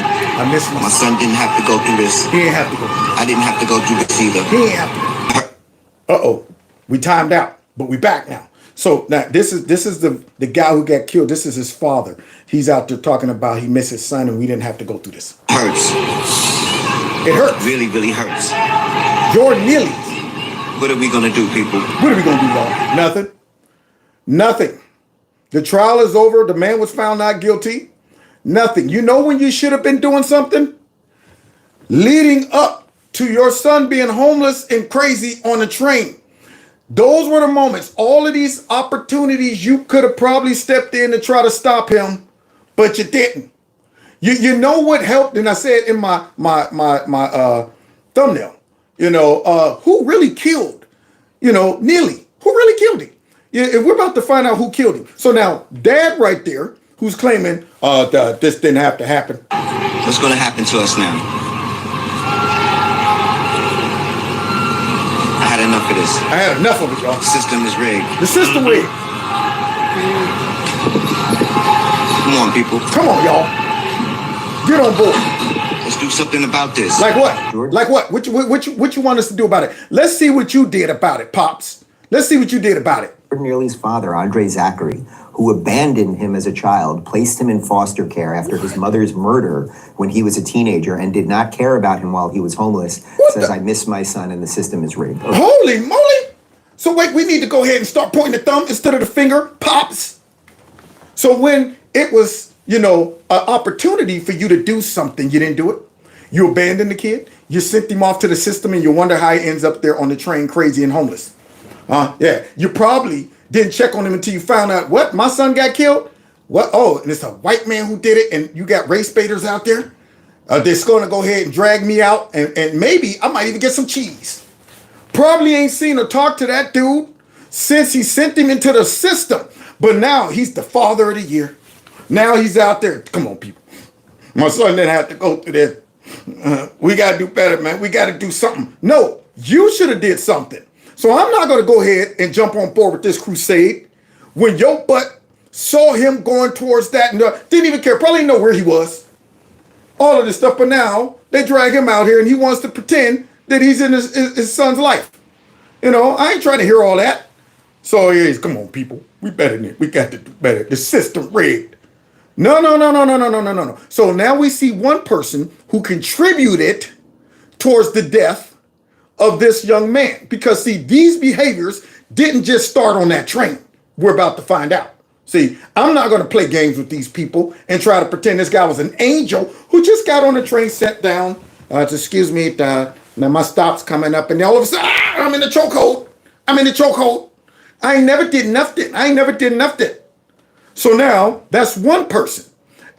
Speaker 24: My son didn't have to go through this.
Speaker 1: He didn't have to go through this.
Speaker 24: I didn't have to go through this either.
Speaker 1: He didn't have to. Uh-oh. We timed out, but we back now. So now this is the guy who got killed. This is his father. He's out there talking about he missed his son and we didn't have to go through this.
Speaker 24: Hurts.
Speaker 1: It hurts.
Speaker 24: Really, really hurts.
Speaker 1: Jordan Neely.
Speaker 24: What are we going to do, people?
Speaker 1: What are we going to do, y'all? Nothing. The trial is over. The man was found not guilty. Nothing. You know when you should have been doing something? Leading up to your son being homeless and crazy on a train. Those were the moments. All of these opportunities you could have probably stepped in to try to stop him. but you didn't. You know what helped? And I said in my thumbnail, who really killed, Neely? Who really killed him? Yeah, we're about to find out who killed him. So now, Dad right there, who's claiming this didn't have to happen.
Speaker 24: What's going to happen to us now? I had enough of this.
Speaker 1: I had enough of it, y'all.
Speaker 24: The system is rigged.
Speaker 1: The system rigged.
Speaker 24: Come on, people.
Speaker 1: Come on, y'all. Get on board.
Speaker 24: Let's do something about this.
Speaker 1: Like what? Like what? What you want us to do about it? Let's see what you did about it, Pops. Let's see what you did about it.
Speaker 12: Neely's father, Andre Zachary, who abandoned him as a child, placed him in foster care after his mother's murder when he was a teenager and did not care about him while he was homeless, says, I miss my son and the system is rigged. Okay.
Speaker 1: Holy moly! So wait, we need to go ahead and start pointing the thumb instead of the finger, Pops. So when it was, an opportunity for you to do something, you didn't do it. You abandoned the kid. You sent him off to the system and you wonder how he ends up there on the train crazy and homeless. Yeah, you probably didn't check on him until you found out, what, my son got killed? What? Oh, and it's a white man who did it, and you got race baiters out there? They're going to go ahead and drag me out, and maybe I might even get some cheese. Probably ain't seen or talked to that dude since he sent him into the system. But now he's the father of the year. Now he's out there. Come on, people. My son didn't have to go through this. We got to do better, man. We got to do something. No, you should have did something. So I'm not going to go ahead and jump on board with this crusade when your butt saw him going towards that and didn't even care, probably didn't know where he was. All of this stuff, but now they drag him out here and he wants to pretend that he's in his son's life. I ain't trying to hear all that. So yes, come on, people. We better than it. We got to do better. The system rigged. No. So now we see one person who contributed towards the death of this young man. Because see, these behaviors didn't just start on that train. We're about to find out. See, I'm not going to play games with these people and try to pretend this guy was an angel who just got on the train, sat down. Excuse me, now my stop's coming up, and all of a sudden, I'm in the chokehold. I ain't never did nothing. So now, that's one person.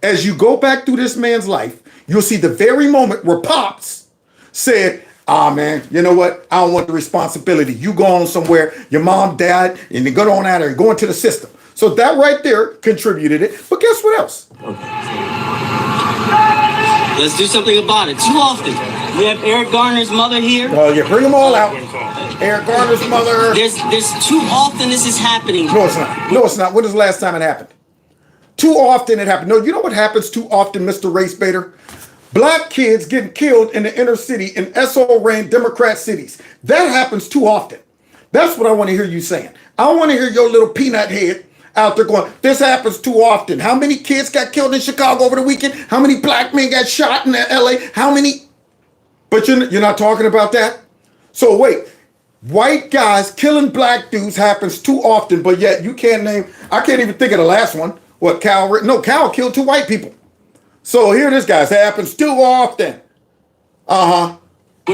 Speaker 1: As you go back through this man's life, you'll see the very moment where Pops said, man, you know what? I don't want the responsibility. You go on somewhere, your mom, dad, and you go on out there, go into the system. So that right there contributed it. But guess what else?
Speaker 16: Let's do something about it. Too often, we have Eric Garner's mother here.
Speaker 1: Oh, yeah, bring them all out. Eric Garner's mother.
Speaker 16: There's too often this is happening.
Speaker 1: No, it's not. When was the last time it happened? Too often it happened. No, you know what happens too often, Mr. Race Baiter? Black kids getting killed in the inner city in SO-ran Democrat cities. That happens too often. That's what I want to hear you saying. I want to hear your little peanut head out there going, this happens too often. How many kids got killed in Chicago over the weekend? How many black men got shot in LA? How many? But you're not talking about that? So wait, white guys killing black dudes happens too often, but yet you can't name, I can't even think of the last one. What, Cal killed 2 white people. So here this guy happens too often.
Speaker 16: Where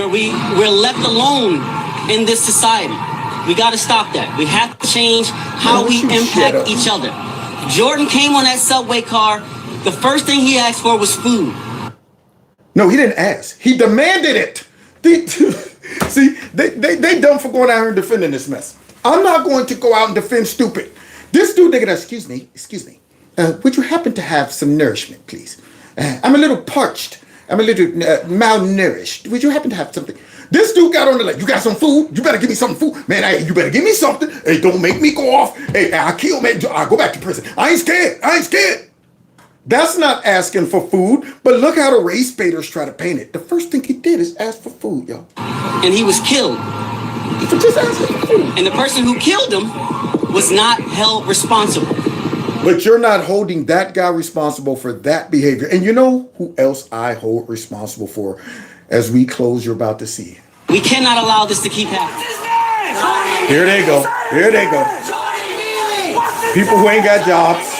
Speaker 16: we're left alone in this society. We got to stop that. We have to change how we impact each other. Jordan came on that subway car. The first thing he asked for was food.
Speaker 1: No, he didn't ask. He demanded it. See, they dumb for going out here and defending this mess. I'm not going to go out and defend stupid. This dude, nigga, excuse me. Would you happen to have some nourishment, please? I'm a little parched. I'm a little malnourished. Would you happen to have something? This dude got on the like, you got some food? You better give me some food. Man, you better give me something. Hey, don't make me go off. Hey, I kill, man. I go back to prison. I ain't scared. That's not asking for food, but look how the race baiters try to paint it. The first thing he did is ask for food, y'all.
Speaker 16: And he was killed.
Speaker 1: For just asking for food.
Speaker 16: And the person who killed him was not held responsible.
Speaker 1: But you're not holding that guy responsible for that behavior. And you know who else I hold responsible for as we close you're about to see?
Speaker 16: We cannot allow this to keep happening.
Speaker 1: Here they go. People who ain't got jobs.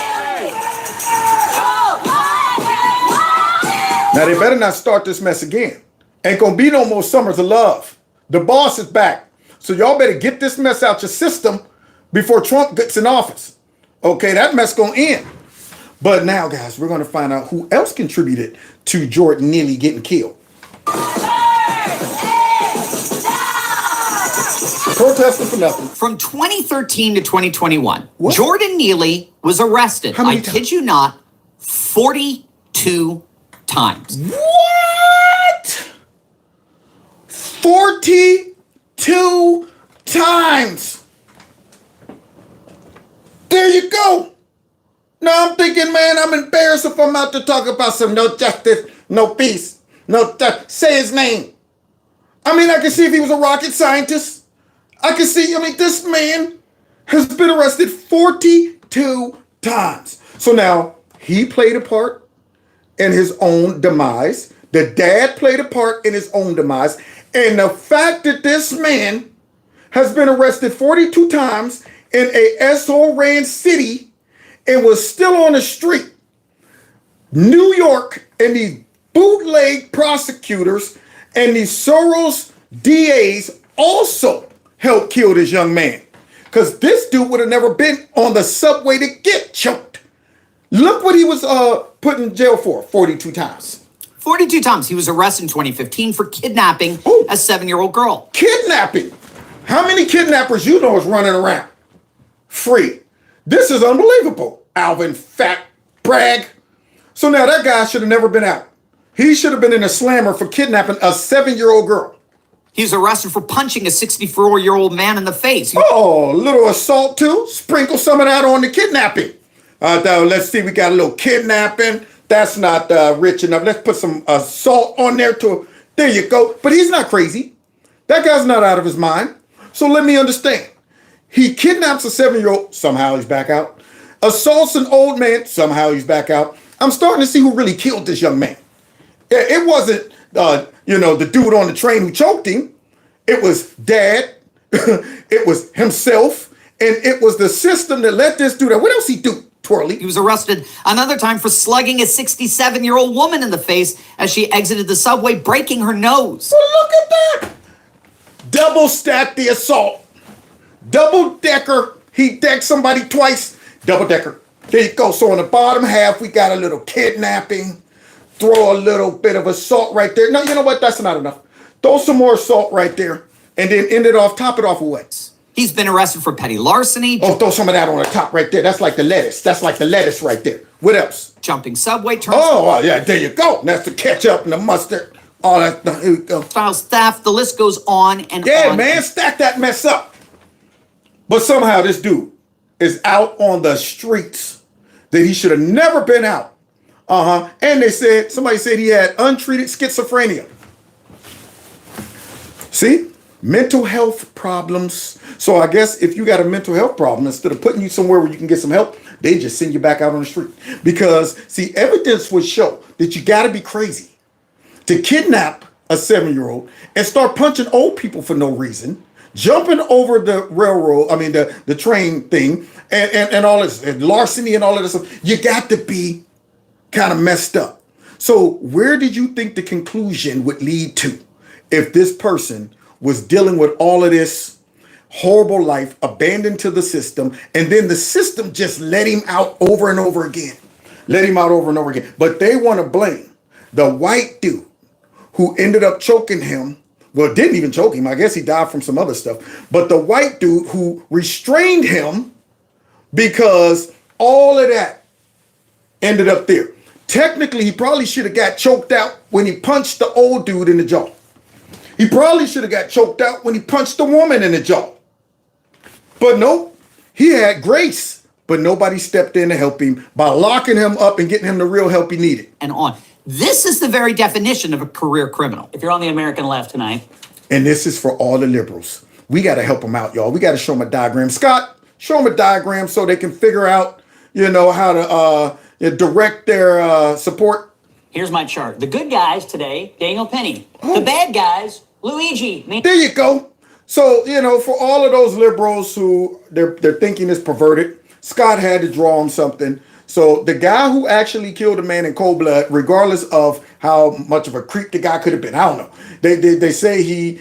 Speaker 1: Now they better not start this mess again. Ain't gonna be no more summers of love. The boss is back. So y'all better get this mess out your system before Trump gets in office. Okay, that mess gonna end. But now, guys, we're going to find out who else contributed to Jordan Neely getting killed. Protesting for nothing.
Speaker 17: From 2013 to 2021, Jordan Neely was arrested. I kid you not, 42 times.
Speaker 1: What? 42 times. There you go. Now I'm thinking, man, I'm embarrassed if I'm out to talk about some no justice, no peace, no justice. Say his name. I mean, I can see if he was a rocket scientist. I can see, this man has been arrested 42 times. So now he played a part in his own demise. The dad played a part in his own demise. And the fact that this man has been arrested 42 times in a SO-ran city and was still on the street, New York, and these bootleg prosecutors and these Soros DAs also helped kill this young man. Because this dude would have never been on the subway to get choked. Look what he was put in jail for 42 times.
Speaker 17: 42 times. He was arrested in 2015 for kidnapping a 7-year-old girl.
Speaker 1: Kidnapping? How many kidnappers you know is running around free? This is unbelievable, Alvin Fat Bragg. So now that guy should have never been out. He should have been in a slammer for kidnapping a 7-year-old girl.
Speaker 17: He was arrested for punching a 64-year-old man in the face.
Speaker 1: Oh, a little assault too? Sprinkle some of that on the kidnapping. Let's see, we got a little kidnapping. That's not rich enough. Let's put some assault on there too. There you go. But he's not crazy. That guy's not out of his mind. So let me understand. He kidnaps a 7-year-old. Somehow he's back out. Assaults an old man. Somehow he's back out. I'm starting to see who really killed this young man. It wasn't the dude on the train who choked him. It was dad. It was himself. And it was the system that let this do that. What else he do, Twirly?
Speaker 17: He was arrested another time for slugging a 67-year-old woman in the face as she exited the subway, breaking her nose.
Speaker 1: Well, look at that. Double stack the assault. Double decker. He decked somebody twice. Double decker. There you go. So on the bottom half, we got a little kidnapping. Throw a little bit of assault right there. No, you know what? That's not enough. Throw some more assault top it off with what?
Speaker 17: He's been arrested for petty larceny.
Speaker 1: Oh, throw some of that on the top right there. That's like the lettuce. That's like the lettuce right there. What else?
Speaker 17: Jumping subway turns.
Speaker 1: Oh, yeah, there you go. That's the ketchup and the mustard. All that. Here we go.
Speaker 17: File theft. The list goes on and on.
Speaker 1: Yeah, man, stack that mess up. But somehow this dude is out on the streets that he should have never been out. And somebody said he had untreated schizophrenia. See? Mental health problems. So I guess if you got a mental health problem, instead of putting you somewhere where you can get some help, they just send you back out on the street. Because, see, evidence would show that you got to be crazy to kidnap a 7-year-old and start punching old people for no reason, jumping over the railroad, the train thing, and all this, and larceny and all of this stuff. You got to be kind of messed up. So where did you think the conclusion would lead to if this person was dealing with all of this horrible life, abandoned to the system, and then the system just let him out over and over again? Let him out over and over again. But they want to blame the white dude who ended up choking him. Well, didn't even choke him. I guess he died from some other stuff. But the white dude who restrained him, because all of that ended up there. Technically, he probably should have got choked out when he punched the old dude in the jaw. He probably should have got choked out when he punched the woman in the jaw. But nope, he had grace, but nobody stepped in to help him by locking him up and getting him the real help he needed.
Speaker 17: And on. This is the very definition of a career criminal.
Speaker 11: If you're on the American left tonight.
Speaker 1: And this is for all the liberals. We got to help them out, y'all. We got to show them a diagram. Scott, show them a diagram so they can figure out, how to direct their support.
Speaker 11: Here's my chart. The good guys today, Daniel Penny. The bad guys, Luigi.
Speaker 1: There you go. So, for all of those liberals who they're thinking is perverted, Scott had to draw on something. So the guy who actually killed a man in cold blood, regardless of how much of a creep the guy could have been, I don't know. They say he,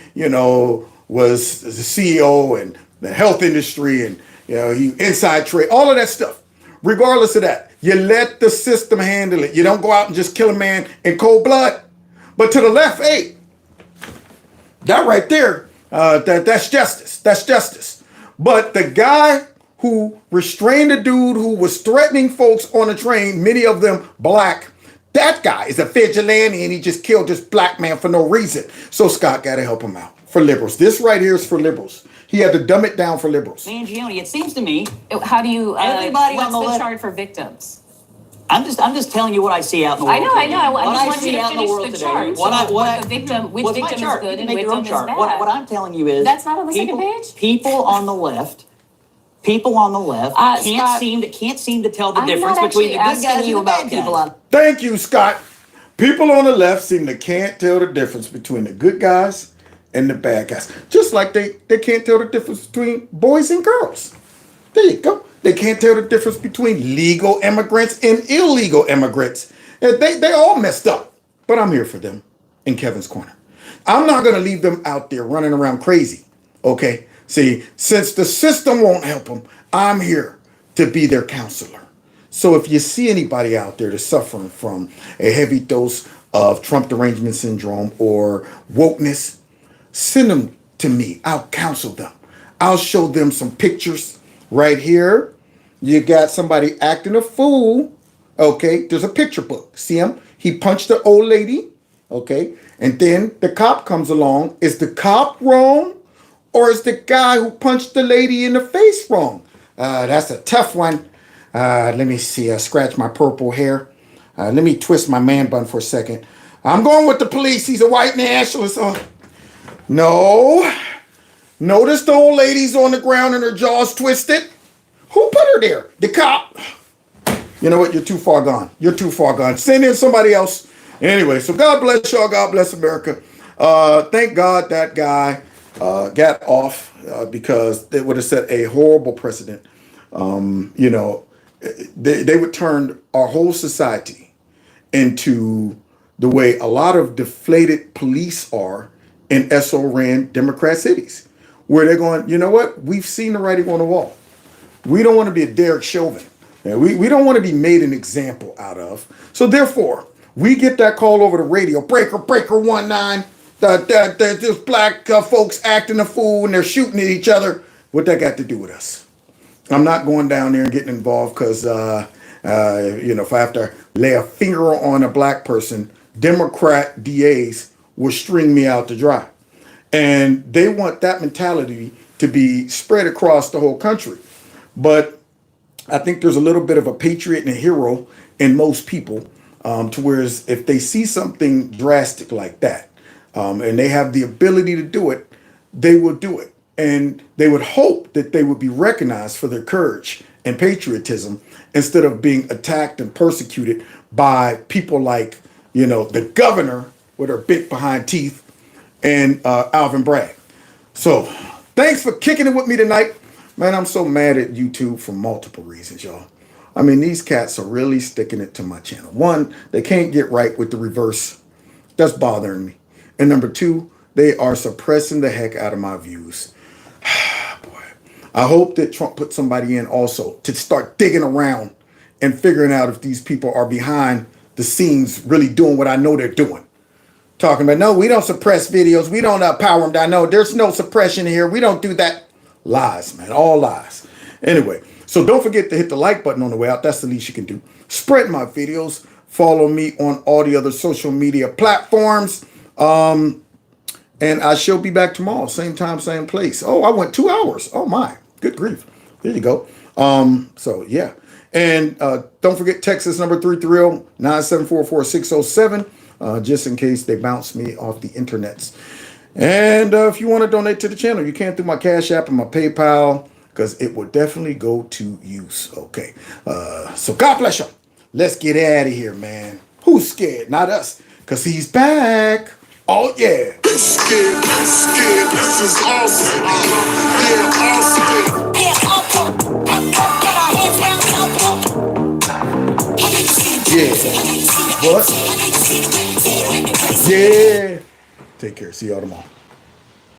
Speaker 1: was the CEO and the health industry and, he inside trade, all of that stuff. Regardless of that, You let the system handle it. You don't go out and just kill a man in cold blood. But to the left, hey, that right there, that's justice. That's justice. But the guy who restrained a dude who was threatening folks on a train, many of them black, that guy is a vigilante and he just killed this black man for no reason. So Scott got to help him out. For liberals. This right here is for liberals. He had to dumb it down for liberals.
Speaker 11: Mangione, it seems to me.
Speaker 9: How do you,
Speaker 11: everybody
Speaker 9: what's
Speaker 11: on the
Speaker 9: the
Speaker 11: left,
Speaker 9: chart for victims?
Speaker 11: I'm just telling you what I see out in the world.
Speaker 9: I know.
Speaker 11: What
Speaker 9: I
Speaker 11: I
Speaker 9: just want you
Speaker 11: see
Speaker 9: to
Speaker 11: out in the
Speaker 9: finish
Speaker 11: world
Speaker 9: the
Speaker 11: today.
Speaker 9: chart.
Speaker 11: What
Speaker 9: the victim, which
Speaker 11: what's my
Speaker 9: victim
Speaker 11: chart?
Speaker 9: is good
Speaker 11: You
Speaker 9: and
Speaker 11: can make your own
Speaker 9: victim is
Speaker 11: chart.
Speaker 9: bad.
Speaker 11: What I'm telling you is
Speaker 9: That's not on the second page?
Speaker 11: People on the left. People on the left
Speaker 9: Scott,
Speaker 11: can't seem to tell the
Speaker 9: I'm
Speaker 11: difference
Speaker 9: not
Speaker 11: between the
Speaker 9: actually
Speaker 11: good guys
Speaker 9: asking
Speaker 11: and
Speaker 9: you
Speaker 11: the
Speaker 9: about
Speaker 11: bad
Speaker 9: people
Speaker 11: guys.
Speaker 9: on.
Speaker 1: Thank you, Scott. People on the left seem to can't tell the difference between the good guys and the bad guys. Just like they can't tell the difference between boys and girls. There you go. They can't tell the difference between legal immigrants and illegal immigrants. And they all messed up. But I'm here for them in Kevin's Corner. I'm not going to leave them out there running around crazy. Okay? See, since the system won't help them, I'm here to be their counselor. So if you see anybody out there that's suffering from a heavy dose of Trump derangement syndrome or wokeness, send them to me. I'll counsel them. I'll show them some pictures right here. You got somebody acting a fool. Okay, there's a picture book. See him? He punched the old lady. Okay, and then the cop comes along. Is the cop wrong? Or is the guy who punched the lady in the face wrong? That's a tough one. Let me see. I scratch my purple hair. Let me twist my man bun for a second. I'm going with the police. He's a white nationalist. No. Notice the old lady's on the ground and her jaw's twisted. Who put her there? The cop. You know what? You're too far gone. You're too far gone. Send in somebody else. Anyway, so God bless y'all. God bless America. Thank God that guy got off because it would have set a horrible precedent. You know, they would turn our whole society into the way a lot of deflated police are in SO-ran Democrat cities, where they're going, you know what? We've seen the writing on the wall. We don't want to be a Derek Chauvin. We don't want to be made an example out of. So therefore, we get that call over the radio, breaker 19, there's black folks acting a fool and they're shooting at each other. What that got to do with us? I'm not going down there and getting involved because, you know, if I have to lay a finger on a black person, Democrat DAs will string me out to dry. And they want that mentality to be spread across the whole country. But I think there's a little bit of a patriot and a hero in most people, to whereas if they see something drastic like that, and they have the ability to do it, they will do it. And they would hope that they would be recognized for their courage and patriotism instead of being attacked and persecuted by people like, you know, the governor with her big behind teeth and Alvin Bragg. So thanks for kicking it with me tonight. Man, I'm so mad at YouTube for multiple reasons, y'all. I mean, these cats are really sticking it to my channel. One, they can't get right with the reverse. That's bothering me. And number two, they are suppressing the heck out of my views. Boy, I hope that Trump put somebody in also to start digging around and figuring out if these people are behind the scenes really doing what I know they're doing. Talking about, no, we don't suppress videos. We don't power them down. No, there's no suppression here. We don't do that. Lies, man. All lies. Anyway, so don't forget to hit the like button on the way out. That's the least you can do. Spread my videos. Follow me on all the other social media platforms. And I shall be back tomorrow. Same time, same place. Oh, I went 2 hours. Oh, my. Good grief. There you go. So, yeah. And don't forget Texas number 330-974-4607. Just in case they bounce me off the internets. And if you want to donate to the channel, you can through my Cash App and my PayPal, because it will definitely go to use. Okay. So God bless you. Let's get out of here, man. Who's scared? Not us, because he's back. Oh, yeah.
Speaker 5: Scared. This is awesome. Yeah,
Speaker 1: awesome. Yeah. What? Yeah. Take care. See y'all tomorrow.